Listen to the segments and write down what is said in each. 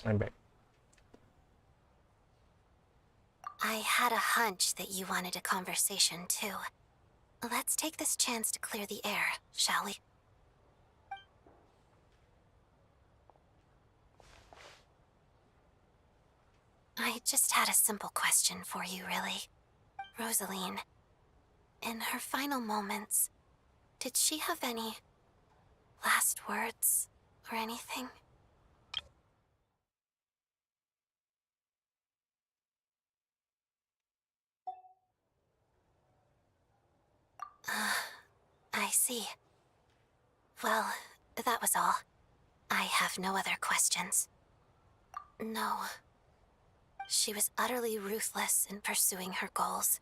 I'm back. I had a hunch that you wanted a conversation, too. Let's take this chance to clear the air, shall we? I just had a simple question for you, really. Rosaline, in her final moments, did she have any last words or anything? I see. Well, that was all. I have no other questions. No. She was utterly ruthless in pursuing her goals.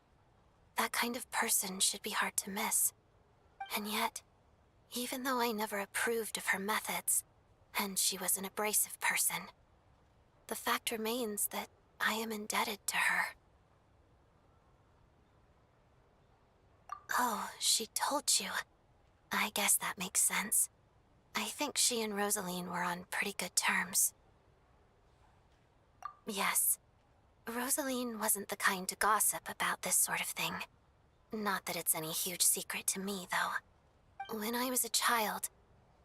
That kind of person should be hard to miss. And yet, even though I never approved of her methods, and she was an abrasive person, the fact remains that I am indebted to her. Oh, she told you. I guess that makes sense. I think she and Rosaline were on pretty good terms. Yes. Rosaline wasn't the kind to gossip about this sort of thing. Not that it's any huge secret to me, though. When I was a child,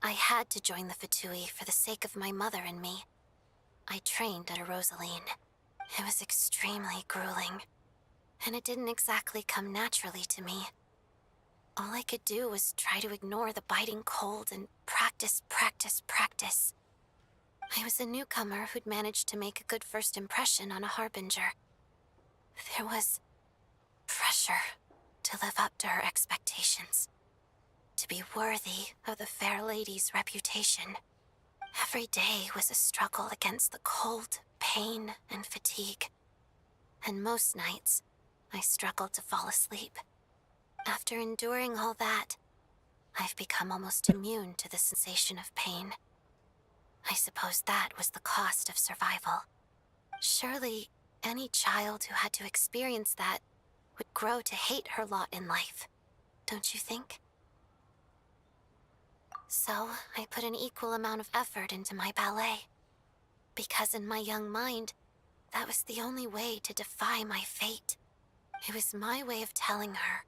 I had to join the Fatui for the sake of my mother and me. I trained under Rosaline. It was extremely grueling, and it didn't exactly come naturally to me. All I could do was try to ignore the biting cold and practice, practice, practice. I was a newcomer who'd managed to make a good first impression on a harbinger. There was pressure to live up to her expectations, to be worthy of the fair lady's reputation. Every day was a struggle against the cold, pain, and fatigue. And most nights, I struggled to fall asleep. After enduring all that, I've become almost immune to the sensation of pain. I suppose that was the cost of survival. Surely, any child who had to experience that would grow to hate her lot in life, don't you think? So, I put an equal amount of effort into my ballet. Because in my young mind, that was the only way to defy my fate. It was my way of telling her,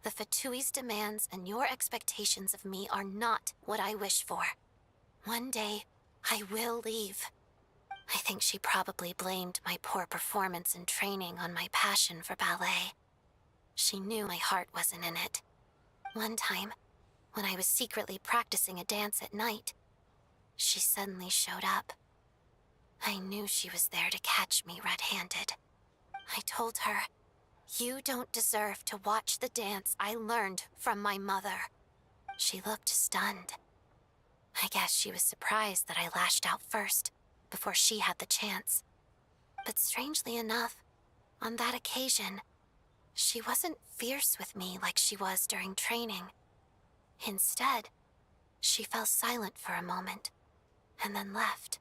the Fatui's demands and your expectations of me are not what I wish for. One day, I will leave. I think she probably blamed my poor performance in training on my passion for ballet. She knew my heart wasn't in it. One time, when I was secretly practicing a dance at night, she suddenly showed up. I knew she was there to catch me red-handed. I told her, "You don't deserve to watch the dance I learned from my mother." She looked stunned. I guess she was surprised that I lashed out first, before she had the chance. But strangely enough, on that occasion, she wasn't fierce with me like she was during training. Instead, she fell silent for a moment, and then left.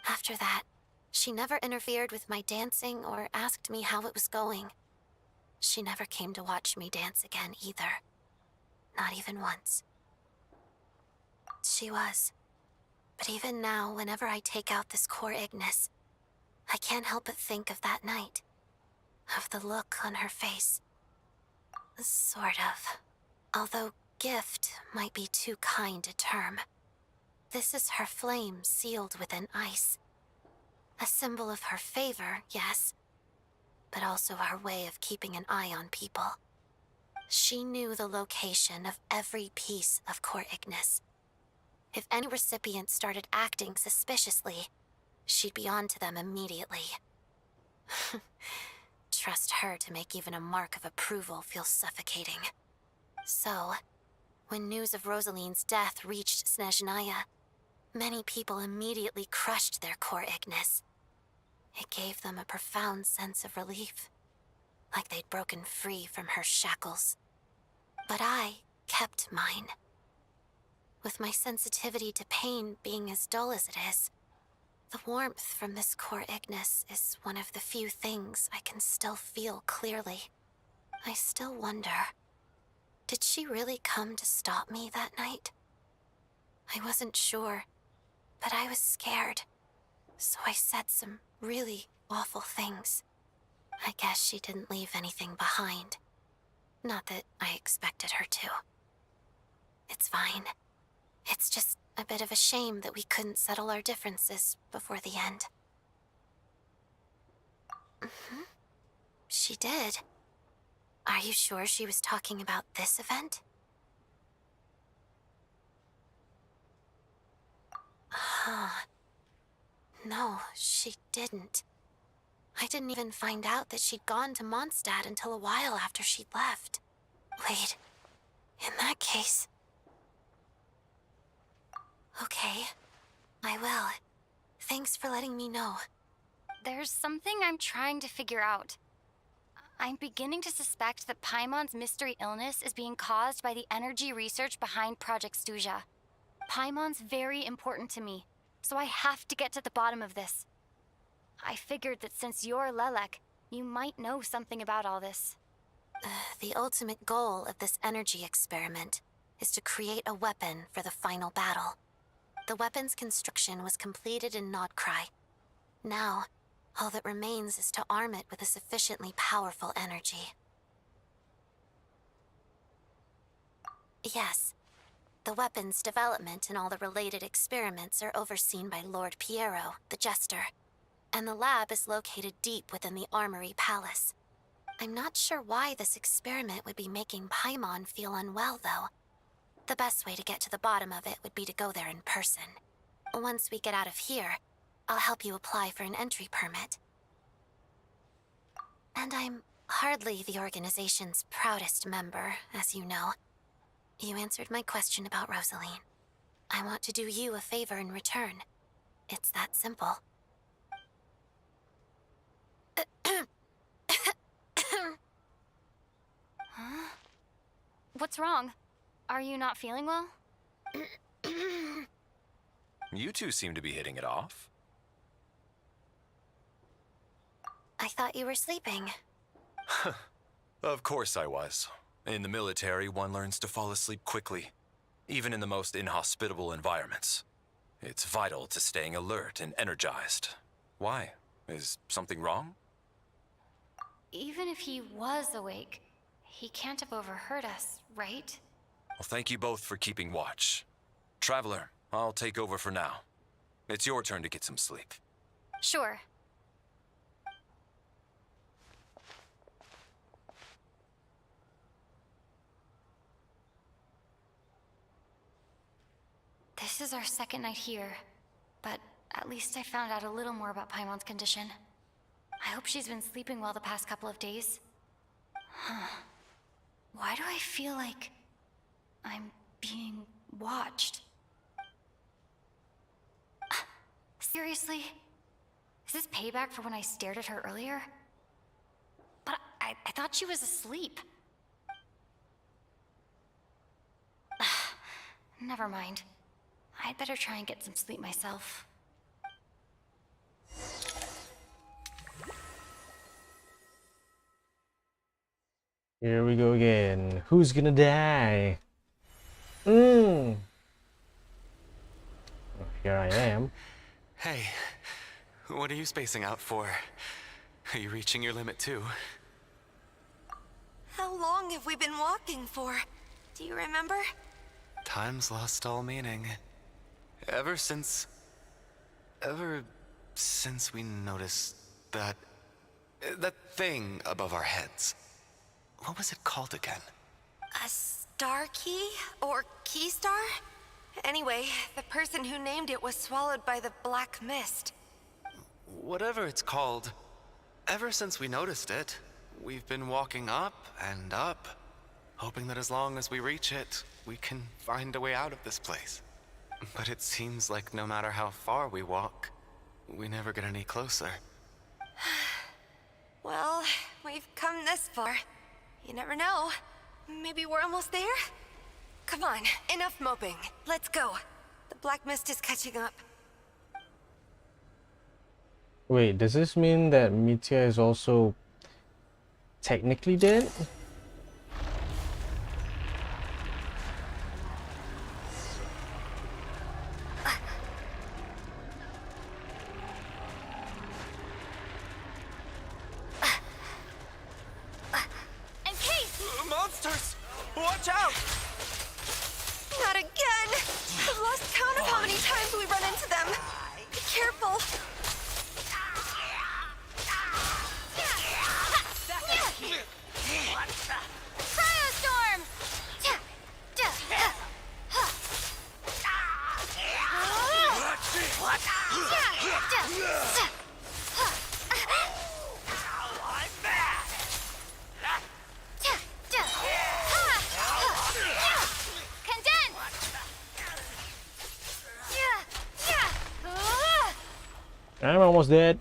After that, she never interfered with my dancing or asked me how it was going. She never came to watch me dance again either. Not even once. She was. But even now, whenever I take out this core Ignis, I can't help but think of that night. Of the look on her face. Sort of. Although gift might be too kind a term. This is her flame sealed within ice. A symbol of her favor, yes, but also our way of keeping an eye on people. She knew the location of every piece of core Ignis. If any recipient started acting suspiciously, she'd be on to them immediately. Trust her to make even a mark of approval feel suffocating. So, when news of Rosaline's death reached Snezhnaya, many people immediately crushed their core Ignis. It gave them a profound sense of relief, like they'd broken free from her shackles. But I kept mine. With my sensitivity to pain being as dull as it is, the warmth from this core Ignis is one of the few things I can still feel clearly. I still wonder, did she really come to stop me that night? I wasn't sure, but I was scared, so I said some really awful things. I guess she didn't leave anything behind. Not that I expected her to. It's fine. It's just a bit of a shame that we couldn't settle our differences before the end. She did. Are you sure she was talking about this event? Huh. No, she didn't. I didn't even find out that she'd gone to Mondstadt until a while after she'd left. Wait, in that case... Okay, I will. Thanks for letting me know. There's something I'm trying to figure out. I'm beginning to suspect that Paimon's mystery illness is being caused by the energy research behind Project Stuja. Paimon's very important to me, so I have to get to the bottom of this. I figured that since you're Lelek, you might know something about all this. The ultimate goal of this energy experiment is to create a weapon for the final battle. The weapon's construction was completed in Nodcry. Now, all that remains is to arm it with a sufficiently powerful energy. Yes, the weapon's development and all the related experiments are overseen by Lord Piero, the Jester, and the lab is located deep within the Armory Palace. I'm not sure why this experiment would be making Paimon feel unwell, though. The best way to get to the bottom of it would be to go there in person. Once we get out of here, I'll help you apply for an entry permit. And I'm hardly the organization's proudest member, as you know. You answered my question about Rosaline. I want to do you a favor in return. It's that simple. Huh? What's wrong? Are you not feeling well? You two seem to be hitting it off. I thought you were sleeping. Of course I was. In the military, one learns to fall asleep quickly, even in the most inhospitable environments. It's vital to staying alert and energized. Why? Is something wrong? Even if he was awake, he can't have overheard us, right? Well, thank you both for keeping watch. Traveler, I'll take over for now. It's your turn to get some sleep. Sure. This is our second night here, but at least I found out a little more about Paimon's condition. I hope she's been sleeping well the past couple of days. Huh. Why do I feel like I'm being watched? Seriously? Is this payback for when I stared at her earlier? But I thought she was asleep. Never mind. I'd better try and get some sleep myself. Here we go again. Who's gonna die? Here I am. Hey, what are you spacing out for? Are you reaching your limit too? How long have we been walking for? Do you remember? Time's lost all meaning. Ever since we noticed that thing above our heads. What was it called again? A star key? Or key star? Anyway, the person who named it was swallowed by the black mist. Whatever it's called, ever since we noticed it, we've been walking up and up, hoping that as long as we reach it, we can find a way out of this place. But it seems like no matter how far we walk, we never get any closer. Well, we've come this far. You never know. Maybe we're almost there? Come on, enough moping. Let's go. The black mist is catching up. Wait, does this mean that Mitya is also technically dead? Monsters! Watch out! Not again! I've lost count of how many times we run into them. Be careful. Cryostorm! I'm almost dead.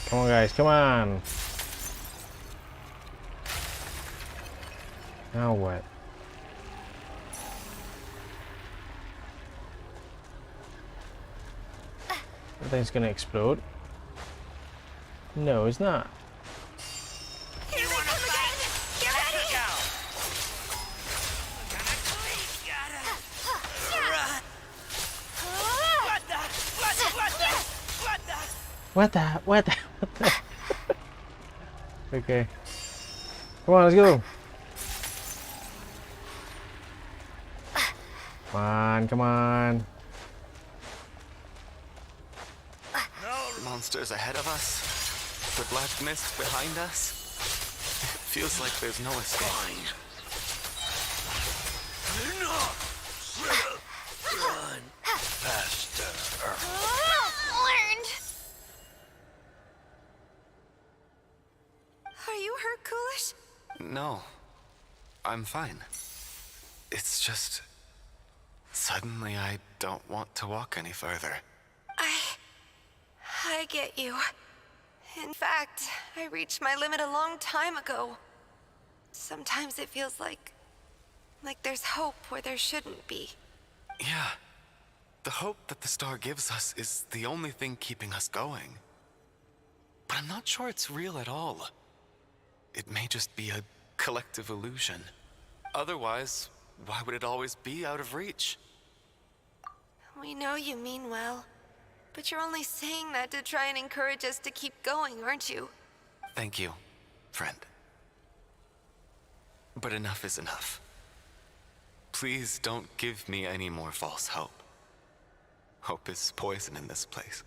Come on, guys, come on. Now what? That thing's gonna explode. No, it's not. Here they come again! Get ready! What the? What the? Okay. Come on, let's go. Come on, come on. Monsters ahead of us. The black mist behind us. It feels like there's no escape. Run faster. Learned. Are you hurt, Coolish? No, I'm fine. It's just... suddenly I don't want to walk any further. I get you. In fact, I reached my limit a long time ago. Sometimes it feels like there's hope where there shouldn't be. Yeah. The hope that the star gives us is the only thing keeping us going. But I'm not sure it's real at all. It may just be a collective illusion. Otherwise, why would it always be out of reach? We know you mean well, but you're only saying that to try and encourage us to keep going, aren't you? Thank you, friend. But enough is enough. Please don't give me any more false hope. Hope is poison in this place.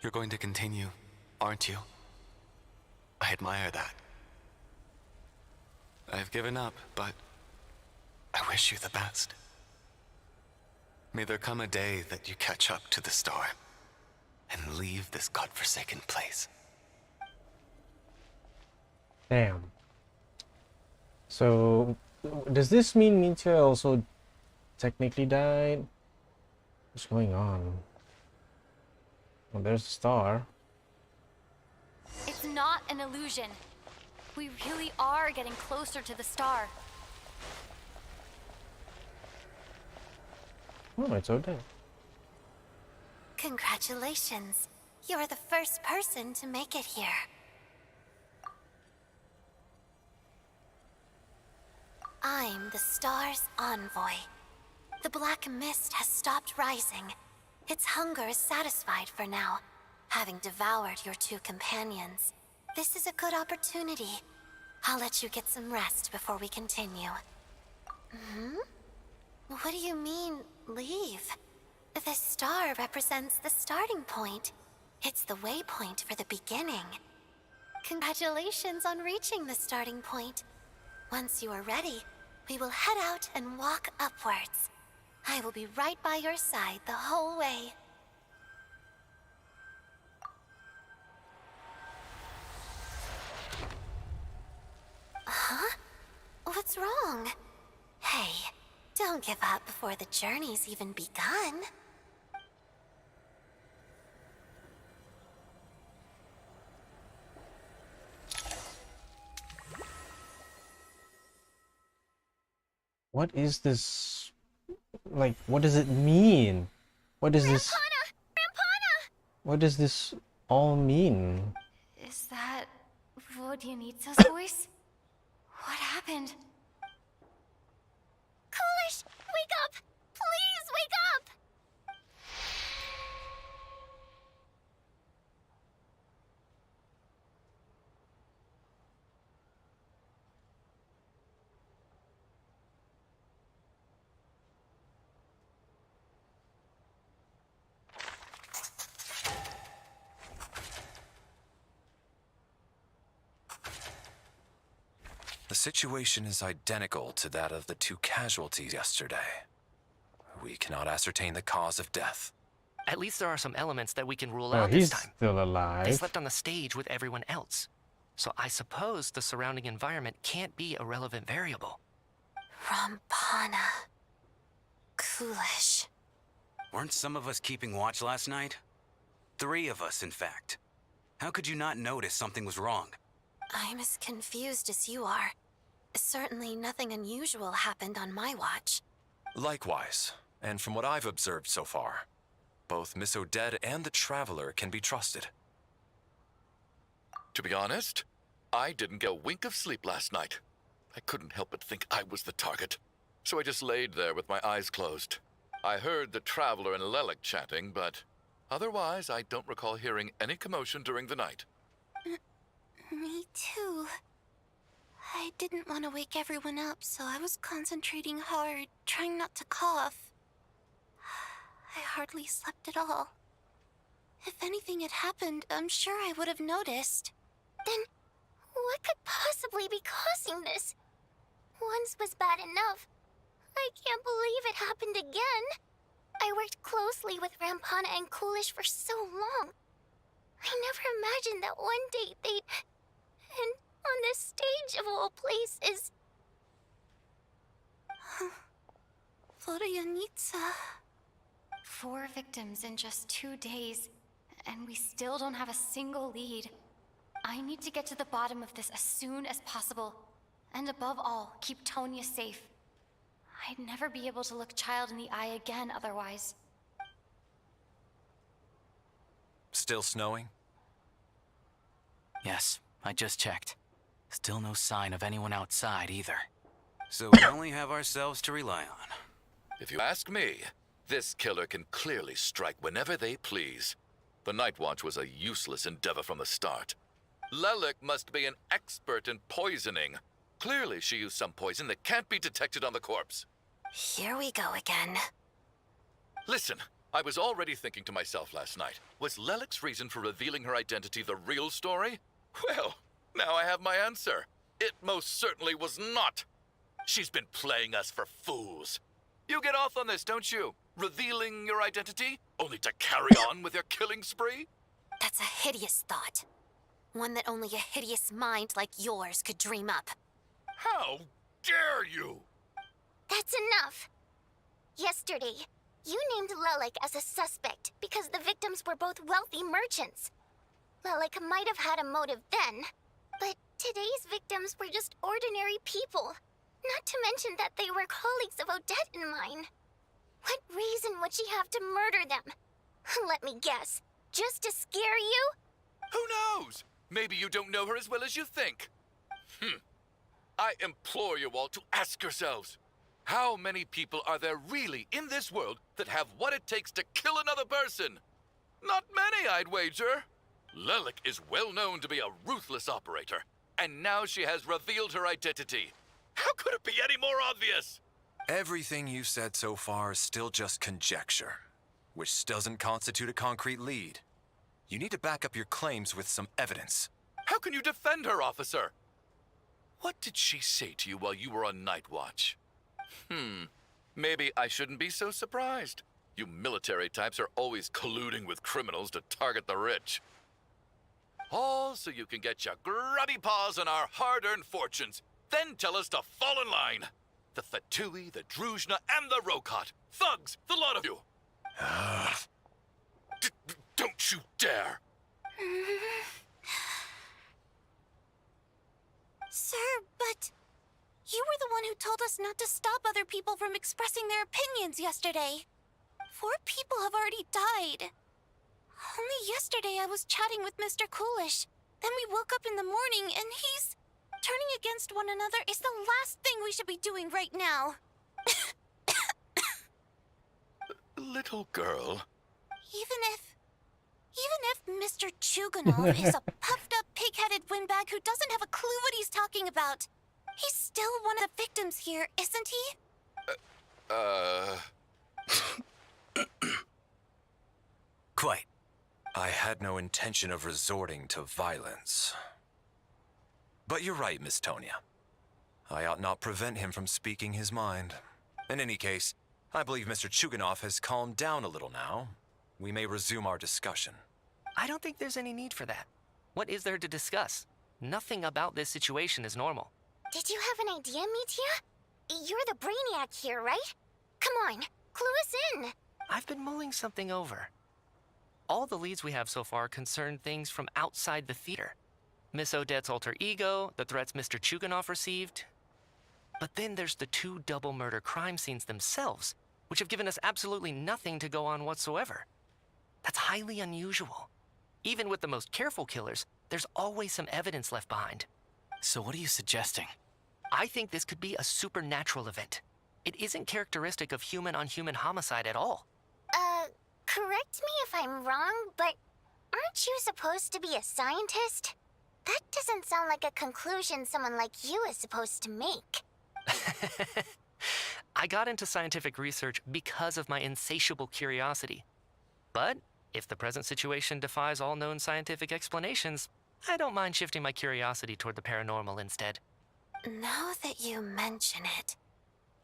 You're going to continue, aren't you? I admire that. I've given up, but I wish you the best. May there come a day that you catch up to the star and leave this godforsaken place. Damn. So, does this mean Mitya also technically died? What's going on? Well, there's a star. It's not an illusion. We really are getting closer to the star. Oh, it's Outta. Congratulations. You're the first person to make it here. I'm the star's envoy. The black mist has stopped rising. Its hunger is satisfied for now, having devoured your two companions. This is a good opportunity. I'll let you get some rest before we continue. What do you mean, leave? The star represents the starting point. It's the waypoint for the beginning. Congratulations on reaching the starting point. Once you are ready, we will head out and walk upwards. I will be right by your side the whole way. Huh? What's wrong? Don't give up before the journey's even begun. What is this? Like, what does it mean? What is this? Rampana! What does this all mean? Is that Vodyanitsa's voice? What happened? Coolish, wake up! Please wake up! The situation is identical to that of the 2 casualties yesterday. We cannot ascertain the cause of death. At least there are some elements that we can rule Oh, out this he's time. still They alive. slept on the stage with everyone else. So I suppose the surrounding environment can't be a relevant variable. Rampana. Coolish. Weren't some of us keeping watch last night? 3 of us, in fact. How could you not notice something was wrong? I'm as confused as you are. Certainly nothing unusual happened on my watch. Likewise, and from what I've observed so far, both Miss Odette and the Traveler can be trusted. To be honest, I didn't get a wink of sleep last night. I couldn't help but think I was the target, so I just laid there with my eyes closed. I heard the Traveler and Lelik chatting, but otherwise I don't recall hearing any commotion during the night. Me too. I didn't want to wake everyone up, so I was concentrating hard, trying not to cough. I hardly slept at all. If anything had happened, I'm sure I would have noticed. Then, what could possibly be causing this? Once was bad enough. I can't believe it happened again. I worked closely with Rampana and Coolish for so long. I never imagined that one day they'd... And on this stage of all places... Vodyanitsa. 4 victims in just 2 days, and we still don't have a single lead. I need to get to the bottom of this as soon as possible. And above all, keep Tonya safe. I'd never be able to look Child in the eye again otherwise. Still snowing? Yes, I just checked. Still no sign of anyone outside either. So we only have ourselves to rely on. If you ask me, this killer can clearly strike whenever they please. The Night Watch was a useless endeavor from the start. Lelik must be an expert in poisoning. Clearly she used some poison that can't be detected on the corpse. Here we go again. Listen, I was already thinking to myself last night, was Lelik's reason for revealing her identity the real story? Well, now I have my answer. It most certainly was not. She's been playing us for fools. You get off on this, don't you? Revealing your identity, only to carry on with your killing spree? That's a hideous thought. One that only a hideous mind like yours could dream up. How dare you! That's enough! Yesterday, you named Lelik as a suspect because the victims were both wealthy merchants. Lelik might have had a motive then, but today's victims were just ordinary people. Not to mention that they were colleagues of Odette and mine. What reason would she have to murder them? Let me guess. Just to scare you? Who knows? Maybe you don't know her as well as you think. I implore you all to ask yourselves, how many people are there really in this world that have what it takes to kill another person? Not many, I'd wager. Lelik is well known to be a ruthless operator, and now she has revealed her identity. How could it be any more obvious? Everything you've said so far is still just conjecture, which doesn't constitute a concrete lead. You need to back up your claims with some evidence. How can you defend her, officer? What did she say to you while you were on night watch? Maybe I shouldn't be so surprised. You military types are always colluding with criminals to target the rich. All so you can get your grubby paws on our hard-earned fortunes, then tell us to fall in line. The Fatui, the Druzhna, and the Rokot. Thugs, the lot of you. Don't you dare. Sir, but you were the one who told us not to stop other people from expressing their opinions yesterday. 4 people have already died. Only yesterday I was chatting with Mr. Coolish. Then we woke up in the morning and he's... Turning against one another is the last thing we should be doing right now. Little girl. Even if Mr. Chuganov is a puffed-up, pig-headed windbag who doesn't have a clue what he's talking about, he's still one of the victims here, isn't he? Quite. I had no intention of resorting to violence. But you're right, Miss Tonia. I ought not prevent him from speaking his mind. In any case, I believe Mr. Chuganov has calmed down a little now. We may resume our discussion. I don't think there's any need for that. What is there to discuss? Nothing about this situation is normal. Did you have an idea, Mitya? You're the brainiac here, right? Come on, clue us in. I've been mulling something over. All the leads we have so far concern things from outside the theater. Miss Odette's alter ego, the threats Mr. Chuganov received. But then there's the 2 double murder crime scenes themselves, which have given us absolutely nothing to go on whatsoever. That's highly unusual. Even with the most careful killers, there's always some evidence left behind. So what are you suggesting? I think this could be a supernatural event. It isn't characteristic of human-on-human homicide at all. Correct me if I'm wrong, but aren't you supposed to be a scientist? That doesn't sound like a conclusion someone like you is supposed to make. I got into scientific research because of my insatiable curiosity. But if the present situation defies all known scientific explanations, I don't mind shifting my curiosity toward the paranormal instead. Now that you mention it,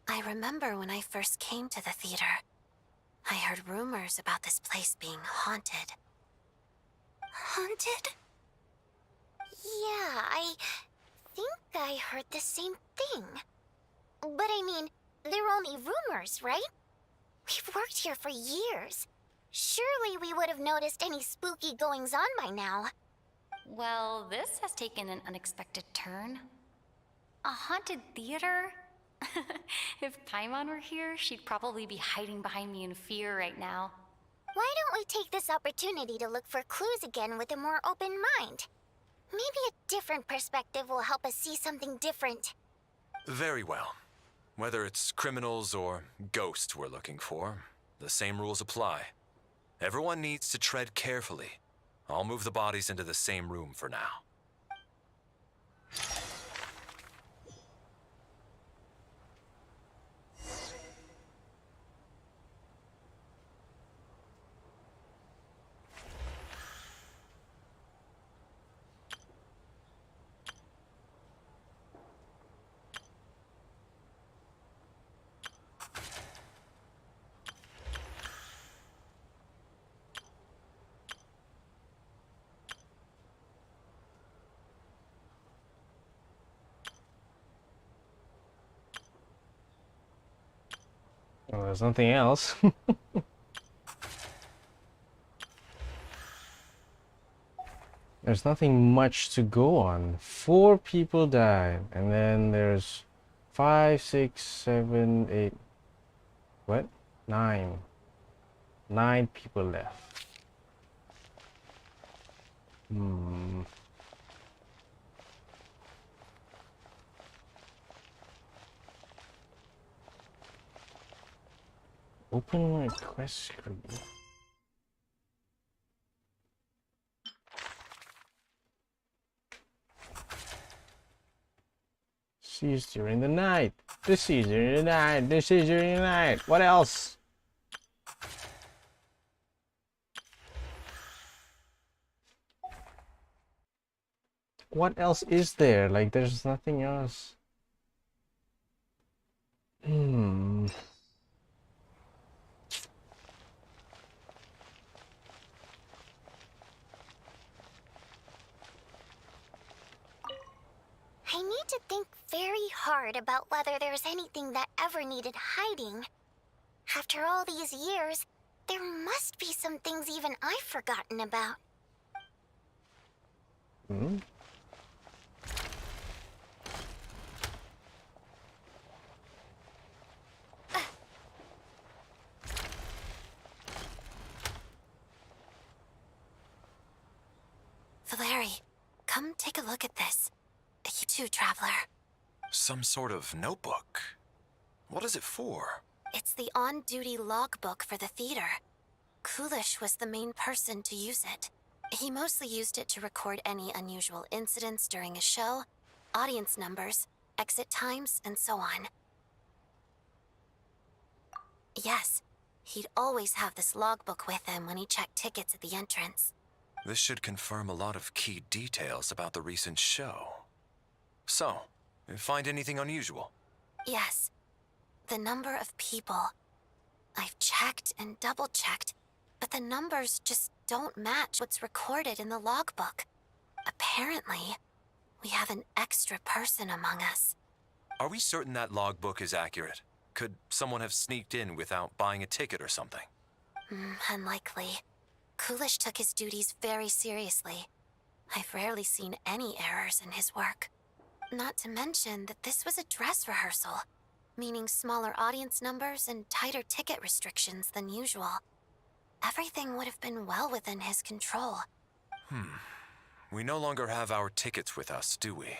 I remember when I first came to the theater. I heard rumors about this place being haunted. Haunted? Yeah, I think I heard the same thing. But I mean, they're only rumors, right? We've worked here for years. Surely we would have noticed any spooky goings-on by now. Well, this has taken an unexpected turn. A haunted theater? If Paimon were here, she'd probably be hiding behind me in fear right now. Why don't we take this opportunity to look for clues again with a more open mind? Maybe a different perspective will help us see something different. Very well. Whether it's criminals or ghosts we're looking for, the same rules apply. Everyone needs to tread carefully. I'll move the bodies into the same room for now. Well, there's nothing else. There's nothing much to go on. 4 people died, and then there's 5, 6, 7, 8. What? 9. 9 people left. Open my quest screen. Seized during the night. This is during the night. This is during the night. What else? What else is there? Like, there's nothing else. I need to think very hard about whether there's anything that ever needed hiding. After all these years, there must be some things even I've forgotten about. Hmm? Valeri, come take a look at this. You too, Traveler. Some sort of notebook. What is it for? It's the on-duty logbook for the theater. Coolish was the main person to use it. He mostly used it to record any unusual incidents during a show, audience numbers, exit times, and so on. Yes, he'd always have this logbook with him when he checked tickets at the entrance. This should confirm a lot of key details about the recent show. So, you find anything unusual? Yes. The number of people. I've checked and double-checked, but the numbers just don't match what's recorded in the logbook. Apparently, we have an extra person among us. Are we certain that logbook is accurate? Could someone have sneaked in without buying a ticket or something? Unlikely. Coolish took his duties very seriously. I've rarely seen any errors in his work. Not to mention that this was a dress rehearsal, meaning smaller audience numbers and tighter ticket restrictions than usual. Everything would have been well within his control. We no longer have our tickets with us, do we?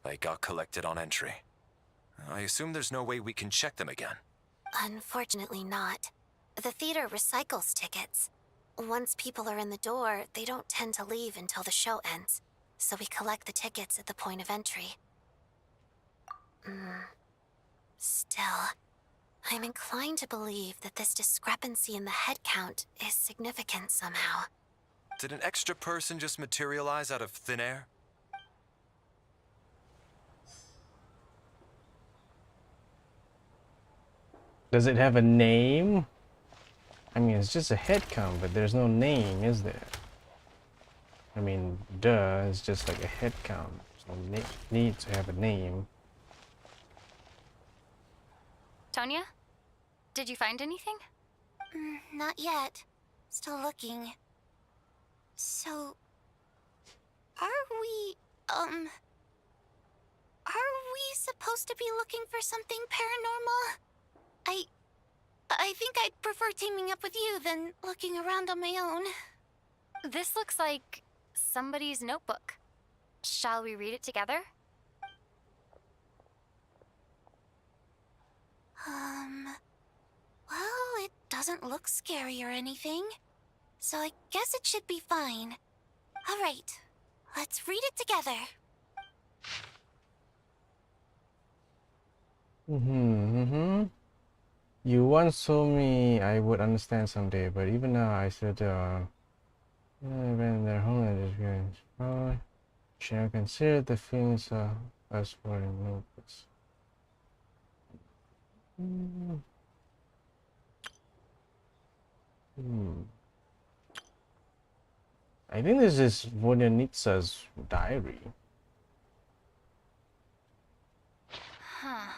They got collected on entry. I assume there's no way we can check them again. Unfortunately not. The theater recycles tickets. Once people are in the door, they don't tend to leave until the show ends, so we collect the tickets at the point of entry. Still, I'm inclined to believe that this discrepancy in the head count is significant somehow. Did an extra person just materialize out of thin air? Does it have a name? I mean, it's just a head count, but there's no name, is there? I mean, duh, it's just like a head count. So need to have a name. Tonya? Did you find anything? Not yet. Still looking. So... Are we supposed to be looking for something paranormal? I think I'd prefer teaming up with you than looking around on my own. This looks like somebody's notebook. Shall we read it together? Well, it doesn't look scary or anything. So I guess it should be fine. Alright, let's read it together. You once told me I would understand someday, but even now I still don't. When their homeland is going probably should I consider the feelings of us for notebooks. I think this is Vodyanitsa's diary. Huh.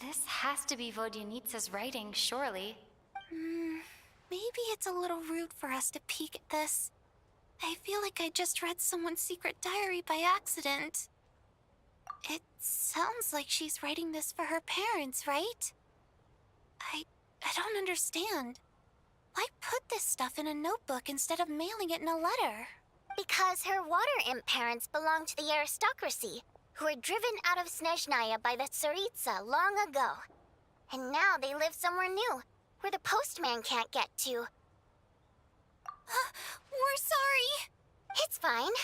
This has to be Vodyanitsa's writing, surely. Maybe it's a little rude for us to peek at this. I feel like I just read someone's secret diary by accident. It sounds like she's writing this for her parents, right? I don't understand. Why put this stuff in a notebook instead of mailing it in a letter? Because her water imp parents belonged to the aristocracy, who were driven out of Snezhnaya by the Tsaritsa long ago. And now they live somewhere new, where the postman can't get to. We're sorry. It's fine.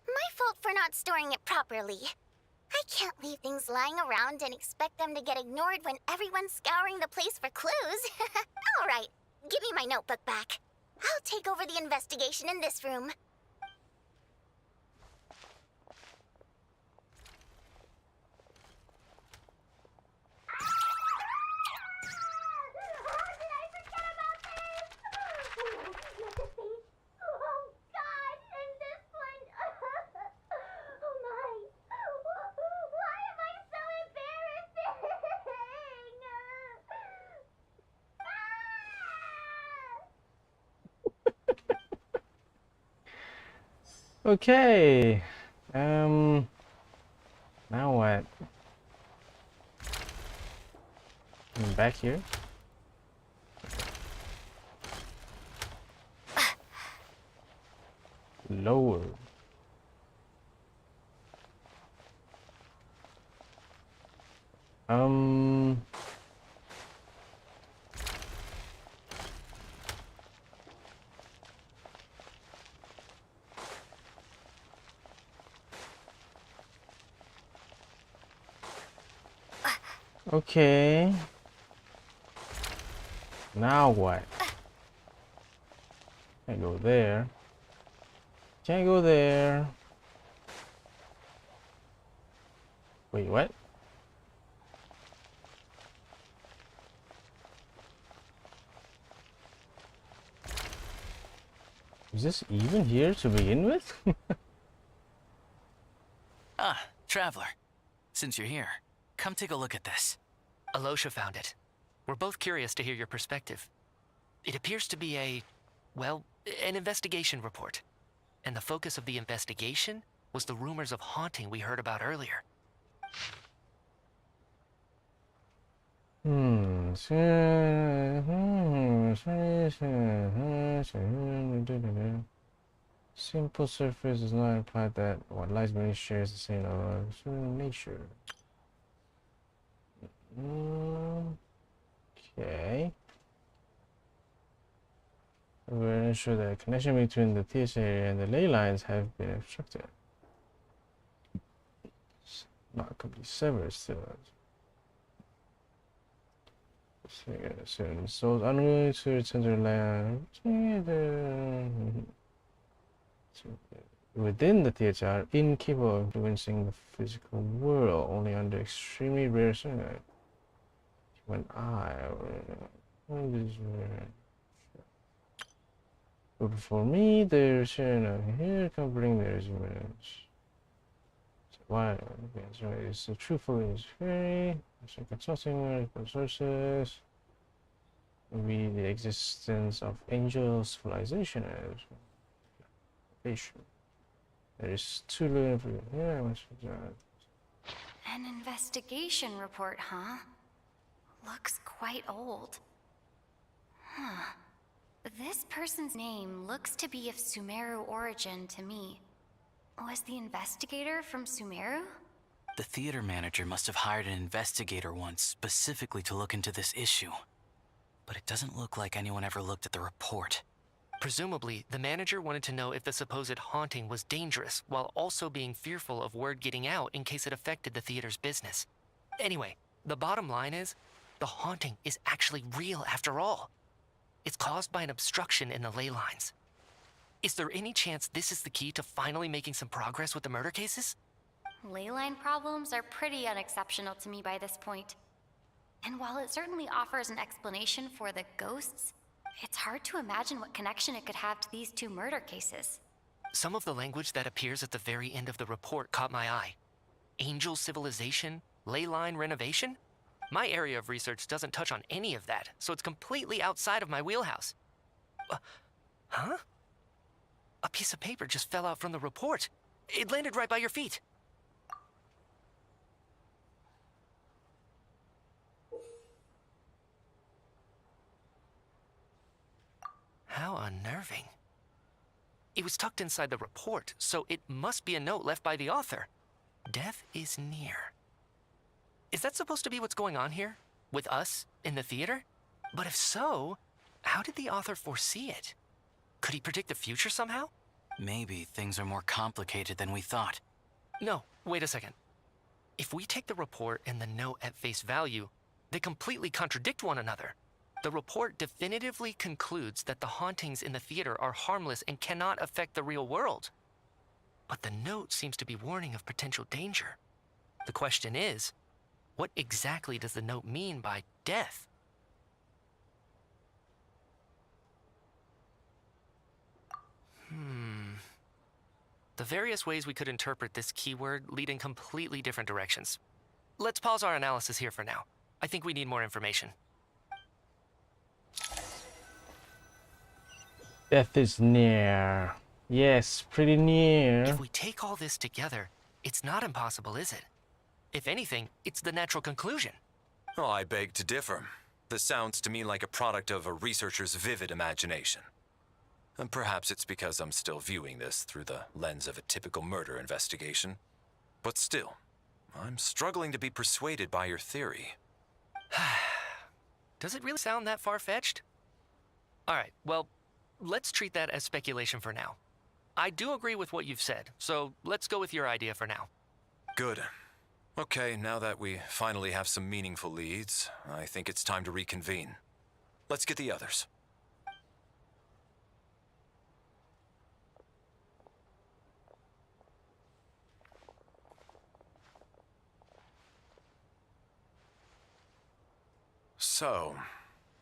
My fault for not storing it properly. I can't leave things lying around and expect them to get ignored when everyone's scouring the place for clues. All right, give me my notebook back. I'll take over the investigation in this room. Okay. Now what? I'm back here. Lower. Okay. Now what? Can't go there. Can't go there. Wait, what? Is this even here to begin with? Ah, traveler. Since you're here, come take a look at this. Alosha found it. We're both curious to hear your perspective. It appears to be well, an investigation report. And the focus of the investigation was the rumors of haunting we heard about earlier. Simple surface does not imply that what lies beneath shares the same nature. Okay. We're ensure that the connection between the theater area and the ley lines have been obstructed. It's not completely severed still. Certain souls unwilling to return to land within the theater are incapable of influencing the physical world, only under extremely rare circumstances. When but for me, there's here covering their image. Why? It's so truthfully is very consulting sources. Maybe the existence of angel civilization as patient. There is too little for An investigation report, huh? Looks quite old. Huh. This person's name looks to be of Sumeru origin to me. Was the investigator from Sumeru? The theater manager must have hired an investigator once specifically to look into this issue. But it doesn't look like anyone ever looked at the report. Presumably, the manager wanted to know if the supposed haunting was dangerous, while also being fearful of word getting out in case it affected the theater's business. Anyway, the bottom line is, the haunting is actually real after all. It's caused by an obstruction in the ley lines. Is there any chance this is the key to finally making some progress with the murder cases? Ley line problems are pretty unexceptional to me by this point. And while it certainly offers an explanation for the ghosts, it's hard to imagine what connection it could have to these two murder cases. Some of the language that appears at the very end of the report caught my eye. Angel civilization, ley line renovation? My area of research doesn't touch on any of that, so it's completely outside of my wheelhouse. Huh? A piece of paper just fell out from the report. It landed right by your feet. How unnerving. It was tucked inside the report, so it must be a note left by the author. Death is near. Is that supposed to be what's going on here? With us in the theater? But if so, how did the author foresee it? Could he predict the future somehow? Maybe things are more complicated than we thought. No, wait a second. If we take the report and the note at face value, they completely contradict one another. The report definitively concludes that the hauntings in the theater are harmless and cannot affect the real world. But the note seems to be warning of potential danger. The question is, what exactly does the note mean by death? The various ways we could interpret this keyword lead in completely different directions. Let's pause our analysis here for now. I think we need more information. Death is near. Yes, pretty near. If we take all this together, it's not impossible, is it? If anything, it's the natural conclusion. Oh, I beg to differ. This sounds to me like a product of a researcher's vivid imagination. And perhaps it's because I'm still viewing this through the lens of a typical murder investigation. But still, I'm struggling to be persuaded by your theory. Does it really sound that far-fetched? All right, well, let's treat that as speculation for now. I do agree with what you've said, so let's go with your idea for now. Good. Okay, now that we finally have some meaningful leads, I think it's time to reconvene. Let's get the others. So,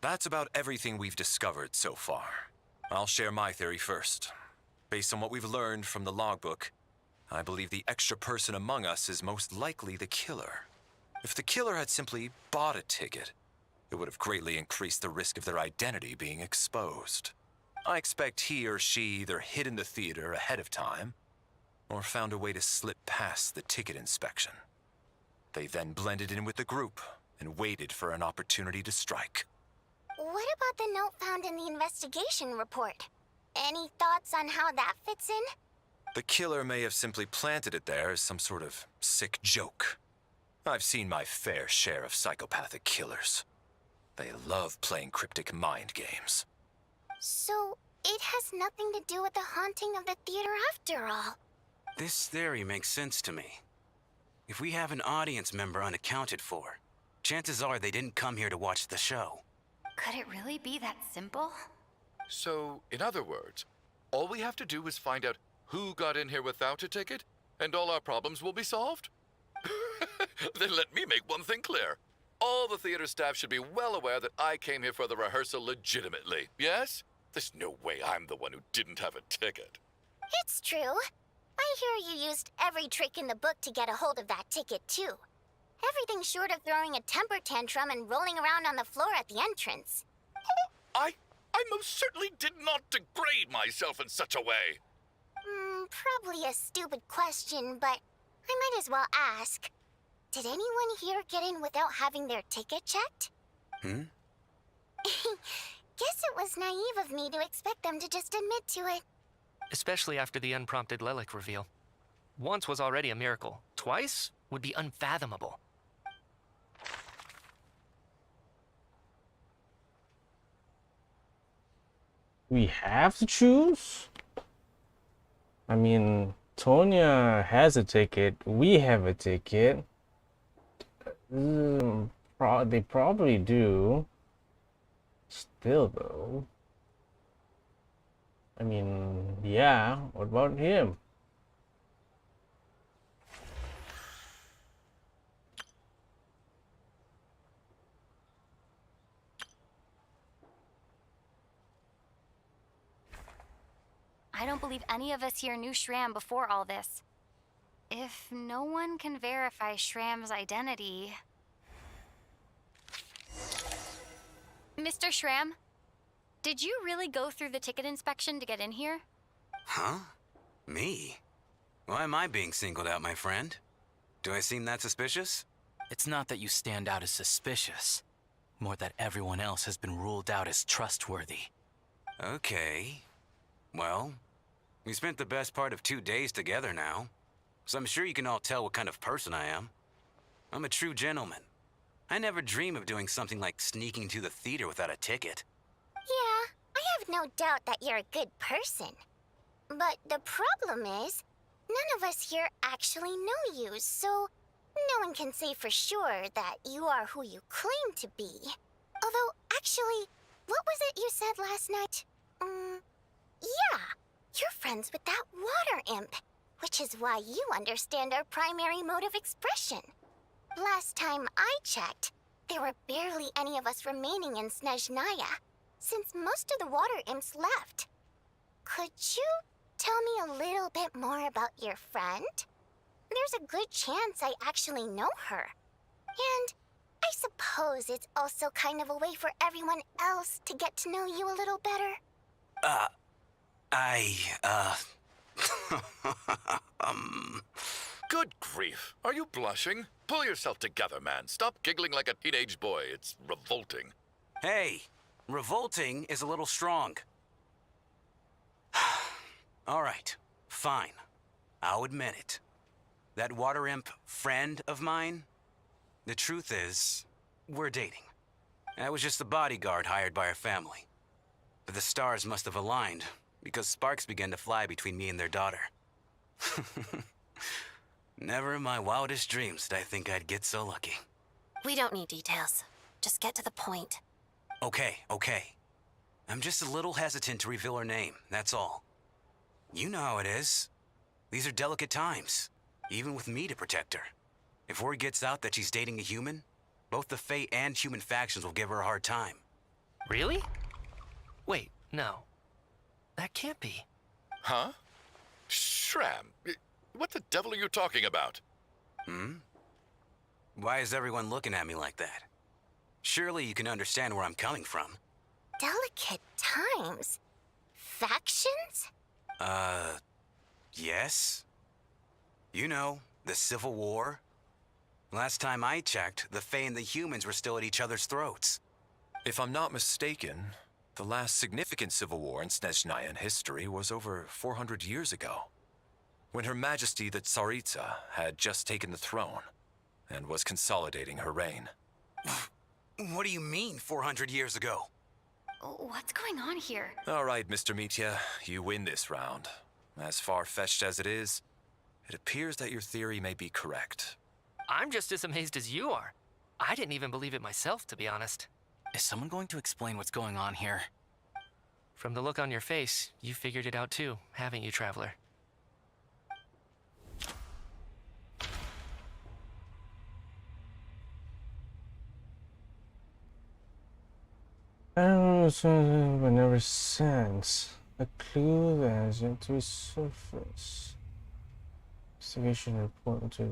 that's about everything we've discovered so far. I'll share my theory first. Based on what we've learned from the logbook, I believe the extra person among us is most likely the killer. If the killer had simply bought a ticket, it would have greatly increased the risk of their identity being exposed. I expect he or she either hid in the theater ahead of time, or found a way to slip past the ticket inspection. They then blended in with the group and waited for an opportunity to strike. What about the note found in the investigation report? Any thoughts on how that fits in? The killer may have simply planted it there as some sort of sick joke. I've seen my fair share of psychopathic killers. They love playing cryptic mind games. So, it has nothing to do with the haunting of the theater after all. This theory makes sense to me. If we have an audience member unaccounted for, chances are they didn't come here to watch the show. Could it really be that simple? So, in other words, all we have to do is find out who got in here without a ticket, and all our problems will be solved? Then let me make one thing clear. All the theater staff should be well aware that I came here for the rehearsal legitimately, yes? There's no way I'm the one who didn't have a ticket. It's true. I hear you used every trick in the book to get a hold of that ticket, too. Everything short of throwing a temper tantrum and rolling around on the floor at the entrance. I most certainly did not degrade myself in such a way. Probably a stupid question, but I might as well ask. Did anyone here get in without having their ticket checked? Guess it was naive of me to expect them to just admit to it. Especially after the unprompted Lelic reveal. Once was already a miracle. Twice would be unfathomable. We have to choose? I mean, Tonya has a ticket. We have a ticket. They probably do. Still, though. I mean, yeah. What about him? I don't believe any of us here knew Shram before all this. If no one can verify Shram's identity... Mr. Shram, did you really go through the ticket inspection to get in here? Huh? Me? Why am I being singled out, my friend? Do I seem that suspicious? It's not that you stand out as suspicious, more that everyone else has been ruled out as trustworthy. Okay. Well, we spent the best part of 2 days together now, so I'm sure you can all tell what kind of person I am. I'm a true gentleman. I never dream of doing something like sneaking to the theater without a ticket. Yeah, I have no doubt that you're a good person. But the problem is, none of us here actually know you, so no one can say for sure that you are who you claim to be. Although, actually, what was it you said last night? Yeah, you're friends with that water imp, which is why you understand our primary mode of expression. Last time I checked, there were barely any of us remaining in Snezhnaya, since most of the water imps left. Could you tell me a little bit more about your friend? There's a good chance I actually know her. And I suppose it's also kind of a way for everyone else to get to know you a little better. Good grief. Are you blushing? Pull yourself together, man. Stop giggling like a teenage boy. It's revolting. Hey, revolting is a little strong. All right, fine. I'll admit it. That water imp friend of mine, the truth is, we're dating. I was just the bodyguard hired by our family. But the stars must have aligned, because sparks began to fly between me and their daughter. Never in my wildest dreams did I think I'd get so lucky. We don't need details. Just get to the point. Okay. I'm just a little hesitant to reveal her name, that's all. You know how it is. These are delicate times, even with me to protect her. If word gets out that she's dating a human, both the Fae and human factions will give her a hard time. Really? Wait, no. That can't be. Huh? Shram, what the devil are you talking about? Why is everyone looking at me like that? Surely you can understand where I'm coming from. Delicate times? Factions? Yes. You know, the Civil War. Last time I checked, the Fae and the humans were still at each other's throats. If I'm not mistaken, the last significant civil war in Snezhnayan history was over 400 years ago, when Her Majesty the Tsaritsa had just taken the throne and was consolidating her reign. What do you mean, 400 years ago? What's going on here? All right, Mr. Mitya, you win this round. As far-fetched as it is, it appears that your theory may be correct. I'm just as amazed as you are. I didn't even believe it myself, to be honest. Is someone going to explain what's going on here? From the look on your face, you figured it out too, haven't you, Traveler? But never sense. A clue that has yet to resurface. Investigation report to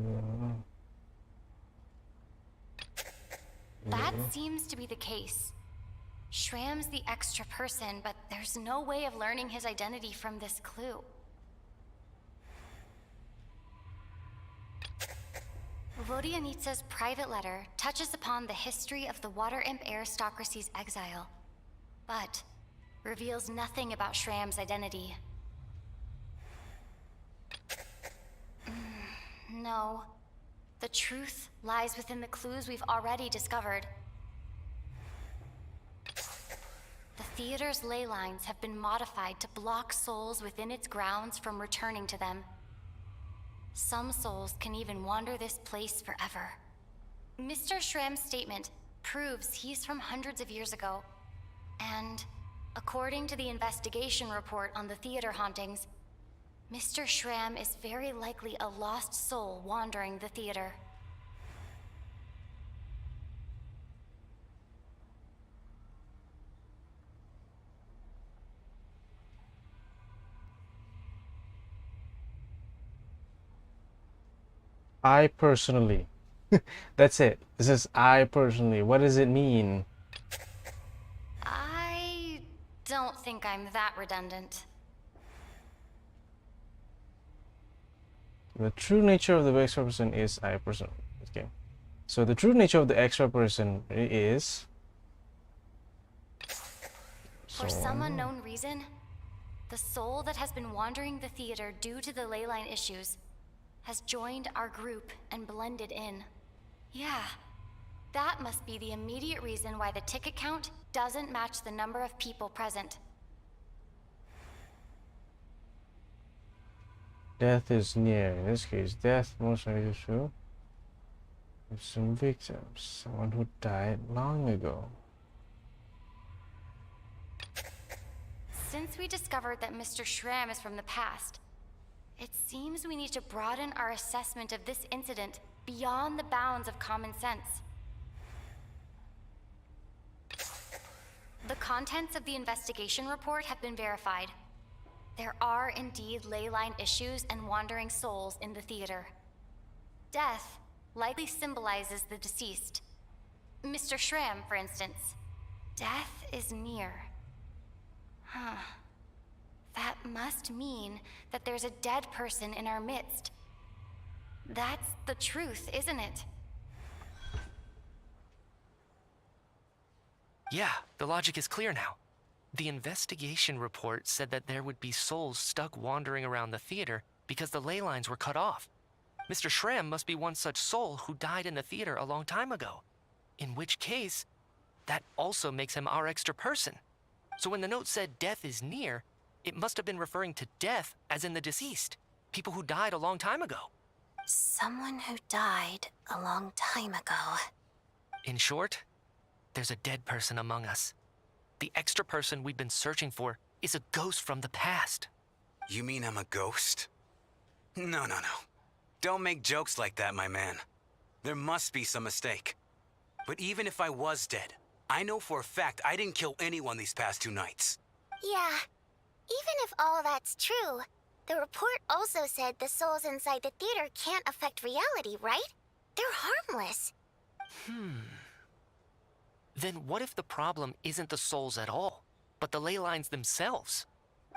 That seems to be the case. Shram's the extra person, but there's no way of learning his identity from this clue. Vodyanitsa's private letter touches upon the history of the Water Imp aristocracy's exile, but reveals nothing about Shram's identity. No. The truth lies within the clues we've already discovered. The theater's ley lines have been modified to block souls within its grounds from returning to them. Some souls can even wander this place forever. Mr. Shram's statement proves he's from hundreds of years ago. And according to the investigation report on the theater hauntings, Mr. Shram is very likely a lost soul wandering the theater. I personally. That's it. This is I personally. What does it mean? I don't think I'm that redundant. The true nature of the extra person is I personally. Okay. So the true nature of the extra person is. For some unknown reason, the soul that has been wandering the theater due to the leyline issues has joined our group and blended in. Yeah, that must be the immediate reason why the ticket count doesn't match the number of people present. Death is near. In this case, death most likely true. With some victims, someone who died long ago. Since we discovered that Mr. Shram is from the past, it seems we need to broaden our assessment of this incident beyond the bounds of common sense. The contents of the investigation report have been verified. There are indeed leyline issues and wandering souls in the theater. Death likely symbolizes the deceased. Mr. Shram, for instance. Death is near. Huh. That must mean that there's a dead person in our midst. That's the truth, isn't it? Yeah, the logic is clear now. The investigation report said that there would be souls stuck wandering around the theater because the ley lines were cut off. Mr. Shrem must be one such soul who died in the theater a long time ago. In which case, that also makes him our extra person. So when the note said death is near, it must have been referring to death as in the deceased. People who died a long time ago. Someone who died a long time ago. In short, there's a dead person among us. The extra person we've been searching for is a ghost from the past. You mean I'm a ghost? No. Don't make jokes like that, my man. There must be some mistake. But even if I was dead, I know for a fact I didn't kill anyone these past 2 nights. Yeah. Even if all that's true, the report also said the souls inside the theater can't affect reality, right? They're harmless. Then what if the problem isn't the souls at all, but the ley lines themselves?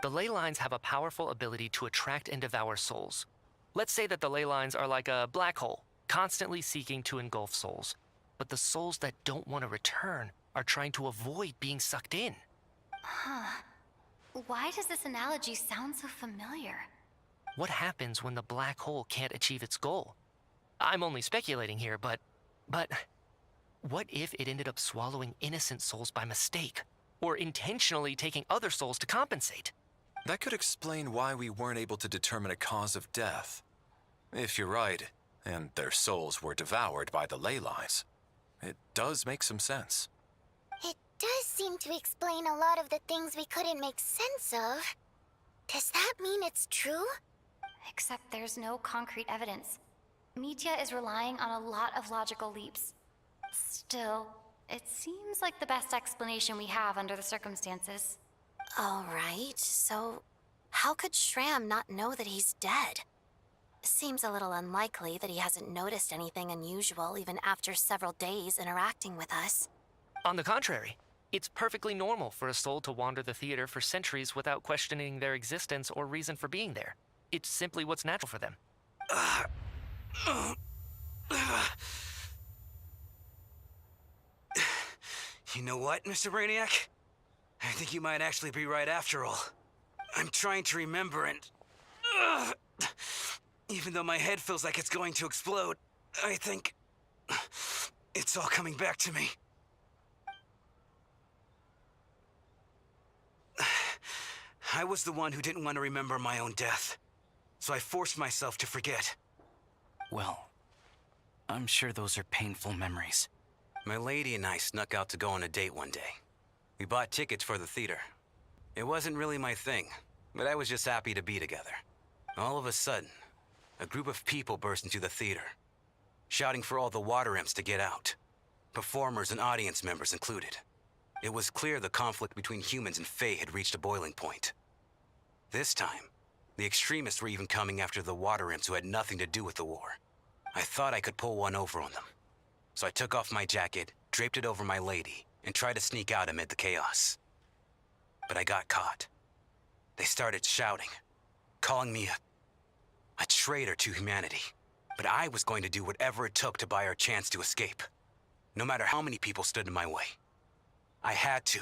The ley lines have a powerful ability to attract and devour souls. Let's say that the ley lines are like a black hole, constantly seeking to engulf souls. But the souls that don't want to return are trying to avoid being sucked in. Huh. Why does this analogy sound so familiar? What happens when the black hole can't achieve its goal? I'm only speculating here, but what if it ended up swallowing innocent souls by mistake? Or intentionally taking other souls to compensate? That could explain why we weren't able to determine a cause of death. If you're right, and their souls were devoured by the ley lines, it does make some sense. It does seem to explain a lot of the things we couldn't make sense of. Does that mean it's true? Except there's no concrete evidence. Mitya is relying on a lot of logical leaps. Still, it seems like the best explanation we have under the circumstances. All right, so how could Shram not know that he's dead? Seems a little unlikely that he hasn't noticed anything unusual even after several days interacting with us. On the contrary, it's perfectly normal for a soul to wander the theater for centuries without questioning their existence or reason for being there. It's simply what's natural for them. You know what, Mr. Brainiac? I think you might actually be right after all. I'm trying to remember and... even though my head feels like it's going to explode, I think... it's all coming back to me. I was the one who didn't want to remember my own death, so I forced myself to forget. Well, I'm sure those are painful memories. My lady and I snuck out to go on a date one day. We bought tickets for the theater. It wasn't really my thing, but I was just happy to be together. All of a sudden, a group of people burst into the theater, shouting for all the water imps to get out, performers and audience members included. It was clear the conflict between humans and Fae had reached a boiling point. This time, the extremists were even coming after the water imps who had nothing to do with the war. I thought I could pull one over on them. So I took off my jacket, draped it over my lady, and tried to sneak out amid the chaos. But I got caught. They started shouting, calling me a traitor to humanity. But I was going to do whatever it took to buy our chance to escape, no matter how many people stood in my way. I had to,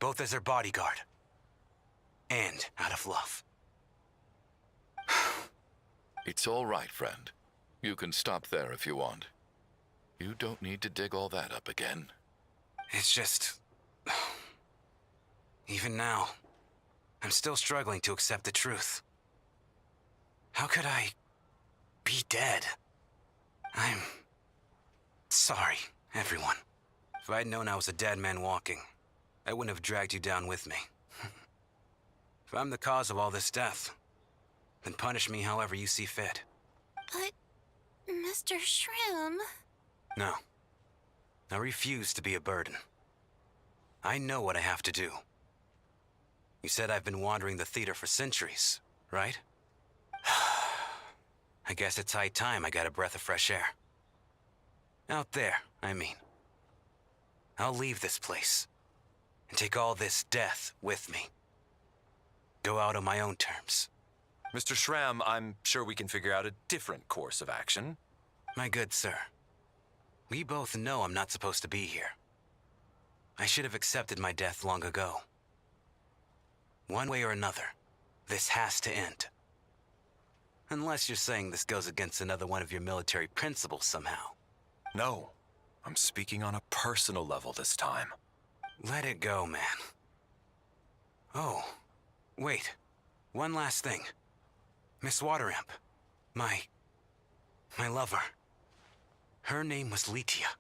both as their bodyguard and out of love. It's all right, friend. You can stop there if you want. You don't need to dig all that up again. It's just... even now, I'm still struggling to accept the truth. How could I be dead? I'm sorry, everyone. If I'd known I was a dead man walking, I wouldn't have dragged you down with me. If I'm the cause of all this death, then punish me however you see fit. But, Mr. Shroom... No. I refuse to be a burden. I know what I have to do. You said I've been wandering the theater for centuries, right? I guess it's high time I got a breath of fresh air. Out there, I mean. I'll leave this place and take all this death with me. go out on my own terms. Mr. Schramm, I'm sure we can figure out a different course of action. My good sir, we both know I'm not supposed to be here. I should have accepted my death long ago. One way or another, this has to end. Unless you're saying this goes against another one of your military principles somehow. No, I'm speaking on a personal level this time. Let it go, man. Oh, wait. One last thing. Miss Wateramp. My lover. Her name was Litia.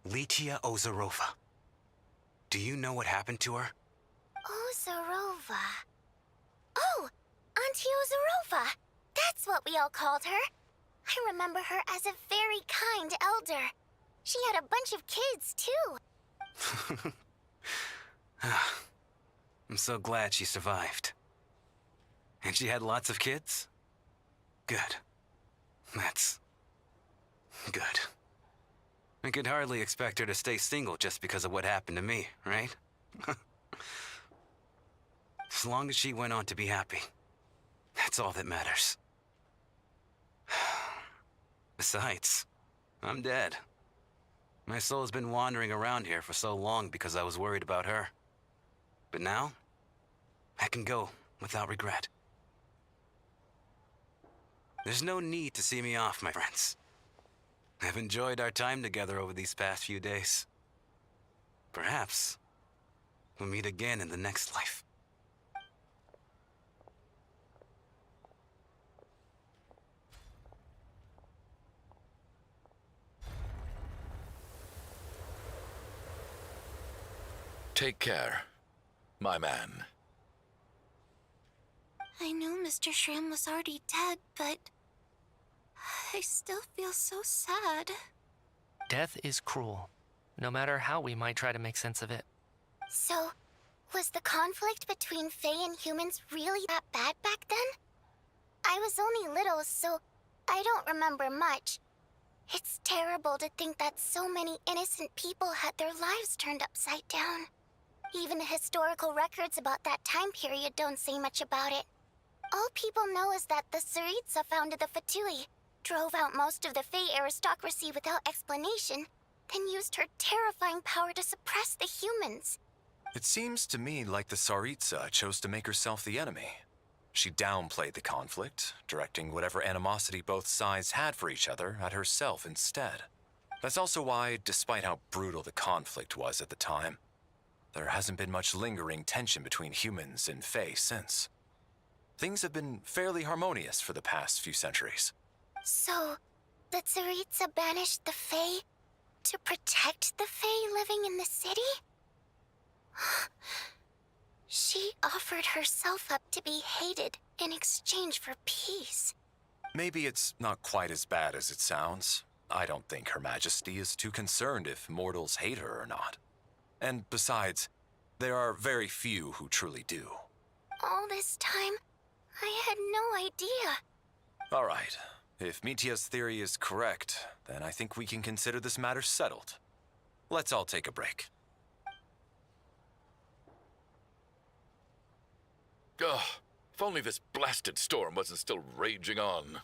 Litia Ozarova. Do you know what happened to her? Ozarova. Oh, Auntie Ozarova. That's what we all called her. I remember her as a very kind elder. She had a bunch of kids, too. I'm so glad she survived. And she had lots of kids? Good. That's good. I could hardly expect her to stay single just because of what happened to me, right? As long as she went on to be happy, that's all that matters. Besides, I'm dead. My soul's been wandering around here for so long because I was worried about her. But now, I can go without regret. There's no need to see me off, my friends. I've enjoyed our time together over these past few days. Perhaps we'll meet again in the next life. Take care, my man. I knew Mr. Schramm was already dead, but I still feel so sad. Death is cruel, no matter how we might try to make sense of it. So, was the conflict between Fae and humans really that bad back then? I was only little, so I don't remember much. It's terrible to think that so many innocent people had their lives turned upside down. Even the historical records about that time period don't say much about it. All people know is that the Tsaritsa founded the Fatui, drove out most of the Fae aristocracy without explanation, then used her terrifying power to suppress the humans. It seems to me like the Tsaritsa chose to make herself the enemy. She downplayed the conflict, directing whatever animosity both sides had for each other at herself instead. That's also why, despite how brutal the conflict was at the time, there hasn't been much lingering tension between humans and Fae since. Things have been fairly harmonious for the past few centuries. So, the Tsaritsa banished the Fae to protect the Fae living in the city? She offered herself up to be hated in exchange for peace. Maybe it's not quite as bad as it sounds. I don't think Her Majesty is too concerned if mortals hate her or not. And besides, there are very few who truly do. All this time, I had no idea. All right. If Mitia's theory is correct, then I think we can consider this matter settled. Let's all take a break. Ugh, if only this blasted storm wasn't still raging on.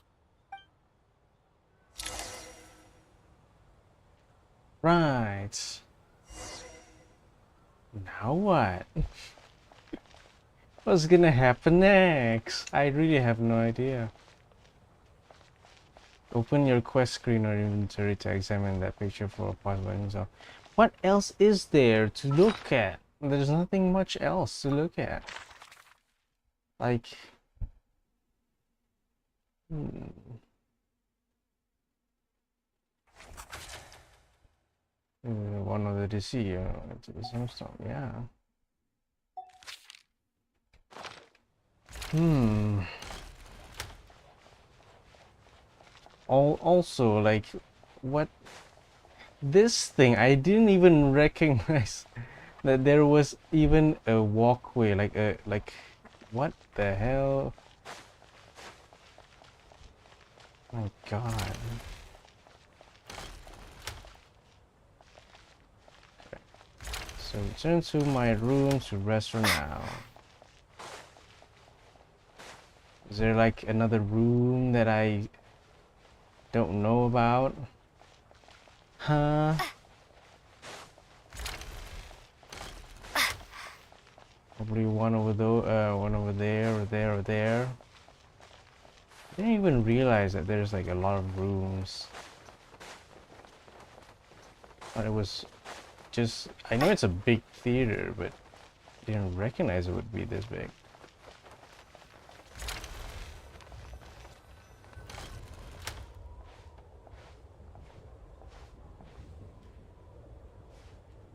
Right. Now what? What's gonna happen next? I really have no idea. Open your quest screen or inventory to examine that picture for a possible result. What else is there to look at? There's nothing much else to look at. Like... one of the DC, yeah. Also, like, what? This thing, I didn't even recognize that there was even a walkway, like, what the hell? My God. So return to my room to rest for now. there like another room that I don't know about? Huh? Probably one over one over there, or there, or there. Didn't even realize that there's like a lot of rooms. Thought it was just, I know it's a big theater, but didn't recognize it would be this big.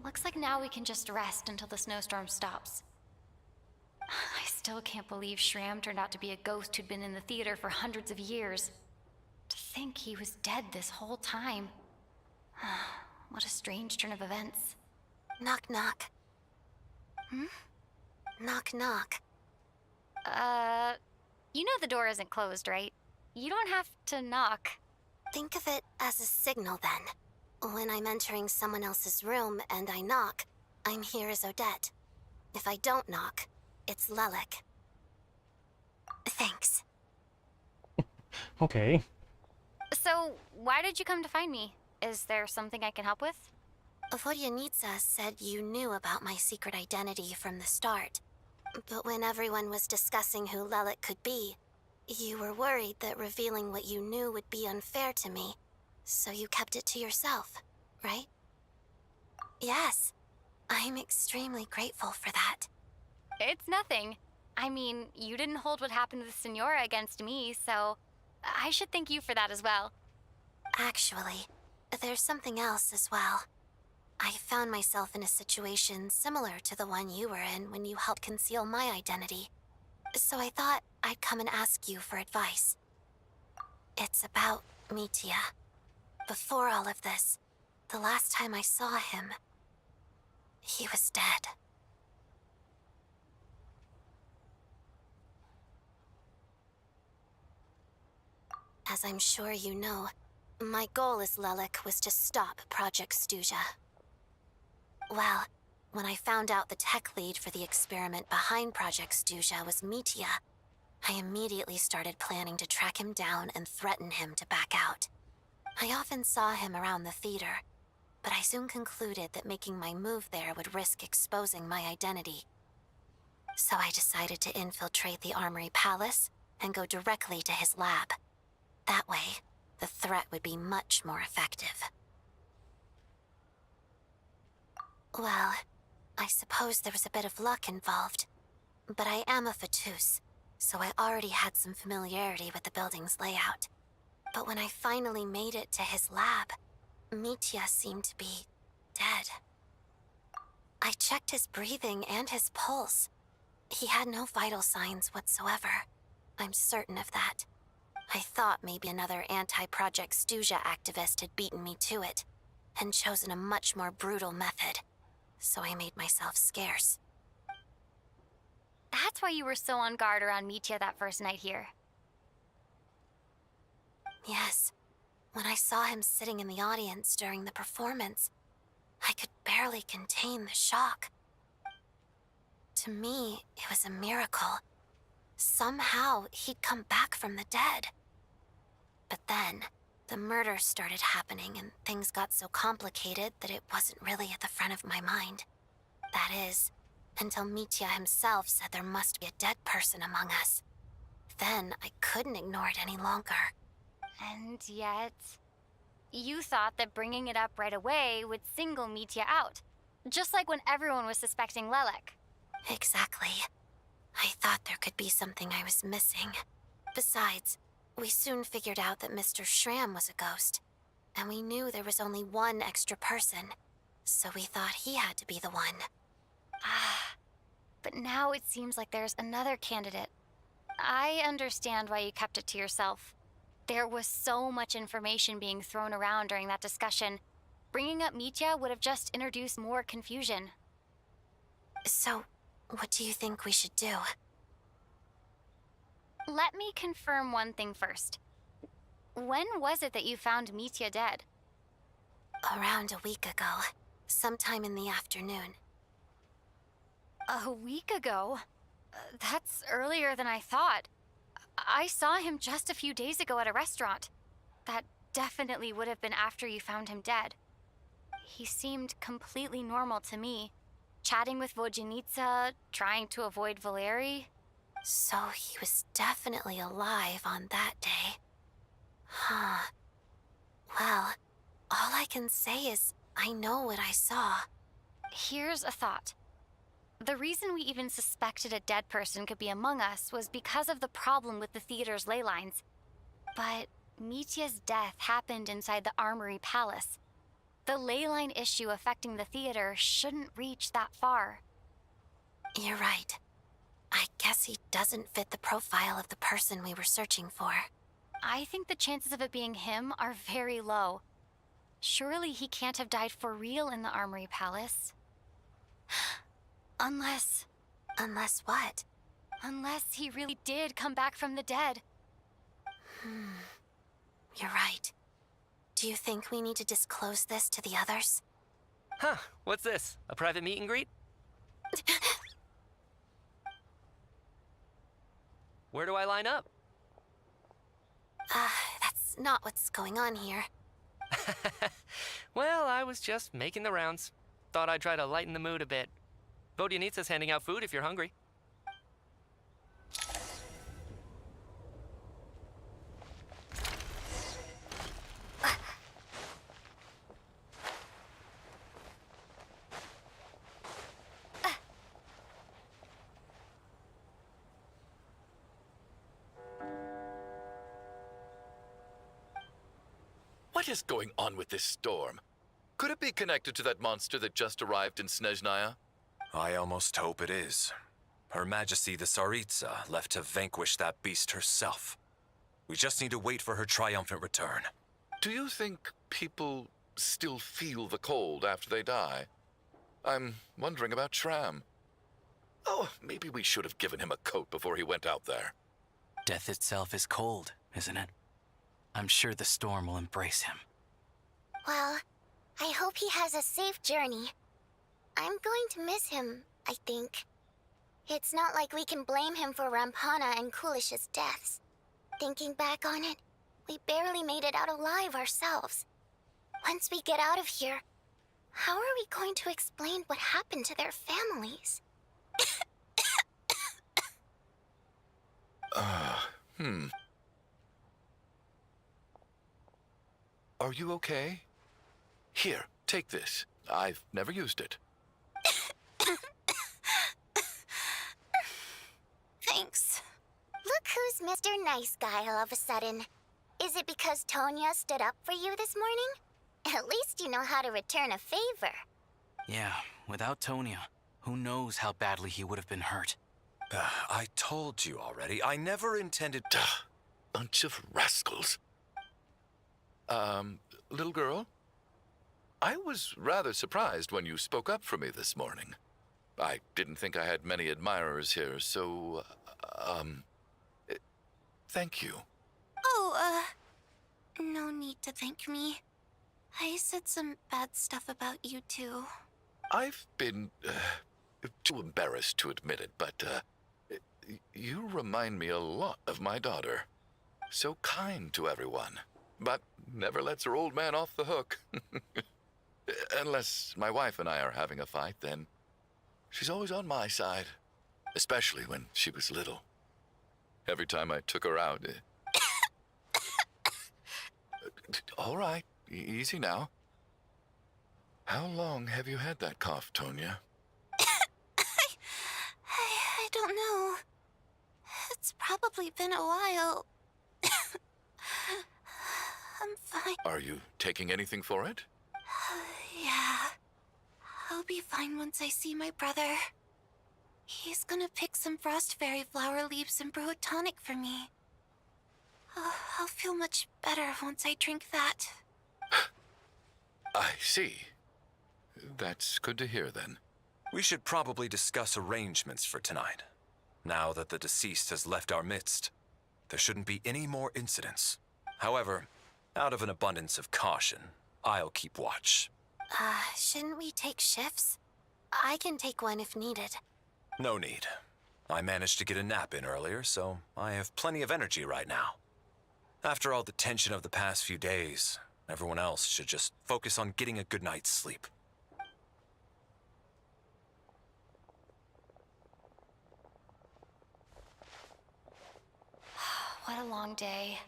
Looks like now we can just rest until the snowstorm stops. I still can't believe Shram turned out to be a ghost who'd been in the theater for hundreds of years. To think he was dead this whole time. What a strange turn of events. Knock, knock. Hmm? Knock, knock. You know the door isn't closed, right? You don't have to knock. Think of it as a signal then. When I'm entering someone else's room and I knock, I'm here as Odette. If I don't knock, it's Lelek. Thanks. Okay. So, why did you come to find me? Is there something I can help with? Vodyanitsa said you knew about my secret identity from the start. But when everyone was discussing who Lelek could be, you were worried that revealing what you knew would be unfair to me. So you kept it to yourself, right? Yes. I'm extremely grateful for that. It's nothing. I mean, you didn't hold what happened with Senora against me, so I should thank you for that as well. Actually, there's something else as well. I found myself in a situation similar to the one you were in when you helped conceal my identity. So I thought I'd come and ask you for advice. It's about Mitya. Before all of this, the last time I saw him, he was dead. As I'm sure you know, my goal as Lelek was to stop Project Stuja. Well, when I found out the tech lead for the experiment behind Project Stuja was Mitya, I immediately started planning to track him down and threaten him to back out. I often saw him around the theater, but I soon concluded that making my move there would risk exposing my identity. So I decided to infiltrate the Armory Palace and go directly to his lab. That way, the threat would be much more effective. Well, I suppose there was a bit of luck involved, but I am a Fatus, so I already had some familiarity with the building's layout. But when I finally made it to his lab, Mitya seemed to be dead. I checked his breathing and his pulse. He had no vital signs whatsoever. I'm certain of that. I thought maybe another anti-Project Stuja activist had beaten me to it, and chosen a much more brutal method, so I made myself scarce. That's why you were so on guard around Mitya that first night here. Yes. When I saw him sitting in the audience during the performance, I could barely contain the shock. To me, it was a miracle. Somehow, he'd come back from the dead. But then, the murder started happening and things got so complicated that it wasn't really at the front of my mind. That is, until Mitya himself said there must be a dead person among us. Then, I couldn't ignore it any longer. And yet, you thought that bringing it up right away would single Mitya out. Just like when everyone was suspecting Lelek. Exactly. I thought there could be something I was missing. Besides, we soon figured out that Mr. Shram was a ghost, and we knew there was only one extra person, so we thought he had to be the one. But now it seems like there's another candidate. I understand why you kept it to yourself. There was so much information being thrown around during that discussion. Bringing up Mitya would have just introduced more confusion. So, what do you think we should do? Let me confirm one thing first. When was it that you found Mitya dead? Around a week ago, sometime in the afternoon. A week ago? That's earlier than I thought. I saw him just a few days ago at a restaurant. That definitely would have been after you found him dead. He seemed completely normal to me, chatting with Vodjanitsa, trying to avoid Valeri. So he was definitely alive on that day. Huh. Well, all I can say is I know what I saw. Here's a thought. The reason we even suspected a dead person could be among us was because of the problem with the theater's ley lines. But Mitya's death happened inside the Armory Palace. The ley line issue affecting the theater shouldn't reach that far. You're right. I guess he doesn't fit the profile of the person we were searching for. I think the chances of it being him are very low. Surely he can't have died for real in the Armory Palace. Unless what? Unless he really did come back from the dead. You're right. Do you think we need to disclose this to the others? Huh, what's this? A private meet and greet? Where do I line up? That's not what's going on here. Well, I was just making the rounds. Thought I'd try to lighten the mood a bit. Vodjanitsa's handing out food if you're hungry. What is going on with this storm? Could it be connected to that monster that just arrived in Snezhnaya? I almost hope it is. Her Majesty the Tsaritsa left to vanquish that beast herself. We just need to wait for her triumphant return. Do you think people still feel the cold after they die? I'm wondering about Shram. Oh, maybe we should have given him a coat before he went out there. Death itself is cold, isn't it? I'm sure the storm will embrace him. Well, I hope he has a safe journey. I'm going to miss him, I think. It's not like we can blame him for Rampana and Kulish's deaths. Thinking back on it, we barely made it out alive ourselves. Once we get out of here, how are we going to explain what happened to their families? Are you okay? Here, take this. I've never used it. Thanks. Look who's Mr. Nice Guy all of a sudden. Is it because Tonya stood up for you this morning? At least you know how to return a favor. Yeah, without Tonya, who knows how badly he would have been hurt. I told you already, I never intended to... Bunch of rascals. Little girl? I was rather surprised when you spoke up for me this morning. I didn't think I had many admirers here, so, thank you. Oh, no need to thank me. I said some bad stuff about you too. I've been, too embarrassed to admit it, but, you remind me a lot of my daughter. So kind to everyone, but never lets her old man off the hook. Unless my wife and I are having a fight, then she's always on my side. Especially when she was little. Every time I took her out... All right, easy now. How long have you had that cough, Tonya? I don't know. It's probably been a while. I'm fine. Are you taking anything for it? Yeah. I'll be fine once I see my brother. He's gonna pick some frost fairy flower leaves and brew a tonic for me. I'll feel much better once I drink that. I see. That's good to hear, then. We should probably discuss arrangements for tonight. Now that the deceased has left our midst, there shouldn't be any more incidents. However, out of an abundance of caution, I'll keep watch. Shouldn't we take shifts? I can take one if needed. No need. I managed to get a nap in earlier, so I have plenty of energy right now. After all the tension of the past few days, everyone else should just focus on getting a good night's sleep. What a long day.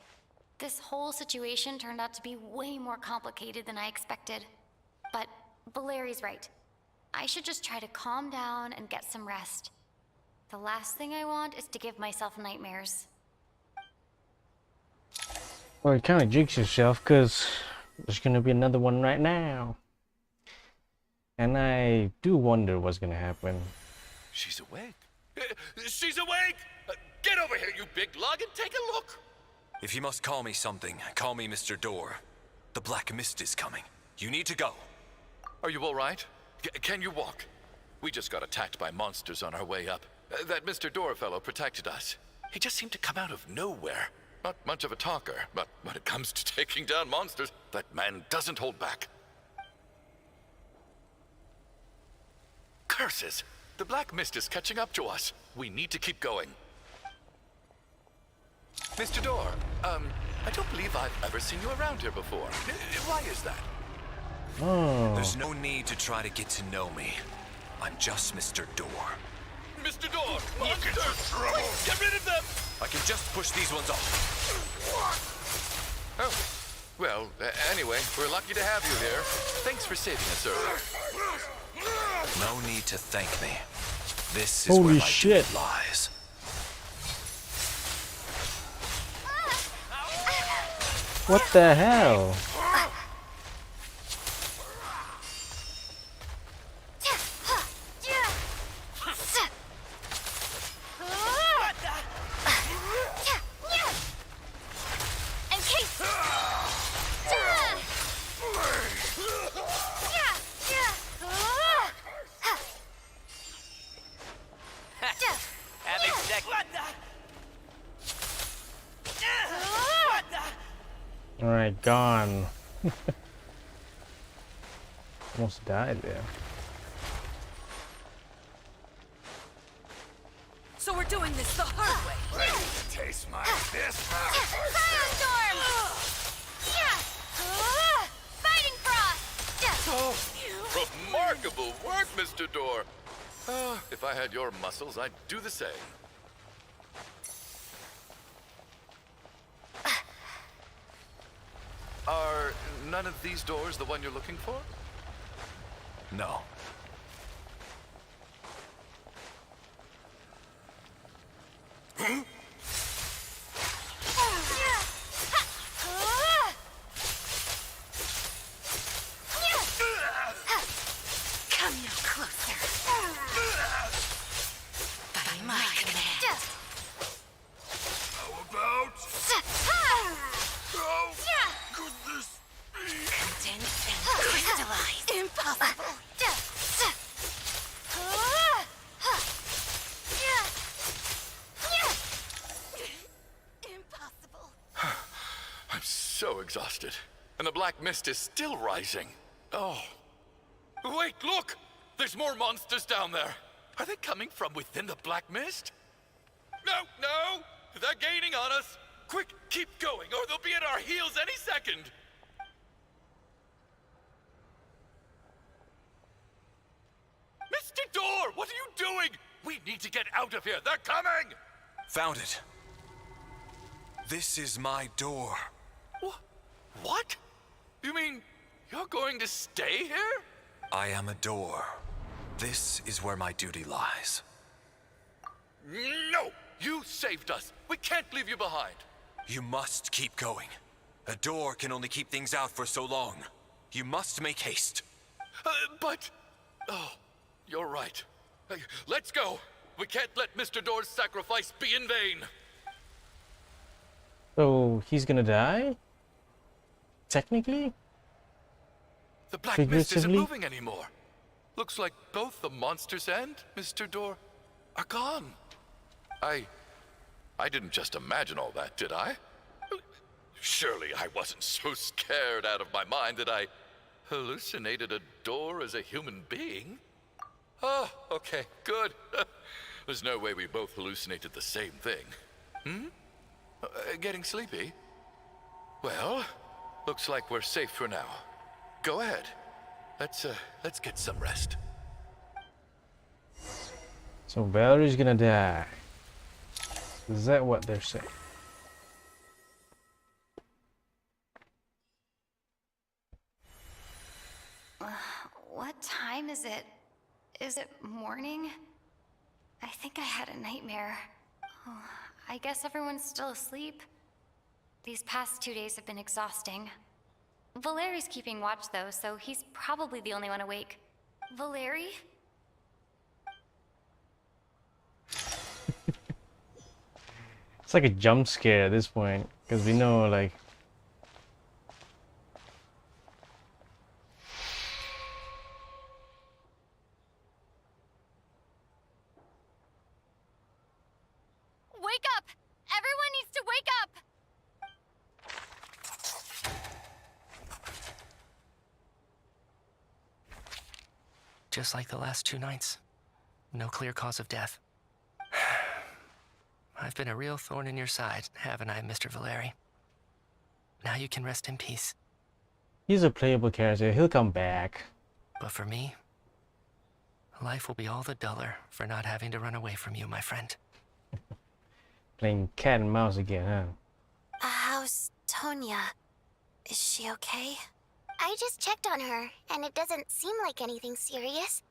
This whole situation turned out to be way more complicated than I expected. But Valeri's right. I should just try to calm down and get some rest. The last thing I want is to give myself nightmares. Well, you kind of jinx yourself, because there's gonna be another one right now. And I do wonder what's gonna happen. She's awake. She's awake! Get over here, you big lug, and take a look! If you must call me something, call me Mr. Door. The Black Mist is coming. You need to go. Are you all right? Can you walk? We just got attacked by monsters on our way up. That Mr. Door fellow protected us. He just seemed to come out of nowhere. Not much of a talker, but when it comes to taking down monsters, that man doesn't hold back. Curses! The Black Mist is catching up to us. We need to keep going. Mr. Door, I don't believe I've ever seen you around here before. Why is that? Oh. There's no need to try to get to know me. I'm just Mr. Door. Mr. Door! Monsters! Quick, get rid of them! I can just push these ones off. Oh, well, anyway, we're lucky to have you here. Thanks for saving us earlier. No need to thank me. This is Holy where my shit. duty lies. What the hell? Alright, gone. Almost died there. So we're doing this the hard way. Taste my fist. Firestorm! Fighting frost! Oh, remarkable work, Mr. Door. If I had your muscles, I'd do the same. Are none of these doors the one you're looking for? No. Come no closer. By my command. How about? Oh, goodness me. Condense and crystallize. Impossible. Impossible. I'm so exhausted. And the black mist is still rising. Oh. Wait, look! There's more monsters down there. Are they coming from within the black mist? No, no! They're gaining on us! Quick, keep going, or they'll be at our heels any second! Mr. Door, what are you doing? We need to get out of here. They're coming! Found it. This is my door. What? You mean you're going to stay here? I am a door. This is where my duty lies. No! You saved us. We can't leave you behind. You must keep going. A door can only keep things out for so long. You must make haste. But... Oh, you're right. Let's go. We can't let Mr. Door's sacrifice be in vain. So he's gonna die? Technically? The black mist isn't Figuratively? moving anymore. Looks like both the monsters and Mr. Door are gone. I didn't just imagine all that, did I? Surely I wasn't so scared out of my mind that I hallucinated a door as a human being. Oh, okay, good. There's no way we both hallucinated the same thing. Hmm? Getting sleepy? Well, looks like we're safe for now. Go ahead. Let's get some rest. So Valerie's gonna die. Is that what they're saying? What time is it? Is it morning? I think I had a nightmare. Oh, I guess everyone's still asleep. These past 2 days have been exhausting. Valeri's keeping watch though, so he's probably the only one awake. Valeri? It's like a jump scare at this point, because we know, like... Wake up! Everyone needs to wake up! Just like the last 2 nights. No clear cause of death. I've been a real thorn in your side, haven't I, Mr. Valeri? Now you can rest in peace. He's a playable character, he'll come back. But for me, life will be all the duller for not having to run away from you, my friend. Playing cat and mouse again, huh? How's Tonya? Is she okay? I just checked on her, and it doesn't seem like anything serious.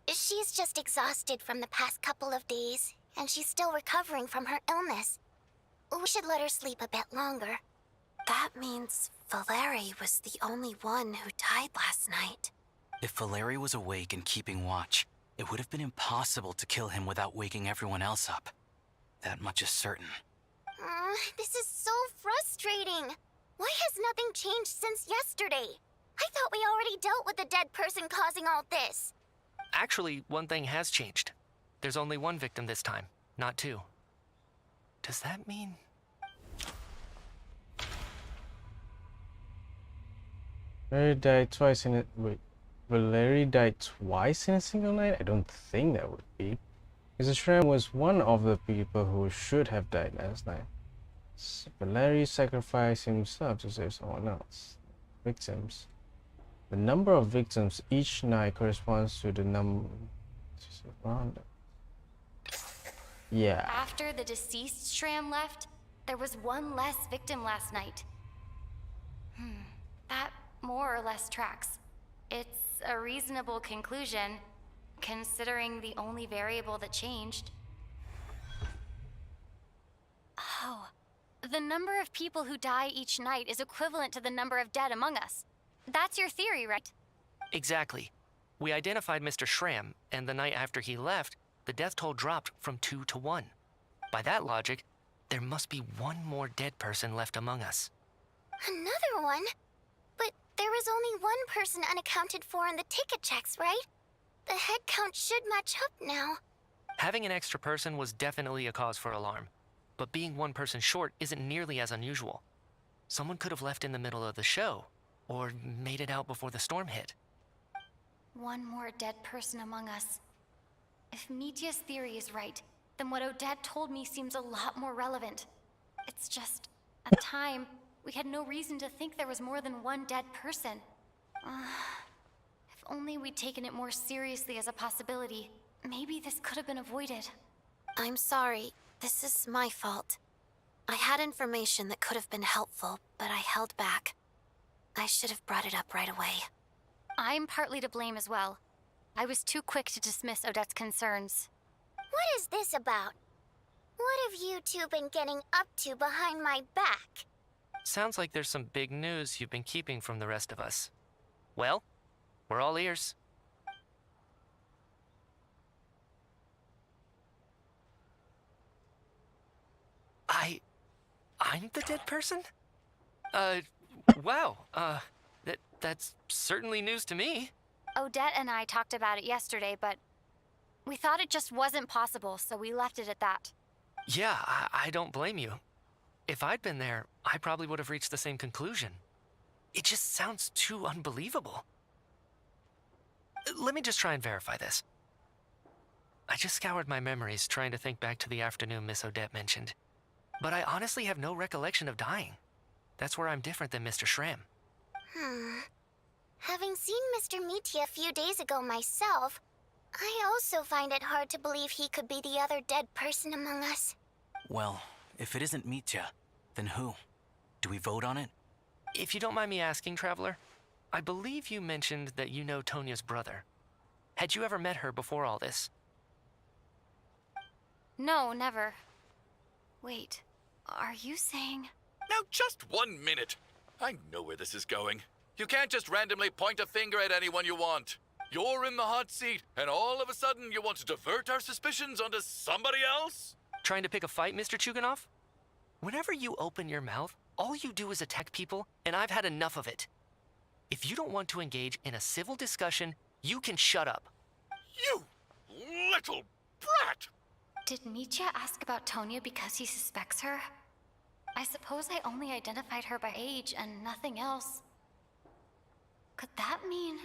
She's just exhausted from the past couple of days, and she's still recovering from her illness. We should let her sleep a bit longer. That means Valeri was the only one who died last night. If Valeri was awake and keeping watch, it would have been impossible to kill him without waking everyone else up. That much is certain. This is so frustrating. Why has nothing changed since yesterday? I thought we already dealt with the dead person causing all this. Actually, one thing has changed. There's only 1 victim this time, not 2. Does that mean... Valeri died twice in it. Wait, Valeri died twice in a single night? I don't think that would be. Because Shram was one of the people who should have died last night. Valeri sacrificed himself to save someone else. Victims. The number of victims each night corresponds to the number. Yeah. After the deceased Shram left, there was 1 less victim last night. That more or less tracks. It's a reasonable conclusion, considering the only variable that changed. Oh, the number of people who die each night is equivalent to the number of dead among us. That's your theory, right? Exactly. We identified Mr. Shram, and the night after he left, the death toll dropped from 2 to 1. By that logic, there must be 1 more dead person left among us. Another one? But there was only 1 person unaccounted for in the ticket checks, right? The head count should match up now. Having an extra person was definitely a cause for alarm, but being 1 person short isn't nearly as unusual. Someone could have left in the middle of the show, or made it out before the storm hit. 1 more dead person among us. If Mitya's theory is right, then what Odette told me seems a lot more relevant. It's just, at the time, we had no reason to think there was more than 1 dead person. If only we'd taken it more seriously as a possibility, maybe this could have been avoided. I'm sorry. This is my fault. I had information that could have been helpful, but I held back. I should have brought it up right away. I'm partly to blame as well. I was too quick to dismiss Odette's concerns. What is this about? What have you 2 been getting up to behind my back? Sounds like there's some big news you've been keeping from the rest of us. Well, we're all ears. I'm the dead person? Wow, that's certainly news to me. Odette and I talked about it yesterday, but we thought it just wasn't possible, so we left it at that. Yeah, I don't blame you. If I'd been there, I probably would have reached the same conclusion. It just sounds too unbelievable. Let me just try and verify this. I just scoured my memories trying to think back to the afternoon Miss Odette mentioned. But I honestly have no recollection of dying. That's where I'm different than Mr. Shram. Having seen Mr. Mitya a few days ago myself, I also find it hard to believe he could be the other dead person among us. Well, if it isn't Mitya, then who? Do we vote on it? If you don't mind me asking, Traveler, I believe you mentioned that you know Tonya's brother. Had you ever met her before all this? No, never. Wait, are you saying... Now, just 1 minute. I know where this is going. You can't just randomly point a finger at anyone you want. You're in the hot seat, and all of a sudden you want to divert our suspicions onto somebody else? Trying to pick a fight, Mr. Chuganov? Whenever you open your mouth, all you do is attack people, and I've had enough of it. If you don't want to engage in a civil discussion, you can shut up. You little brat! Did Mitya ask about Tonya because he suspects her? I suppose I only identified her by age and nothing else. Could that mean...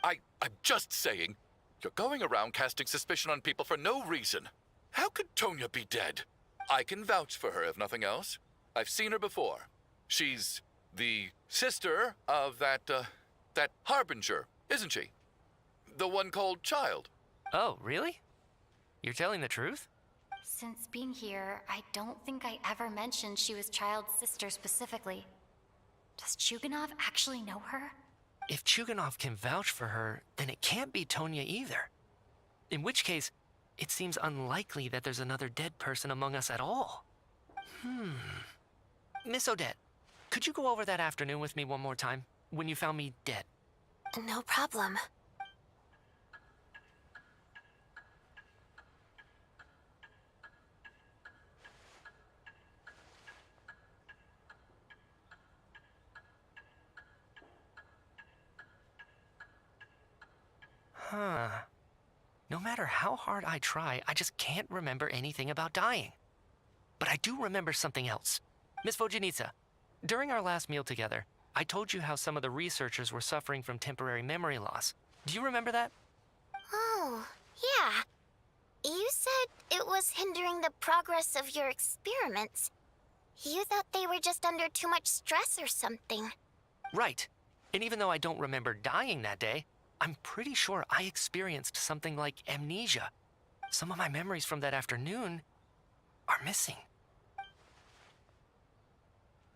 I'm just saying, you're going around casting suspicion on people for no reason. How could Tonya be dead? I can vouch for her, if nothing else. I've seen her before. She's the sister of that Harbinger, isn't she? The one called Child. Oh, really? You're telling the truth? Since being here, I don't think I ever mentioned she was Child's sister specifically. Does Chuganov actually know her? If Chuganov can vouch for her, then it can't be Tonya either. In which case, it seems unlikely that there's another dead person among us at all. Miss Odette, could you go over that afternoon with me one more time, when you found me dead? No problem. No matter how hard I try, I just can't remember anything about dying. But I do remember something else. Miss Vojanitsa, during our last meal together, I told you how some of the researchers were suffering from temporary memory loss. Do you remember that? Oh, yeah. You said it was hindering the progress of your experiments. You thought they were just under too much stress or something. Right. And even though I don't remember dying that day, I'm pretty sure I experienced something like amnesia. Some of my memories from that afternoon are missing.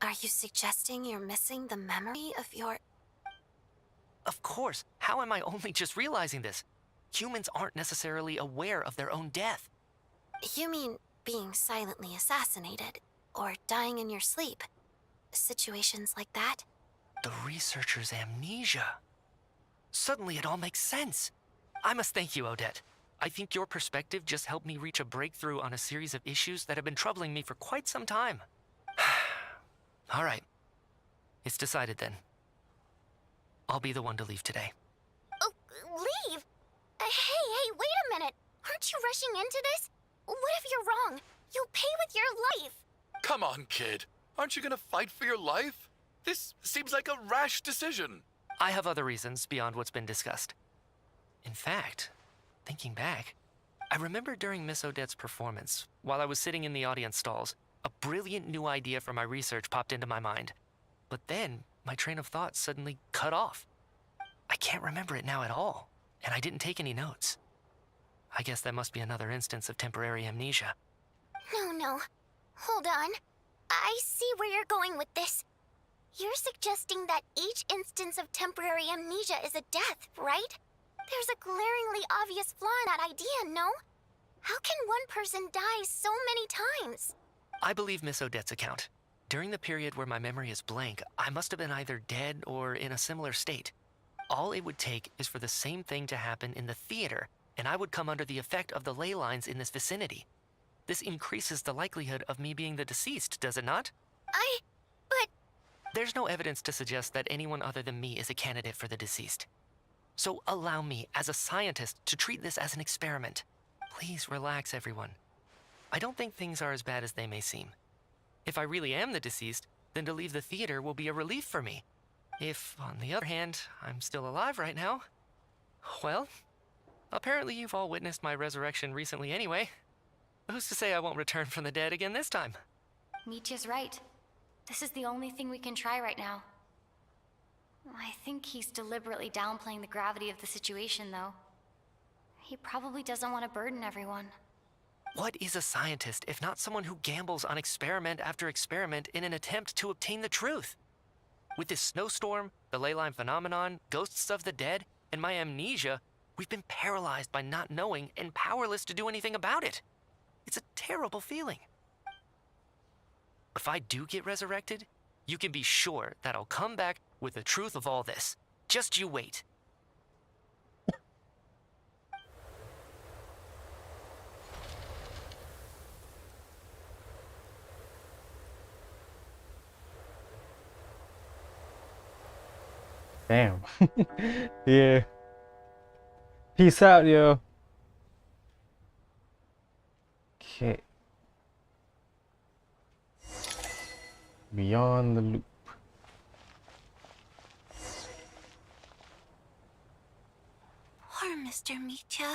Are you suggesting you're missing the memory of your... Of course. How am I only just realizing this? Humans aren't necessarily aware of their own death. You mean being silently assassinated, or dying in your sleep? Situations like that? The researcher's amnesia. Suddenly it all makes sense. I must thank you, Odette. I think your perspective just helped me reach a breakthrough on a series of issues that have been troubling me for quite some time. All right. It's decided then. I'll be the one to leave today. Oh, leave? Hey, wait a minute. Aren't you rushing into this? What if you're wrong? You'll pay with your life. Come on, kid. Aren't you gonna fight for your life? This seems like a rash decision. I have other reasons beyond what's been discussed. In fact, thinking back, I remember during Miss Odette's performance, while I was sitting in the audience stalls, a brilliant new idea for my research popped into my mind. But then, my train of thought suddenly cut off. I can't remember it now at all, and I didn't take any notes. I guess that must be another instance of temporary amnesia. No. Hold on. I see where you're going with this. You're suggesting that each instance of temporary amnesia is a death, right? There's a glaringly obvious flaw in that idea, no? How can one person die so many times? I believe Miss Odette's account. During the period where my memory is blank, I must have been either dead or in a similar state. All it would take is for the same thing to happen in the theater, and I would come under the effect of the ley lines in this vicinity. This increases the likelihood of me being the deceased, does it not? But... There's no evidence to suggest that anyone other than me is a candidate for the deceased. So allow me, as a scientist, to treat this as an experiment. Please relax, everyone. I don't think things are as bad as they may seem. If I really am the deceased, then to leave the theater will be a relief for me. If, on the other hand, I'm still alive right now, well, Apparently you've all witnessed my resurrection recently anyway. Who's to say I won't return from the dead again this time? Mitya's right. This is the only thing we can try right now. I think he's deliberately downplaying the gravity of the situation, though. He probably doesn't want to burden everyone. What is a scientist if not someone who gambles on experiment after experiment in an attempt to obtain the truth? With this snowstorm, the ley line phenomenon, ghosts of the dead, and my amnesia, we've been paralyzed by not knowing and powerless to do anything about it. It's a terrible feeling. If I do get resurrected, you can be sure that I'll come back with the truth of all this. Just you wait. Damn. Yeah. Peace out, yo. Okay. Beyond the loop. Poor Mr. Mitya.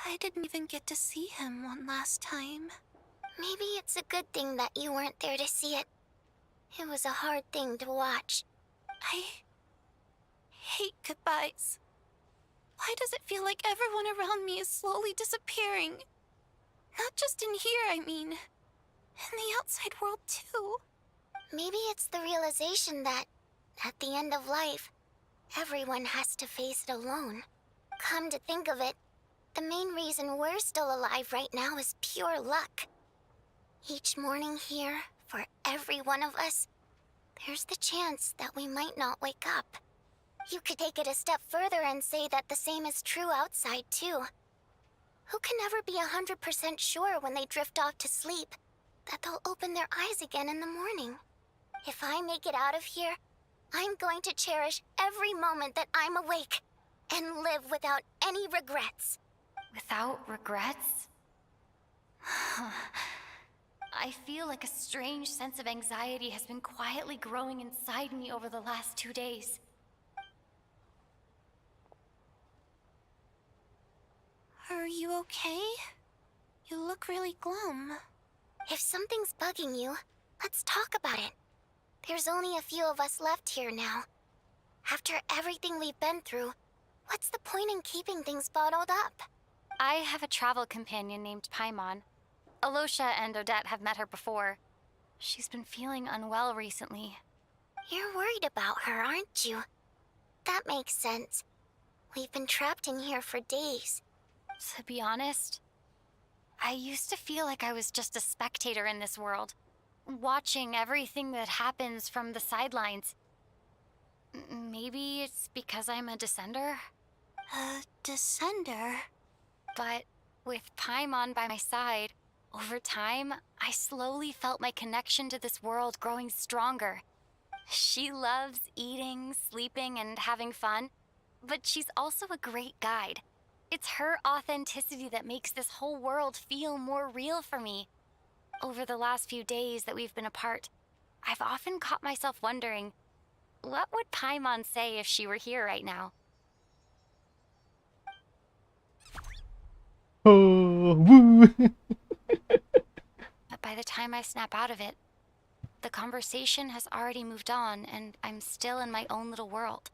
I didn't even get to see him one last time. Maybe it's a good thing that you weren't there to see it. It was a hard thing to watch. I hate goodbyes. Why does it feel like everyone around me is slowly disappearing? Not just in here, I mean. In the outside world, too. Maybe it's the realization that, at the end of life, everyone has to face it alone. Come to think of it, the main reason we're still alive right now is pure luck. Each morning here, for every one of us, there's the chance that we might not wake up. You could take it a step further and say that the same is true outside, too. Who can never be 100% sure when they drift off to sleep that they'll open their eyes again in the morning? If I make it out of here, I'm going to cherish every moment that I'm awake and live without any regrets. Without regrets? I feel like a strange sense of anxiety has been quietly growing inside me over the last 2 days. Are you okay? You look really glum. If something's bugging you, let's talk about it. There's only a few of us left here now. After everything we've been through, what's the point in keeping things bottled up? I have a travel companion named Paimon. Alosha and Odette have met her before. She's been feeling unwell recently. You're worried about her, aren't you? That makes sense. We've been trapped in here for days. To be honest, I used to feel like I was just a spectator in this world, watching everything that happens from the sidelines. Maybe it's because I'm a descender? A descender? But with Paimon by my side, over time, I slowly felt my connection to this world growing stronger. She loves eating, sleeping, and having fun, but she's also a great guide. It's her authenticity that makes this whole world feel more real for me. Over the last few days that we've been apart, I've often caught myself wondering, what would Paimon say if she were here right now? Oh, woo! But by the time I snap out of it, the conversation has already moved on and I'm still in my own little world.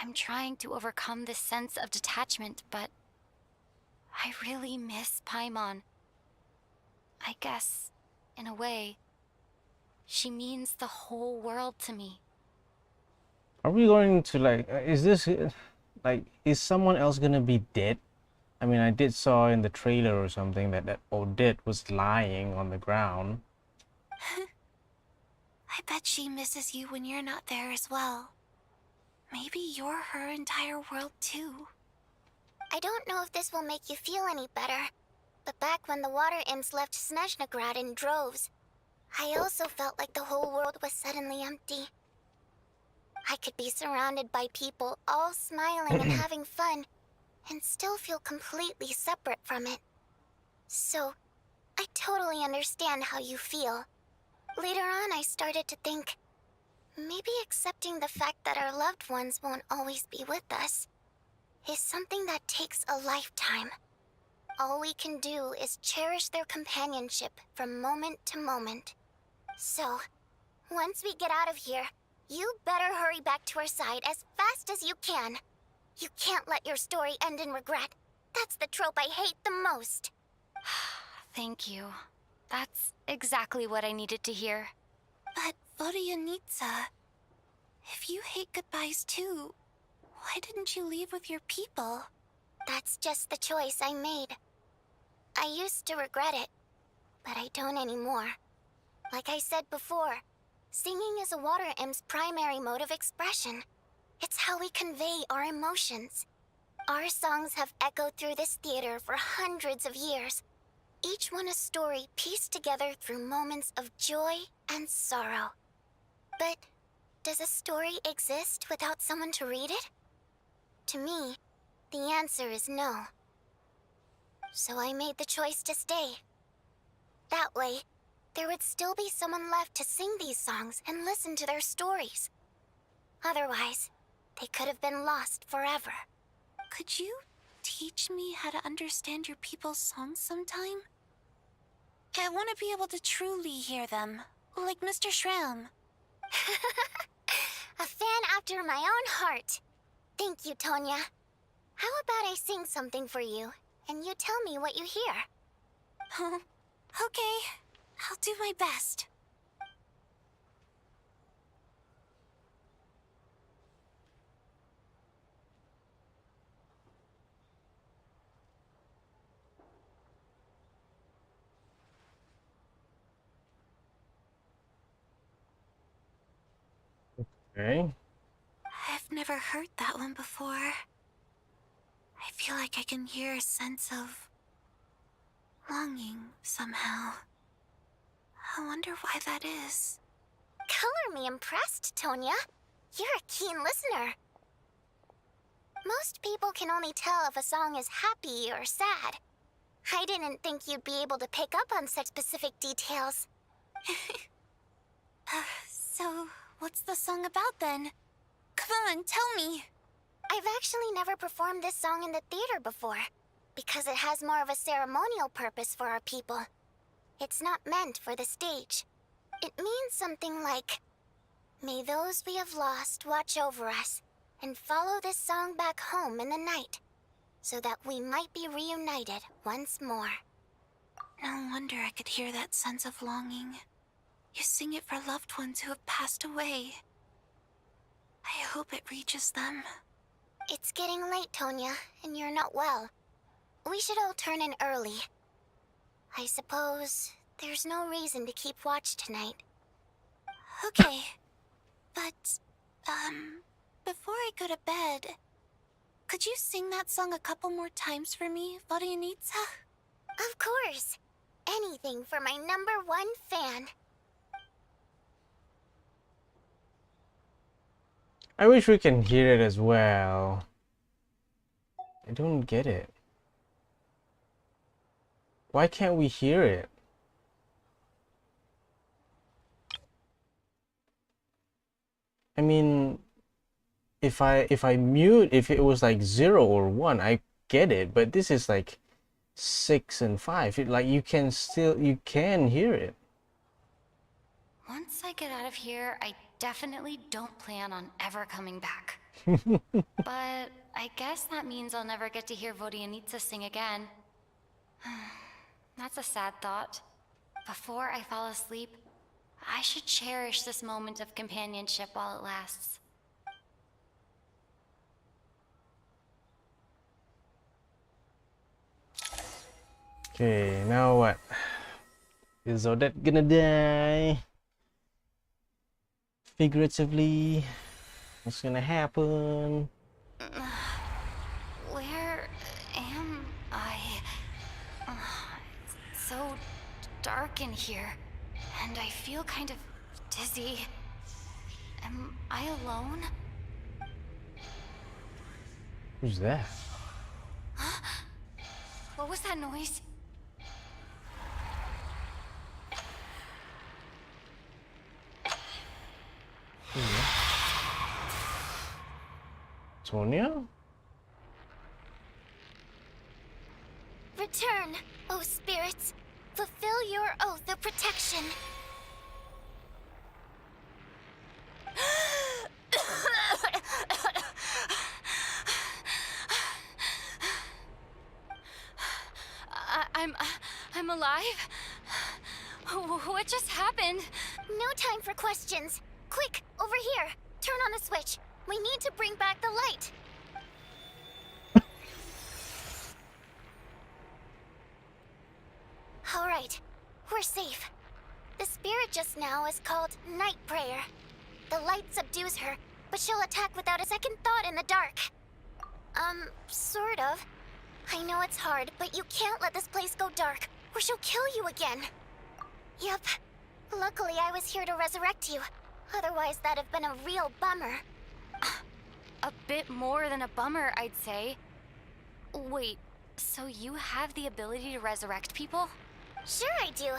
I'm trying to overcome this sense of detachment, but I really miss Paimon. I guess, in a way, she means the whole world to me. Are we going to is this is someone else gonna be dead? I mean, I did saw in the trailer or something that Odette was lying on the ground. I bet she misses you when you're not there as well. Maybe you're her entire world too. I don't know if this will make you feel any better, but back when the water imps left Snezhnegrad in droves, I also felt like the whole world was suddenly empty. I could be surrounded by people all smiling and having fun, and still feel completely separate from it. So, I totally understand how you feel. Later on, I started to think, maybe accepting the fact that our loved ones won't always be with us is something that takes a lifetime. All we can do is cherish their companionship from moment to moment. So, once we get out of here, you better hurry back to our side as fast as you can. You can't let your story end in regret. That's the trope I hate the most. Thank you. That's exactly what I needed to hear. But Vodyanitsa, if you hate goodbyes too, why didn't you leave with your people? That's just the choice I made. I used to regret it, but I don't anymore. Like I said before, singing is a water imp's primary mode of expression. It's how we convey our emotions. Our songs have echoed through this theater for hundreds of years, each one a story pieced together through moments of joy and sorrow. But does a story exist without someone to read it? To me, the answer is no. So I made the choice to stay. That way, there would still be someone left to sing these songs and listen to their stories. Otherwise, they could have been lost forever. Could you teach me how to understand your people's songs sometime? I want to be able to truly hear them, like Mr. Shram. A fan after my own heart. Thank you, Tonya. How about I sing something for you, and you tell me what you hear? Okay, I'll do my best. Okay. I've never heard that one before. I feel like I can hear a sense of longing somehow. I wonder why that is. Color me impressed, Tonya. You're a keen listener. Most people can only tell if a song is happy or sad. I didn't think you'd be able to pick up on such specific details. So, what's the song about then? Come on, tell me. I've actually never performed this song in the theater before, because it has more of a ceremonial purpose for our people. It's not meant for the stage. It means something like, "May those we have lost watch over us, and follow this song back home in the night, so that we might be reunited once more." No wonder I could hear that sense of longing. You sing it for loved ones who have passed away. I hope it reaches them. It's getting late, Tonya, and you're not well. We should all turn in early. I suppose there's no reason to keep watch tonight. Okay, but, before I go to bed, could you sing that song a couple more times for me, Vodyanitsa? Of course. Anything for my #1 fan. I wish we can hear it as well. I don't get it. Why can't we hear it? I mean, if I mute, if it was like 0 or 1, I get it, but this is like 6 and 5. Like you can hear it. Once I get out of here, I definitely don't plan on ever coming back. But I guess that means I'll never get to hear Vodyanitsa sing again. That's a sad thought. Before I fall asleep, I should cherish this moment of companionship while it lasts. Okay, now what? Is Odette gonna die? Figuratively, what's gonna happen? Where am I? It's so dark in here, and I feel kind of dizzy. Am I alone? Who's that? What was that noise? Tonya? Return, O spirits. Fulfill your oath of protection. I'm alive? What just happened? No time for questions. Quick, over here. Turn on the switch. We need to bring back the light. All right, we're safe. The spirit just now is called Night Prayer. The light subdues her, but she'll attack without a second thought in the dark. Sort of. I know it's hard, but you can't let this place go dark, or she'll kill you again. Yup. Luckily, I was here to resurrect you. Otherwise, that'd have been a real bummer. A bit more than a bummer, I'd say. Wait, so you have the ability to resurrect people? Sure I do.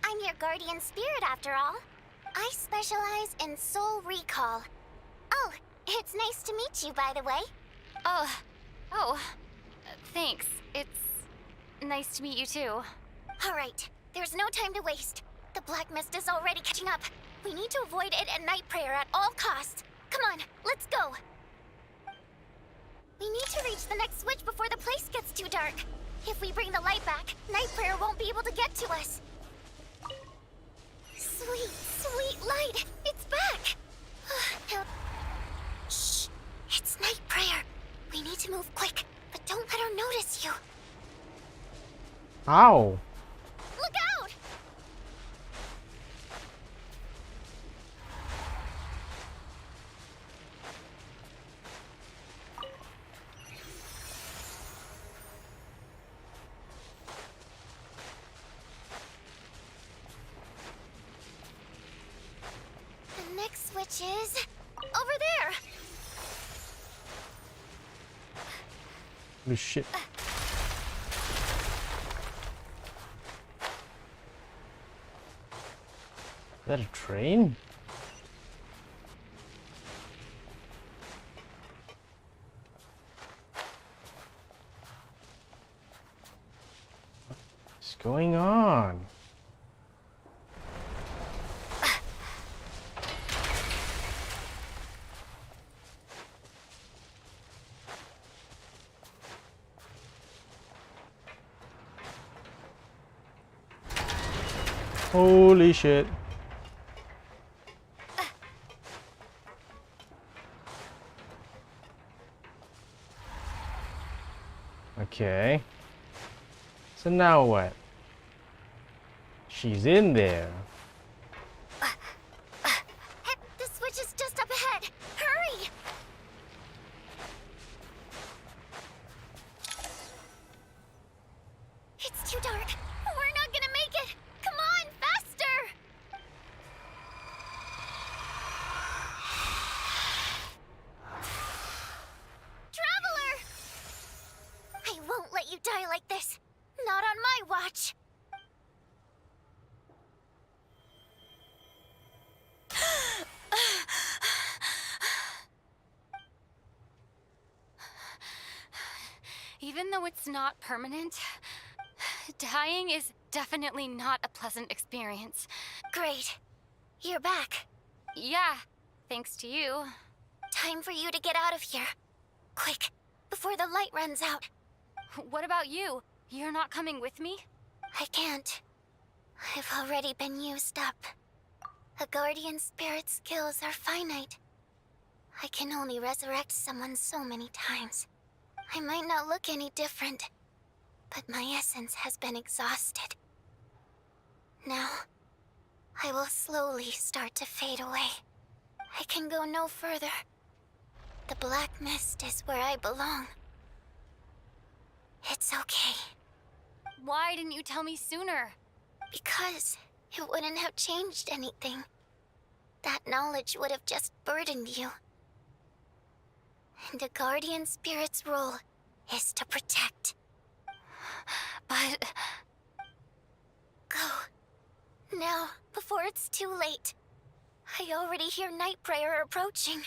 I'm your guardian spirit after all. I specialize in soul recall. Oh, it's nice to meet you, by the way. Oh, thanks. It's nice to meet you too. All right, there's no time to waste. The black mist is already catching up. We need to avoid it at Night Prayer at all costs. Come on, let's go. We need to reach the next switch before the place gets too dark. If we bring the light back, Night Prayer won't be able to get to us. Sweet, sweet light! It's back! Shh! It's Night Prayer. We need to move quick, but don't let her notice you. Ow! Look out! The next switch is over there. Holy shit. Is that a train? What's going on? Holy shit. Okay. So now what? She's in there. The switch is just up ahead. Hurry! It's too dark. We're not gonna make it. Come on, faster! Traveler! I won't let you die like this. Not on my watch. Even though it's not permanent, dying is definitely not a pleasant experience. Great. You're back. Yeah, thanks to you. Time for you to get out of here. Quick, before the light runs out. What about you? You're not coming with me? I can't. I've already been used up. A guardian spirit's skills are finite. I can only resurrect someone so many times. I might not look any different, but my essence has been exhausted. Now, I will slowly start to fade away. I can go no further. The black mist is where I belong. It's okay. Why didn't you tell me sooner? Because it wouldn't have changed anything. That knowledge would have just burdened you. And a guardian spirit's role is to protect. But... Go. Now, before it's too late. I already hear Night Prayer approaching.